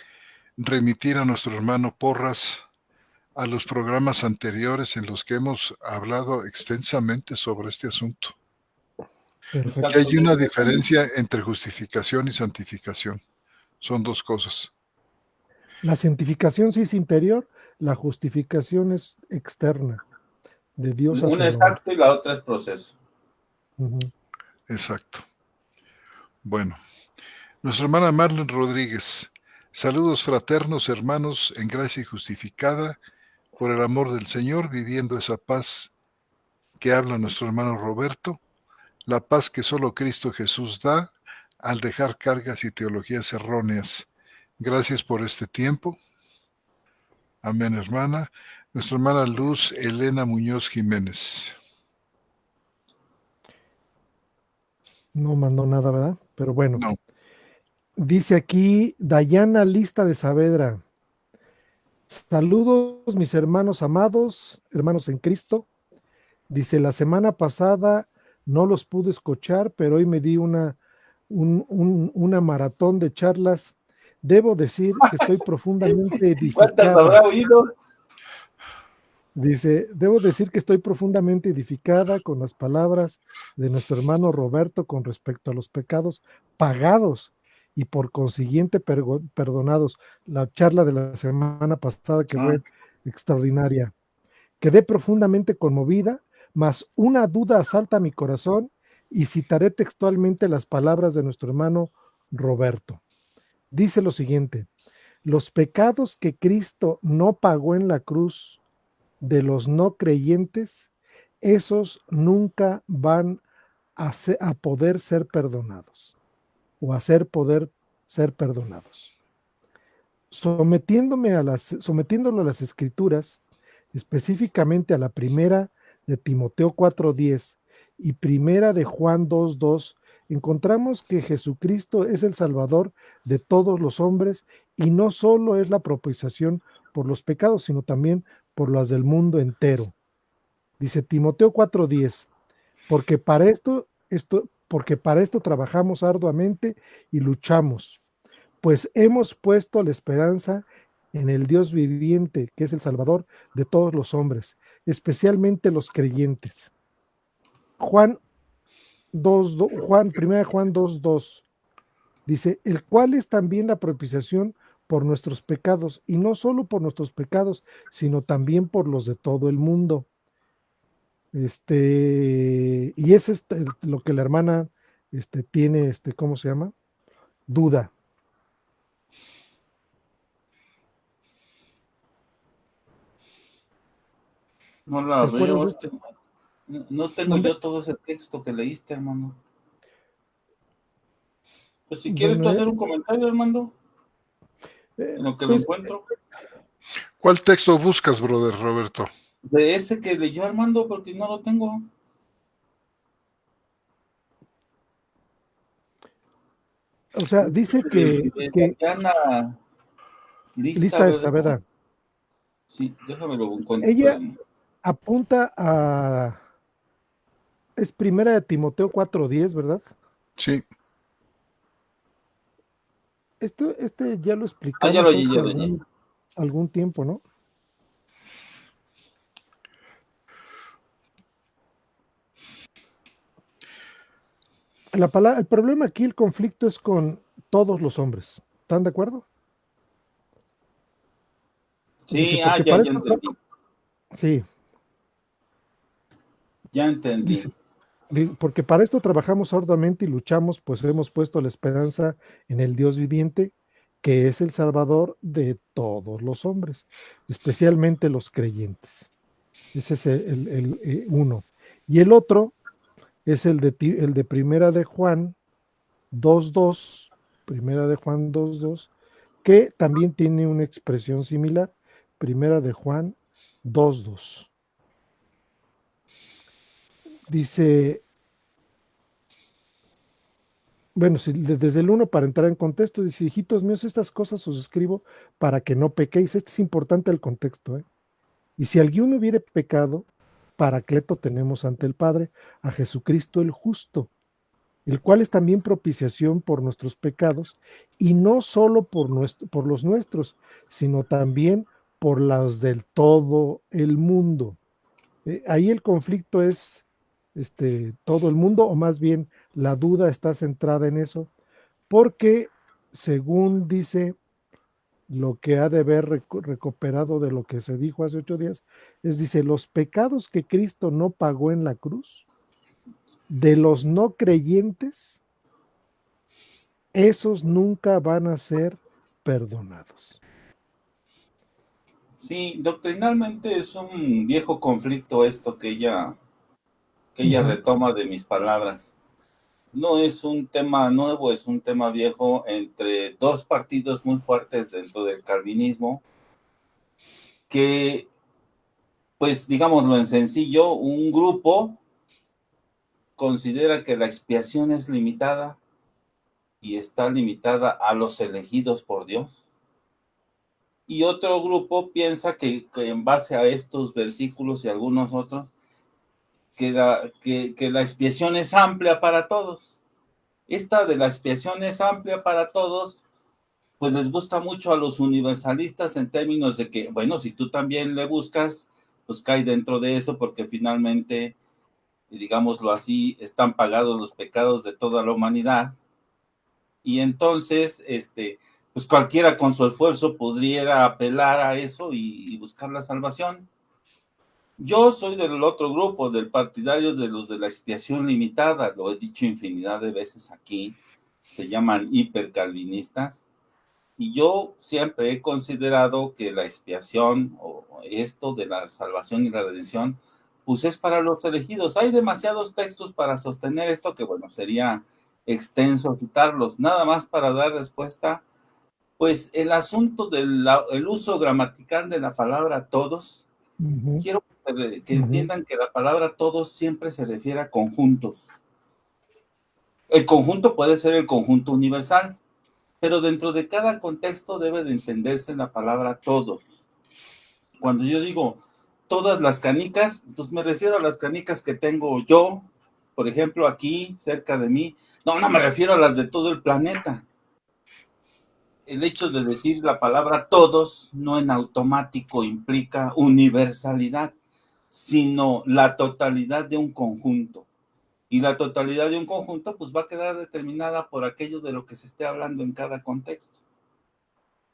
[SPEAKER 2] remitir a nuestro hermano Porras a los programas anteriores en los que hemos hablado extensamente sobre este asunto. Que
[SPEAKER 1] Perfecto.
[SPEAKER 2] hay una diferencia entre justificación y santificación. Son dos cosas.
[SPEAKER 1] La santificación sí es interior, la justificación es externa, de Dios hacia
[SPEAKER 3] Una
[SPEAKER 1] el
[SPEAKER 3] es
[SPEAKER 1] hombre.
[SPEAKER 3] acto y la otra es proceso.
[SPEAKER 1] Ujú.
[SPEAKER 2] Exacto. Bueno, nuestra hermana Marlene Rodríguez. Saludos fraternos, hermanos, en gracia y justificada por el amor del Señor, viviendo esa paz que habla nuestro hermano Roberto, la paz que solo Cristo Jesús da al dejar cargas y teologías erróneas. Gracias por este tiempo. Amén, hermana. Nuestra hermana Luz Elena Muñoz Jiménez.
[SPEAKER 1] No mandó nada, ¿verdad? Pero bueno.
[SPEAKER 2] No.
[SPEAKER 1] Dice aquí Dayana Lista de Saavedra. Saludos, mis hermanos amados, hermanos en Cristo. Dice, la semana pasada no los pude escuchar, pero hoy me di una maratón de charlas. Debo decir que estoy profundamente
[SPEAKER 3] ¿Cuántas habrá
[SPEAKER 1] edificada.
[SPEAKER 3] oído?
[SPEAKER 1] Dice, debo decir que estoy profundamente edificada con las palabras de nuestro hermano Roberto con respecto a los pecados pagados y por consiguiente perdonados. La charla de la semana pasada que fue extraordinaria. Quedé profundamente conmovida, mas una duda asalta mi corazón y citaré textualmente las palabras de nuestro hermano Roberto. Dice lo siguiente: los pecados que Cristo no pagó en la cruz de los no creyentes, esos nunca van a poder ser perdonados o poder ser perdonados. Sometiéndolo a las escrituras, específicamente a la primera de Timoteo 4:10 y primera de Juan 2:2, encontramos que Jesucristo es el Salvador de todos los hombres y no solo es la propiciación por los pecados, sino también por los del mundo entero. Dice Timoteo 4:10, porque porque para esto trabajamos arduamente y luchamos, pues hemos puesto la esperanza en el Dios viviente, que es el Salvador de todos los hombres, especialmente los creyentes. Juan 1 Juan 2:2 dice, el cual es también la propiciación por nuestros pecados, y no solo por nuestros pecados, sino también por los de todo el mundo. Y es lo que la hermana tiene, ¿cómo se llama? Duda.
[SPEAKER 3] No la
[SPEAKER 1] ¿Te acuerdas
[SPEAKER 3] veo.
[SPEAKER 1] de
[SPEAKER 3] No tengo
[SPEAKER 1] ¿Mande?
[SPEAKER 3] yo todo ese texto que leíste, hermano. Pues si quieres tú
[SPEAKER 1] Bueno,
[SPEAKER 3] hacer un comentario, hermano, en lo que lo
[SPEAKER 1] pues
[SPEAKER 3] encuentro.
[SPEAKER 2] ¿Cuál texto buscas, brother Roberto?
[SPEAKER 3] De ese que leyó Armando, porque no lo tengo.
[SPEAKER 1] O sea, dice que
[SPEAKER 3] Tatiana
[SPEAKER 1] lista esta,
[SPEAKER 3] ¿verdad?
[SPEAKER 1] ¿verdad?
[SPEAKER 3] Sí, déjame lo encuentro.
[SPEAKER 1] Ella
[SPEAKER 3] Espérame.
[SPEAKER 1] apunta a, es primera de Timoteo 4:10, ¿verdad?
[SPEAKER 2] Sí,
[SPEAKER 1] Este ya lo
[SPEAKER 3] Ya lo
[SPEAKER 1] explicamos
[SPEAKER 3] oí,
[SPEAKER 1] hace
[SPEAKER 3] ya lo oí.
[SPEAKER 1] algún tiempo, ¿no? El problema aquí, el conflicto es con todos los hombres. ¿Están de acuerdo? Dice,
[SPEAKER 3] Sí,
[SPEAKER 1] porque
[SPEAKER 3] ya,
[SPEAKER 1] para
[SPEAKER 3] ya
[SPEAKER 1] esto,
[SPEAKER 3] entendí.
[SPEAKER 1] sí,
[SPEAKER 3] Ya entendí.
[SPEAKER 1] dice, porque para esto trabajamos arduamente y luchamos, pues hemos puesto la esperanza en el Dios viviente, que es el Salvador de todos los hombres, especialmente los creyentes. Ese es uno. Y el otro es el de Primera de Juan 2:2, Primera de Juan 2:2, que también tiene una expresión similar, Primera de Juan 2:2. Dice, bueno, desde el uno para entrar en contexto, dice, hijitos míos, estas cosas os escribo para que no pequéis. Este es importante el contexto, ¿eh? Y si alguno hubiere pecado, paracleto tenemos ante el Padre, a Jesucristo el justo, el cual es también propiciación por nuestros pecados, y no solo por los nuestros, sino también por los del todo el mundo. Ahí el conflicto es todo el mundo, o más bien la duda está centrada en eso, porque según dice lo que ha de haber recuperado de lo que se dijo hace 8 días, dice, los pecados que Cristo no pagó en la cruz, de los no creyentes, esos nunca van a ser perdonados.
[SPEAKER 3] Sí, doctrinalmente es un viejo conflicto esto que ella
[SPEAKER 1] Ujú,
[SPEAKER 3] retoma de mis palabras. No es un tema nuevo, es un tema viejo entre dos partidos muy fuertes dentro del calvinismo, que, pues digámoslo en sencillo, un grupo considera que la expiación es limitada y está limitada a los elegidos por Dios. Y otro grupo piensa que en base a estos versículos y algunos otros, que la expiación es amplia para todos. Esta de la expiación es amplia para todos, pues les gusta mucho a los universalistas en términos de que, bueno, si tú también le buscas, pues cae dentro de eso porque finalmente, digámoslo así, están pagados los pecados de toda la humanidad. Y entonces, pues cualquiera con su esfuerzo pudiera apelar a eso y buscar la salvación. Yo soy del otro grupo, del partidario de los de la expiación limitada, lo he dicho infinidad de veces aquí, se llaman hipercalvinistas, y yo siempre he considerado que la expiación o esto de la salvación y la redención, pues es para los elegidos. Hay demasiados textos para sostener esto que, bueno, sería extenso citarlos, nada más para dar respuesta, pues el asunto del el uso gramatical de la palabra todos.
[SPEAKER 1] ujú,
[SPEAKER 3] Quiero que
[SPEAKER 1] ujú,
[SPEAKER 3] entiendan que la palabra todos siempre se refiere a conjuntos. El conjunto puede ser el conjunto universal, pero dentro de cada contexto debe de entenderse la palabra todos. Cuando yo digo todas las canicas, pues me refiero a las canicas que tengo yo, por ejemplo, aquí cerca de mí. No, no me refiero a las de todo el planeta. El hecho de decir la palabra todos no en automático implica universalidad, sino la totalidad de un conjunto. Y la totalidad de un conjunto pues va a quedar determinada por aquello de lo que se esté hablando en cada contexto,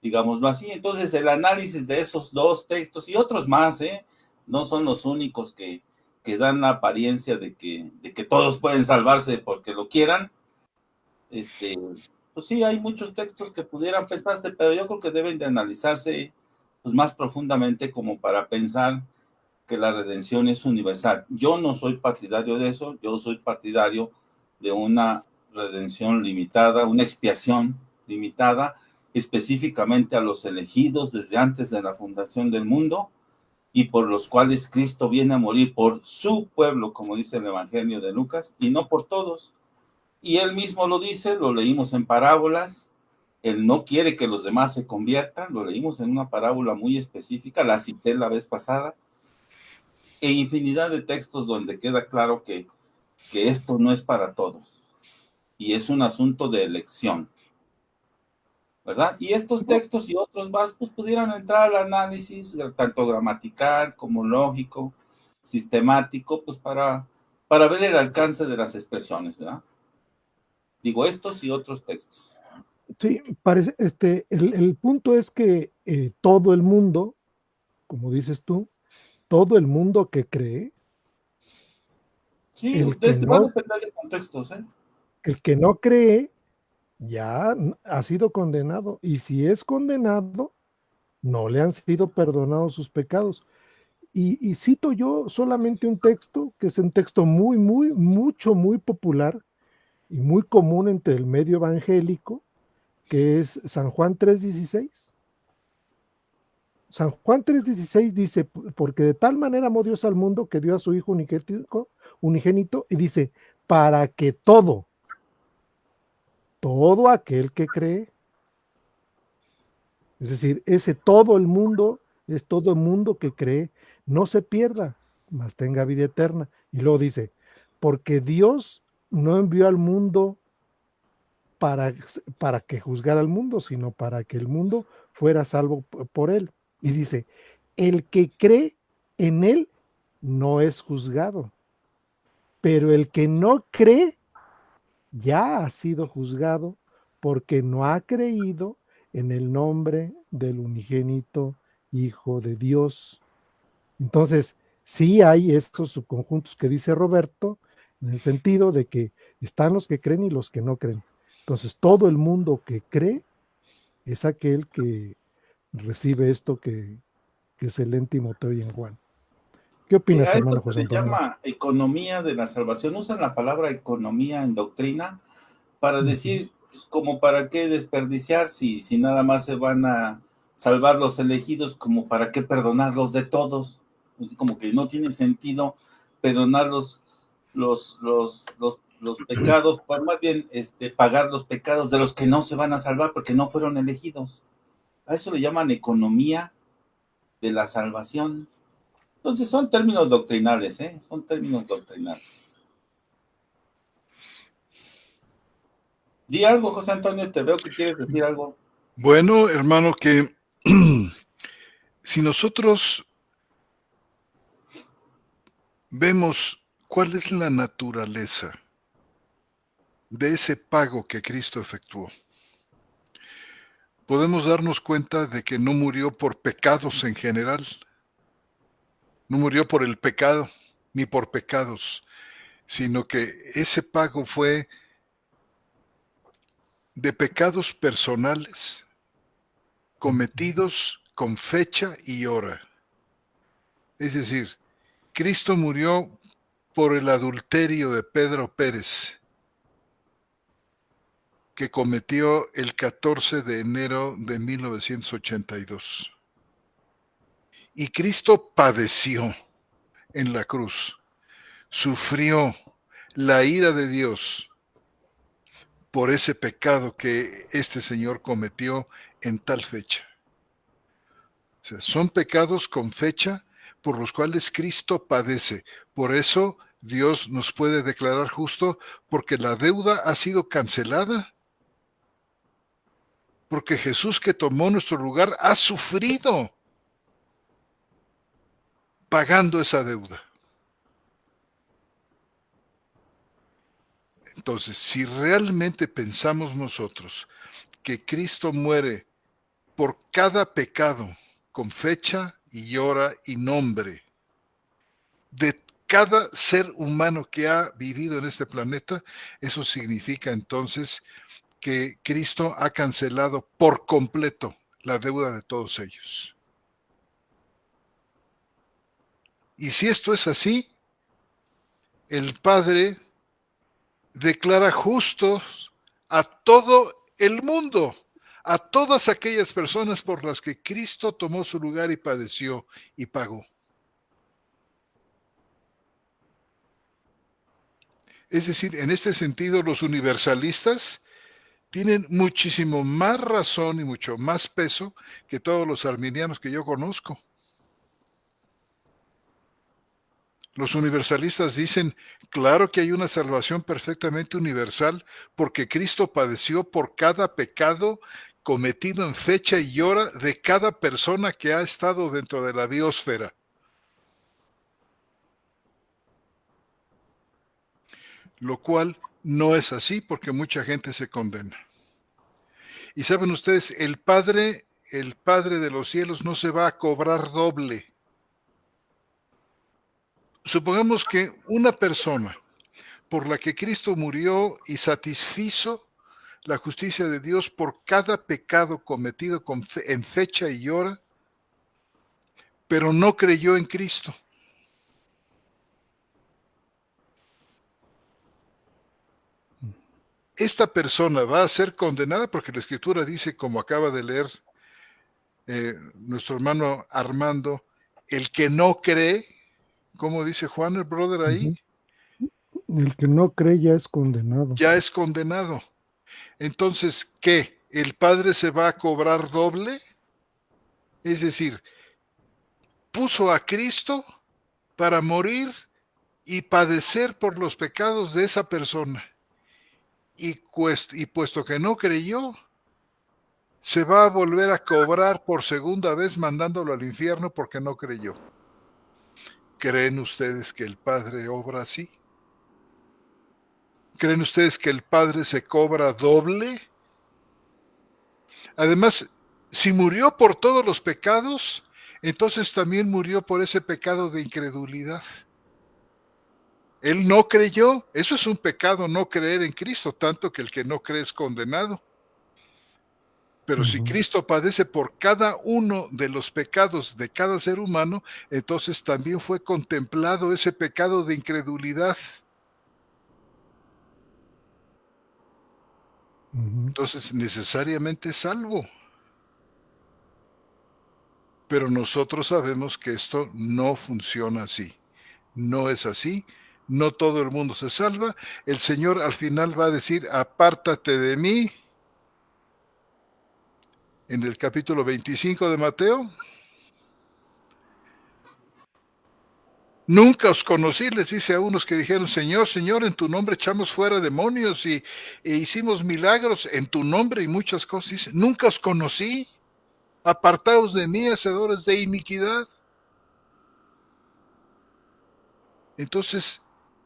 [SPEAKER 3] digámoslo así. Entonces el análisis de esos dos textos y otros más, no son los únicos que dan la apariencia de que todos pueden salvarse porque lo quieran. este, pues sí, hay muchos textos que pudieran pensarse, pero yo creo que deben de analizarse pues más profundamente como para pensar que la redención es universal. Yo no soy partidario de eso, yo soy partidario de una redención limitada, una expiación limitada específicamente a los elegidos desde antes de la fundación del mundo y por los cuales Cristo viene a morir por su pueblo, como dice el Evangelio de Lucas, y no por todos. Y él mismo lo dice, lo leímos en parábolas. Él no quiere que los demás se conviertan, lo leímos en una parábola muy específica, la cité la vez pasada, e infinidad de textos donde queda claro que esto no es para todos, y es un asunto de elección, ¿verdad? Y estos textos y otros más, pues pudieran entrar al análisis, tanto gramatical como lógico, sistemático, pues para ver el alcance de las expresiones, ¿verdad? Digo, estos y otros textos.
[SPEAKER 1] Sí, parece, el punto es que todo el mundo, como dices tú, todo el mundo que cree,
[SPEAKER 3] Sí,
[SPEAKER 1] el que
[SPEAKER 3] ustedes van a
[SPEAKER 1] no,
[SPEAKER 3] depender de contextos, ¿eh?
[SPEAKER 1] el que no cree ya ha sido condenado. Y si es condenado, no le han sido perdonados sus pecados. Y cito yo solamente un texto, que es un texto muy popular y muy común entre el medio evangélico, que es San Juan 3:16. San Juan 3:16 dice, porque de tal manera amó Dios al mundo que dio a su Hijo unigénito, y dice, para que todo aquel que cree, es decir, ese todo el mundo, es todo el mundo que cree, no se pierda, mas tenga vida eterna. Y luego dice, porque Dios no envió al mundo para, para que juzgara al mundo, sino para que el mundo fuera salvo por él. Y dice, el que cree en él no es juzgado, pero el que no cree ya ha sido juzgado porque no ha creído en el nombre del unigénito Hijo de Dios. Entonces, sí hay estos subconjuntos que dice Roberto, en el sentido de que están los que creen y los que no creen. Entonces, todo el mundo que cree es aquel que recibe esto que es el en Timoteo y en Juan. ¿Qué
[SPEAKER 3] Sí,
[SPEAKER 1] opinas,
[SPEAKER 3] a
[SPEAKER 1] hermano
[SPEAKER 3] esto se
[SPEAKER 1] José
[SPEAKER 3] le
[SPEAKER 1] Antonio?
[SPEAKER 3] llama economía de la salvación. Usan la palabra economía en doctrina para
[SPEAKER 1] Ujú.
[SPEAKER 3] decir, pues, como para qué desperdiciar si nada más se van a salvar los elegidos, como para qué perdonarlos de todos. Así como que no tiene sentido perdonar los pecados, más bien pagar los pecados de los que no se van a salvar porque no fueron elegidos. A eso le llaman economía de la salvación. Entonces son términos doctrinales, ¿eh? Son términos doctrinales. Di algo, José Antonio, te veo que quieres decir algo.
[SPEAKER 2] Bueno, hermano, que si nosotros vemos cuál es la naturaleza de ese pago que Cristo efectuó, podemos darnos cuenta de que no murió por pecados en general, no murió por el pecado ni por pecados, sino que ese pago fue de pecados personales cometidos con fecha y hora. Es decir, Cristo murió por el adulterio de Pedro Pérez, que cometió el 14 de enero de 1982. Y Cristo padeció en la cruz, sufrió la ira de Dios por ese pecado que este señor cometió en tal fecha. O sea, son pecados con fecha por los cuales Cristo padece. Por eso Dios nos puede declarar justo, porque la deuda ha sido cancelada. Porque Jesús, que tomó nuestro lugar, ha sufrido pagando esa deuda. Entonces, si realmente pensamos nosotros que Cristo muere por cada pecado con fecha y hora y nombre de cada ser humano que ha vivido en este planeta, eso significa entonces que Cristo ha cancelado por completo la deuda de todos ellos. Y si esto es así, el Padre declara justos a todo el mundo, a todas aquellas personas por las que Cristo tomó su lugar y padeció y pagó. Es decir, en este sentido, los universalistas tienen muchísimo más razón y mucho más peso que todos los arminianos que yo conozco. Los universalistas dicen, claro que hay una salvación perfectamente universal porque Cristo padeció por cada pecado cometido en fecha y hora de cada persona que ha estado dentro de la biosfera. Lo cual no es así porque mucha gente se condena. Y saben ustedes, el Padre de los cielos no se va a cobrar doble. Supongamos que una persona por la que Cristo murió y satisfizo la justicia de Dios por cada pecado cometido en fecha y hora, pero no creyó en Cristo. Esta persona va a ser condenada porque la Escritura dice, como acaba de leer nuestro hermano Armando, el que no cree, ¿cómo dice Juan, el brother ahí?
[SPEAKER 1] El que no cree ya es condenado.
[SPEAKER 2] Ya es condenado. Entonces, ¿qué? ¿El Padre se va a cobrar doble? Es decir, puso a Cristo para morir y padecer por los pecados de esa persona. Y puesto que no creyó, se va a volver a cobrar por segunda vez mandándolo al infierno porque no creyó. ¿Creen ustedes que el Padre obra así? ¿Creen ustedes que el Padre se cobra doble? Además, si murió por todos los pecados, entonces también murió por ese pecado de incredulidad. Él no creyó, eso es un pecado, no creer en Cristo, tanto que el que no cree es condenado. Pero si Cristo padece por cada uno de los pecados de cada ser humano, entonces también fue contemplado ese pecado de incredulidad. Entonces necesariamente es salvo. Pero nosotros sabemos que esto no funciona así. No es así. No todo el mundo se salva. El Señor al final va a decir, apártate de mí, en el capítulo 25 de Mateo. Nunca os conocí, les dice a unos que dijeron, Señor, Señor, en tu nombre echamos fuera demonios e hicimos milagros en tu nombre y muchas cosas. Dice, nunca os conocí, apartaos de mí, hacedores de iniquidad. Entonces,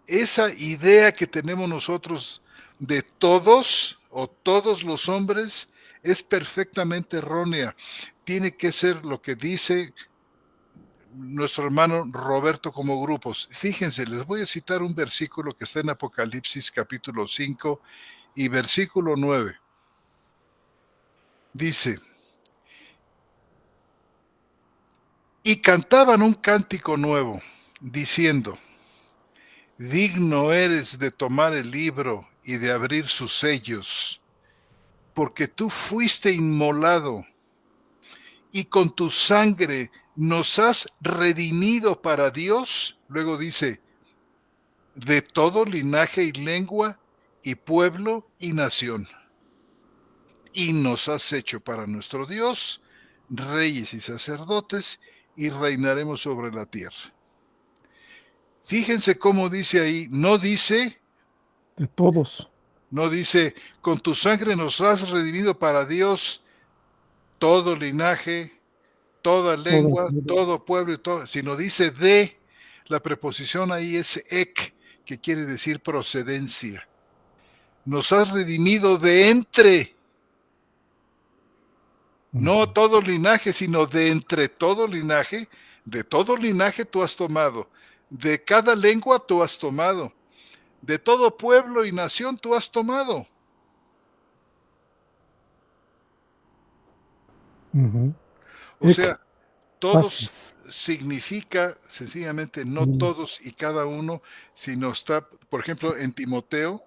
[SPEAKER 2] esa idea que tenemos nosotros de todos o todos los hombres es perfectamente errónea. Tiene que ser lo que dice nuestro hermano Roberto como grupos. Fíjense, les voy a citar un versículo que está en Apocalipsis capítulo 5 y versículo 9. Dice, y cantaban un cántico nuevo, diciendo, digno eres de tomar el libro y de abrir sus sellos, porque tú fuiste inmolado y con tu sangre nos has redimido para Dios. Luego dice, de todo linaje y lengua y pueblo y nación. Y nos has hecho para nuestro Dios reyes y sacerdotes y reinaremos sobre la tierra. Fíjense cómo dice ahí, no dice
[SPEAKER 1] de todos.
[SPEAKER 2] No dice, con tu sangre nos has redimido para Dios todo linaje, toda lengua, todo pueblo y todo, sino dice de, la preposición ahí es ek, que quiere decir procedencia. Nos has redimido de entre, no todo linaje, sino de entre todo linaje, de todo linaje tú has tomado, de cada lengua tú has tomado, de todo pueblo y nación tú has tomado. O sea, todos significa sencillamente no todos y cada uno, sino está, por ejemplo, en Timoteo,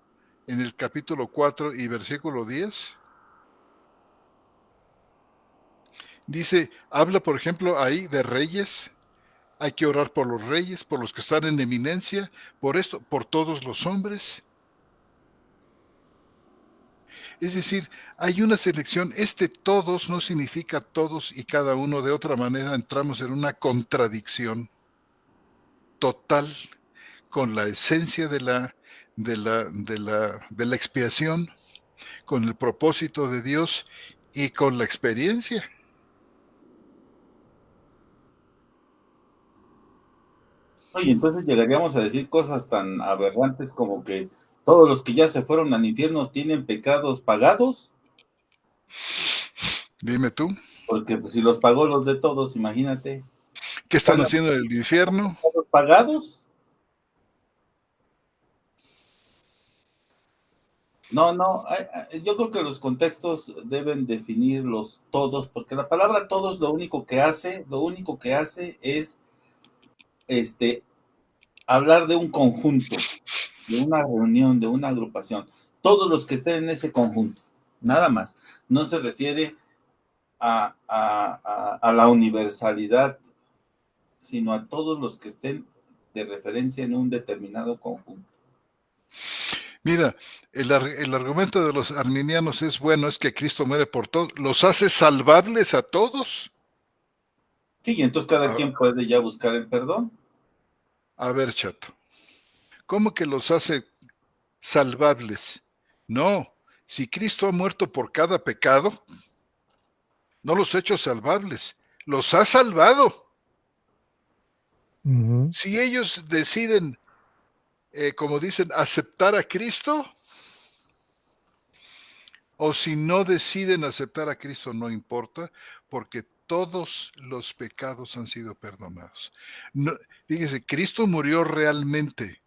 [SPEAKER 2] en el capítulo 4 y versículo 10, dice, habla, por ejemplo, ahí de reyes. Hay que orar por los reyes, por los que están en eminencia, por esto, por todos los hombres. Es decir, hay una selección. Todos no significa todos y cada uno. De otra manera entramos en una contradicción total con la esencia de la expiación, con el propósito de Dios y con la experiencia.
[SPEAKER 3] Oye, entonces llegaríamos a decir cosas tan aberrantes como que todos los que ya se fueron al infierno tienen pecados pagados,
[SPEAKER 2] Dime tú,
[SPEAKER 3] porque pues, si los pagó los de todos, imagínate,
[SPEAKER 2] ¿qué están
[SPEAKER 3] ¿están
[SPEAKER 2] haciendo en el infierno?
[SPEAKER 3] pecados pagados? No, no, yo creo que los contextos deben definir los todos, porque la palabra todos lo único que hace es hablar de un conjunto, de una reunión, de una agrupación. Todos los que estén en ese conjunto, nada más. No se refiere a la universalidad, sino a todos los que estén de referencia en un determinado conjunto.
[SPEAKER 2] Mira, el argumento de los arminianos es bueno, es que Cristo muere por todos, los hace salvables a todos.
[SPEAKER 3] Sí, y entonces cada quien puede ya buscar el perdón.
[SPEAKER 2] A ver, chato, ¿cómo que los hace salvables? No, si Cristo ha muerto por cada pecado, no los ha hecho salvables, los ha salvado. Si ellos deciden, como dicen, aceptar a Cristo, o si no deciden aceptar a Cristo, no importa, porque todos los pecados han sido perdonados. No, fíjese, Cristo murió realmente.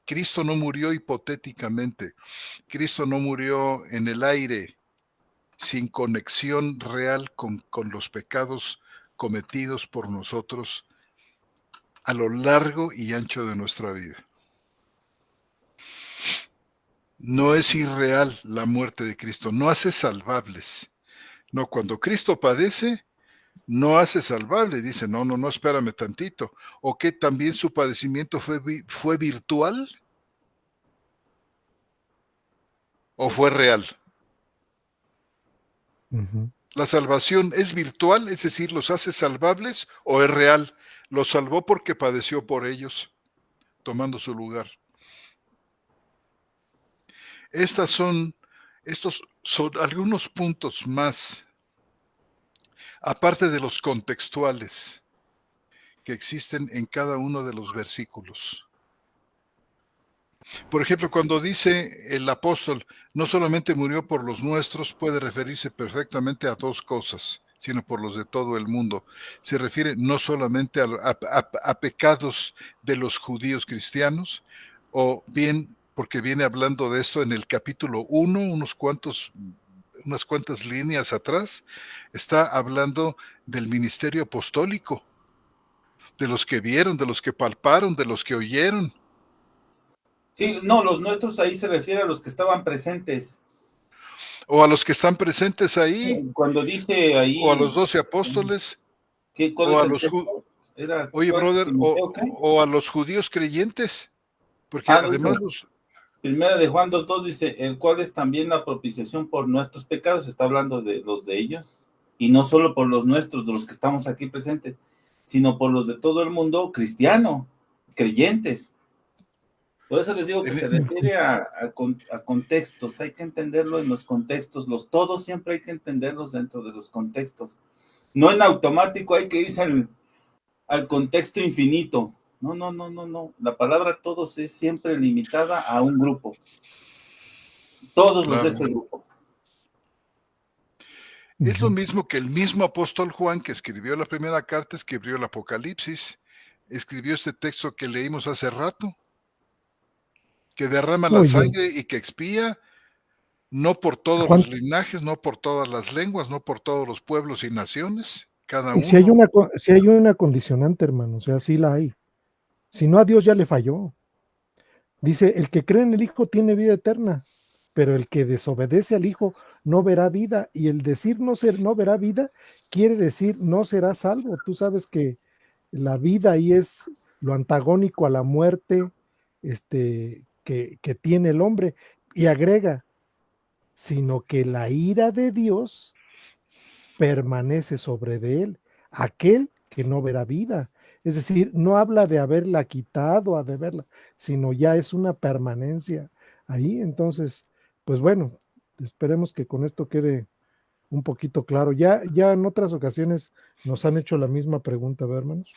[SPEAKER 2] Cristo no murió hipotéticamente. Cristo no murió en el aire, sin conexión real con los pecados cometidos por nosotros a lo largo y ancho de nuestra vida. No es irreal la muerte de Cristo, no hace salvables. No, cuando Cristo padece, no hace salvable, dice, no, espérame tantito. ¿O que también su padecimiento fue virtual? ¿O fue real? La salvación es virtual, es decir, los hace salvables, o es real, los salvó porque padeció por ellos, tomando su lugar. Estos son algunos puntos más, aparte de los contextuales que existen en cada uno de los versículos. Por ejemplo, cuando dice el apóstol, no solamente murió por los nuestros, puede referirse perfectamente a dos cosas, sino por los de todo el mundo. Se refiere no solamente a pecados de los judíos cristianos, o bien porque viene hablando de esto en el capítulo 1, unas cuantas líneas atrás, está hablando del ministerio apostólico, de los que vieron, de los que palparon, de los que oyeron.
[SPEAKER 3] Sí, no, los nuestros ahí se refiere a los que estaban presentes.
[SPEAKER 2] O a los que están presentes ahí.
[SPEAKER 3] Cuando dice ahí.
[SPEAKER 2] O a los 12 apóstoles.
[SPEAKER 3] ¿Cuál
[SPEAKER 2] o
[SPEAKER 3] es
[SPEAKER 2] a
[SPEAKER 3] el
[SPEAKER 2] los
[SPEAKER 3] texto?
[SPEAKER 2] Oye, brother, o a los judíos creyentes. Porque además los...
[SPEAKER 3] Primera de Juan 2:2 dice, el cual es también la propiciación por nuestros pecados. Está hablando de los de ellos. Y no solo por los nuestros, de los que estamos aquí presentes, sino por los de todo el mundo cristiano, creyentes. Por eso les digo que se refiere a contextos, hay que entenderlo en los contextos, los todos siempre hay que entenderlos dentro de los contextos. No en automático hay que irse al contexto infinito. No. La palabra todos es siempre limitada a un grupo. Todos los de ese grupo.
[SPEAKER 2] Es lo mismo que el mismo apóstol Juan, que escribió la primera carta, escribió el Apocalipsis, escribió este texto que leímos hace rato, que derrama la sangre y que expía, no por todos los linajes, no por todas las lenguas, no por todos los pueblos y naciones, cada uno.
[SPEAKER 1] Si hay una condicionante, hermano, o sea, sí la hay. Si no, a Dios ya le falló. Dice, el que cree en el Hijo tiene vida eterna, pero el que desobedece al Hijo no verá vida, y el decir no verá vida quiere decir no será salvo. Tú sabes que la vida ahí es lo antagónico a la muerte que tiene el hombre, y agrega, sino que la ira de Dios permanece sobre de él, aquel que no verá vida. Es decir, no habla de haberla quitado, de verla, sino ya es una permanencia ahí. Entonces, pues bueno, esperemos que con esto quede un poquito claro. Ya en otras ocasiones nos han hecho la misma pregunta, ¿verdad, hermanos?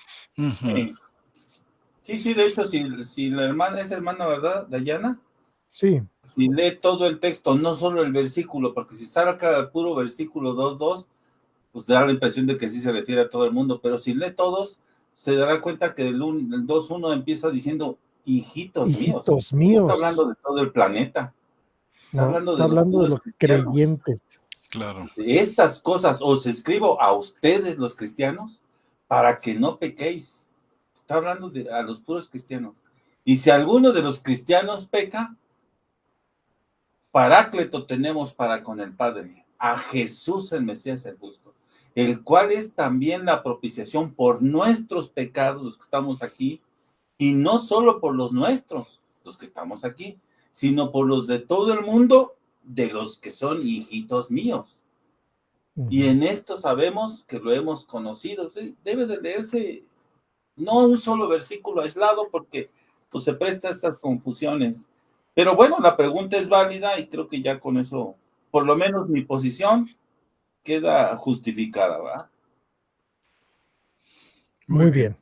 [SPEAKER 3] Sí, sí, de hecho, si la hermana es hermana, ¿verdad, Dayana?
[SPEAKER 1] Sí.
[SPEAKER 3] Si lee todo el texto, no solo el versículo, porque si saca el puro versículo 2:2, pues da la impresión de que sí se refiere a todo el mundo, pero si lee todos, se dará cuenta que el 2:1 empieza diciendo, hijitos míos.
[SPEAKER 1] Hijitos
[SPEAKER 3] No está
[SPEAKER 1] míos,
[SPEAKER 3] hablando de todo el planeta, está
[SPEAKER 1] no,
[SPEAKER 3] hablando
[SPEAKER 1] está
[SPEAKER 3] de los
[SPEAKER 1] hablando de
[SPEAKER 3] puros
[SPEAKER 1] los
[SPEAKER 3] cristianos.
[SPEAKER 1] creyentes.
[SPEAKER 2] Claro.
[SPEAKER 3] Estas cosas os escribo a ustedes, los cristianos, para que no pequéis. Está hablando a los puros cristianos. Y si alguno de los cristianos peca, Paráclito tenemos para con el Padre, a Jesús el Mesías el justo, el cual es también la propiciación por nuestros pecados, los que estamos aquí, y no solo por los nuestros, los que estamos aquí, sino por los de todo el mundo, de los que son hijitos míos. Y en esto sabemos que lo hemos conocido. ¿Sí? Debe de leerse no un solo versículo aislado porque pues, se presta a estas confusiones. Pero bueno, la pregunta es válida y creo que ya con eso, por lo menos mi posición queda justificada, ¿verdad?
[SPEAKER 1] Muy bien.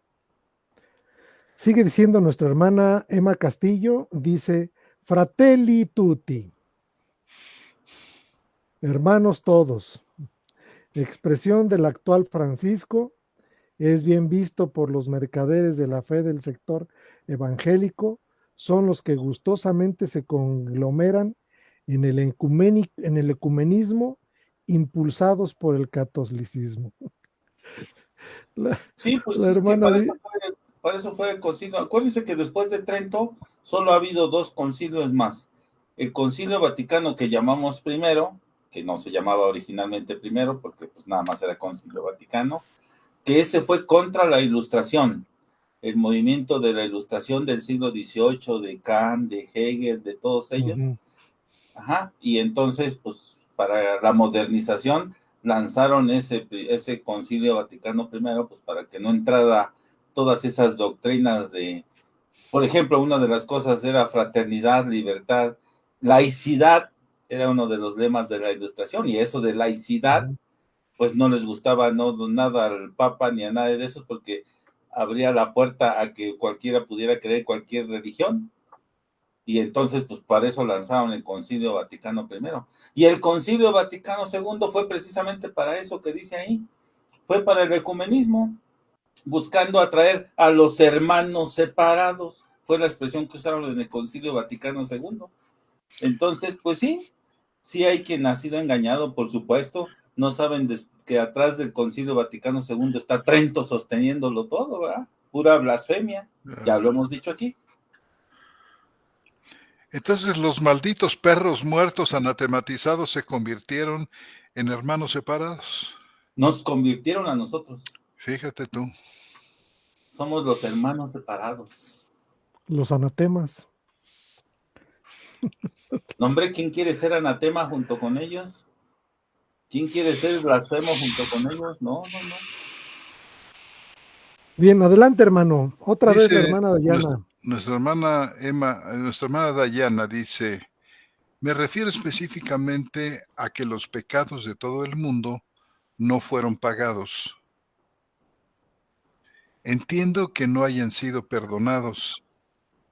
[SPEAKER 1] Sigue diciendo nuestra hermana Emma Castillo, dice, Fratelli tutti, hermanos todos, expresión del actual Francisco, es bien visto por los mercaderes de la fe del sector evangélico, son los que gustosamente se conglomeran en el ecumenismo impulsados por el catolicismo.
[SPEAKER 3] Sí, pues
[SPEAKER 1] La
[SPEAKER 3] es que
[SPEAKER 1] hermana
[SPEAKER 3] para eso fue el concilio. Acuérdense que después de Trento solo ha habido 2 concilios más. El concilio Vaticano que llamamos primero, que no se llamaba originalmente primero porque pues nada más era concilio Vaticano, que ese fue contra la Ilustración, el movimiento de la Ilustración del siglo XVIII, de Kant, de Hegel, de todos ellos. Ajá, y entonces, pues, para la modernización lanzaron ese concilio Vaticano primero, pues, para que no entrara todas esas doctrinas por ejemplo, una de las cosas era fraternidad, libertad, laicidad, era uno de los lemas de la Ilustración, y eso de laicidad, pues no les gustaba nada al Papa ni a nadie de esos, porque abría la puerta a que cualquiera pudiera creer cualquier religión. Y entonces, pues para eso lanzaron el Concilio Vaticano I. Y el Concilio Vaticano II fue precisamente para eso que dice ahí. Fue para el ecumenismo, buscando atraer a los hermanos separados. Fue la expresión que usaron en el Concilio Vaticano II. Entonces, pues sí hay quien ha sido engañado, por supuesto. No saben que atrás del Concilio Vaticano II está Trento sosteniéndolo todo, ¿verdad? Pura blasfemia. Ya lo hemos dicho aquí.
[SPEAKER 2] Entonces los malditos perros muertos anatematizados se convirtieron en hermanos separados.
[SPEAKER 3] Nos convirtieron a nosotros.
[SPEAKER 2] Fíjate tú.
[SPEAKER 3] Somos los hermanos separados.
[SPEAKER 1] Los anatemas.
[SPEAKER 3] No, hombre, ¿quién quiere ser anatema junto con ellos? ¿Quién quiere ser blasfemo junto con ellos? No.
[SPEAKER 1] Bien, adelante, hermano. Otra vez la
[SPEAKER 2] Dice
[SPEAKER 1] hermana Dayana.
[SPEAKER 2] nuestra hermana Emma, nuestra hermana Dayana dice, me refiero específicamente a que los pecados de todo el mundo no fueron pagados. Entiendo que no hayan sido perdonados,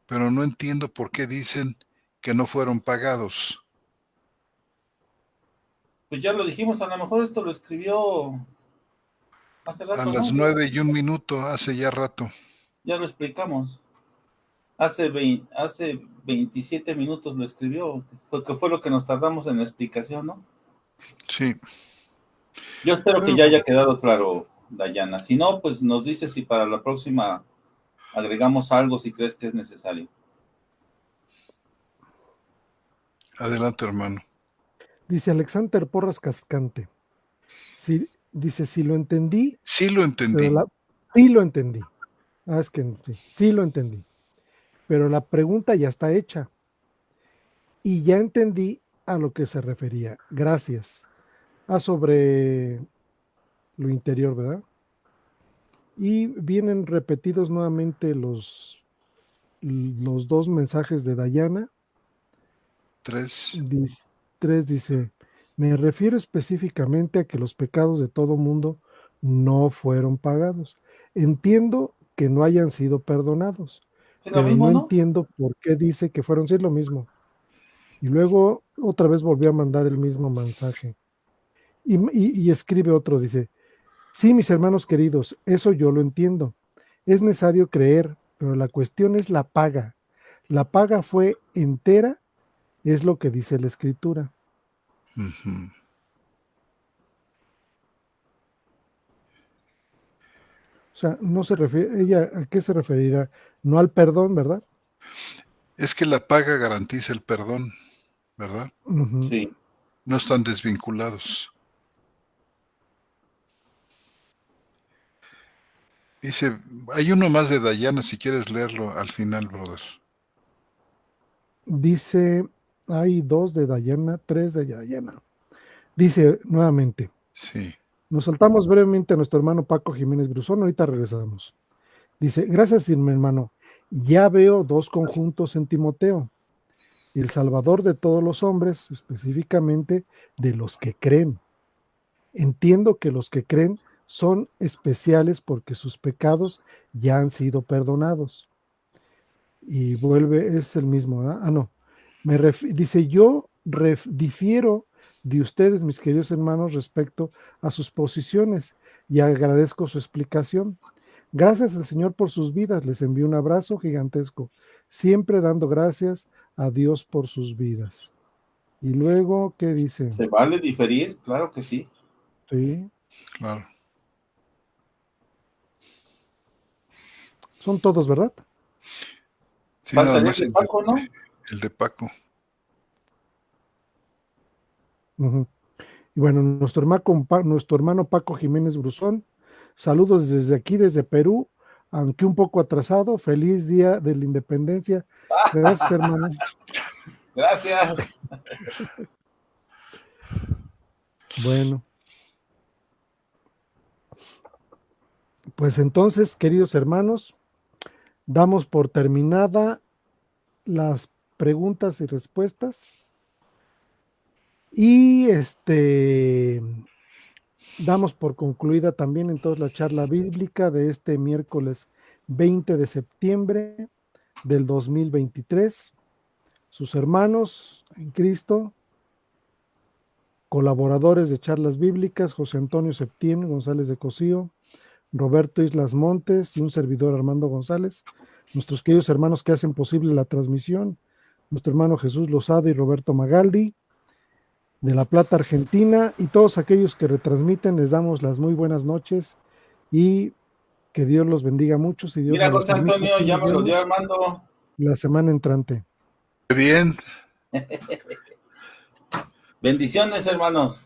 [SPEAKER 2] pero no entiendo por qué dicen que no fueron pagados.
[SPEAKER 3] Pues ya lo dijimos, a lo mejor esto lo escribió hace
[SPEAKER 2] A
[SPEAKER 3] rato,
[SPEAKER 2] las
[SPEAKER 3] ¿no?
[SPEAKER 2] 9:01, hace ya rato.
[SPEAKER 3] Ya lo explicamos. Hace 27 minutos lo escribió, que fue lo que nos tardamos en la explicación, ¿no?
[SPEAKER 2] Sí.
[SPEAKER 3] Yo espero que
[SPEAKER 2] Pero,
[SPEAKER 3] ya haya quedado claro, Dayana. Si no, pues nos dices si para la próxima agregamos algo si crees que es necesario.
[SPEAKER 2] adelante, hermano.
[SPEAKER 1] Dice Alexander Porras Cascante. Dice, si lo entendí,
[SPEAKER 2] Sí lo entendí.
[SPEAKER 1] sí lo entendí. Es que sí lo entendí. Pero la pregunta ya está hecha. Y ya entendí a lo que se refería. Gracias. Sobre lo interior, ¿verdad? Y vienen repetidos nuevamente los dos mensajes de Dayana.
[SPEAKER 2] 3.
[SPEAKER 1] 3 dice, me refiero específicamente a que los pecados de todo mundo no fueron pagados. Entiendo que no hayan sido perdonados,
[SPEAKER 3] Es lo
[SPEAKER 1] pero
[SPEAKER 3] mismo,
[SPEAKER 1] no
[SPEAKER 3] ¿no?
[SPEAKER 1] entiendo por qué dice que fueron, sí, es lo mismo. Y luego otra vez volvió a mandar el mismo mensaje. Y escribe otro, dice, sí, mis hermanos queridos, eso yo lo entiendo. Es necesario creer, pero la cuestión es la paga. La paga fue entera, es lo que dice la escritura.
[SPEAKER 2] Ujú.
[SPEAKER 1] O sea, no se refiere, ella, ¿a qué se referirá? No al perdón, ¿verdad?
[SPEAKER 2] Es que la paga garantiza el perdón, ¿verdad?
[SPEAKER 1] Ujú.
[SPEAKER 3] Sí.
[SPEAKER 2] No están desvinculados. Dice, hay uno más de Dayana, si quieres leerlo al final, brother.
[SPEAKER 1] Dice, hay 2 de Dayana, 3 de Dayana. Dice nuevamente,
[SPEAKER 2] Sí.
[SPEAKER 1] nos saltamos brevemente a nuestro hermano Paco Jiménez Brusón, ahorita regresamos. Dice, gracias, mi hermano. Ya veo 2 conjuntos en Timoteo. El Salvador de todos los hombres, específicamente de los que creen. Entiendo que los que creen son especiales porque sus pecados ya han sido perdonados. Y vuelve, es el mismo, ¿verdad? Ah, no. Dice, yo difiero de ustedes, mis queridos hermanos, respecto a sus posiciones y agradezco su explicación. Gracias al Señor por sus vidas. Les envío un abrazo gigantesco, siempre dando gracias a Dios por sus vidas. Y luego, ¿qué dice?
[SPEAKER 3] ¿Se vale diferir? Claro que sí.
[SPEAKER 1] Sí,
[SPEAKER 2] Claro.
[SPEAKER 1] son todos, ¿verdad?
[SPEAKER 2] Sí, nada
[SPEAKER 3] Faltaría el
[SPEAKER 2] más
[SPEAKER 3] de Paco, ¿no?
[SPEAKER 2] el de Paco.
[SPEAKER 1] Ujú. Y bueno, nuestro hermano Paco Jiménez Brusón, saludos desde aquí, desde Perú, aunque un poco atrasado, feliz día de la independencia. Gracias, hermano.
[SPEAKER 3] Gracias.
[SPEAKER 1] Bueno, pues entonces, queridos hermanos, damos por terminada las preguntas y respuestas. Y damos por concluida también entonces la charla bíblica de este miércoles 20 de septiembre del 2023. Sus hermanos en Cristo, colaboradores de charlas bíblicas, José Antonio Septién González de Cosío, Roberto Islas Montes y un servidor Armando González, nuestros queridos hermanos que hacen posible la transmisión, nuestro hermano Jesús Lozada y Roberto Magaldi, de La Plata, Argentina, y todos aquellos que retransmiten, les damos las muy buenas noches y que Dios los bendiga mucho, si Dios
[SPEAKER 3] Mira,
[SPEAKER 1] nos lo
[SPEAKER 3] José
[SPEAKER 1] permite.
[SPEAKER 3] Antonio,
[SPEAKER 1] Aquí
[SPEAKER 3] ya
[SPEAKER 1] nos
[SPEAKER 3] me lo dio
[SPEAKER 1] vemos
[SPEAKER 3] Armando.
[SPEAKER 1] la semana entrante.
[SPEAKER 2] Bien.
[SPEAKER 3] Bendiciones, hermanos.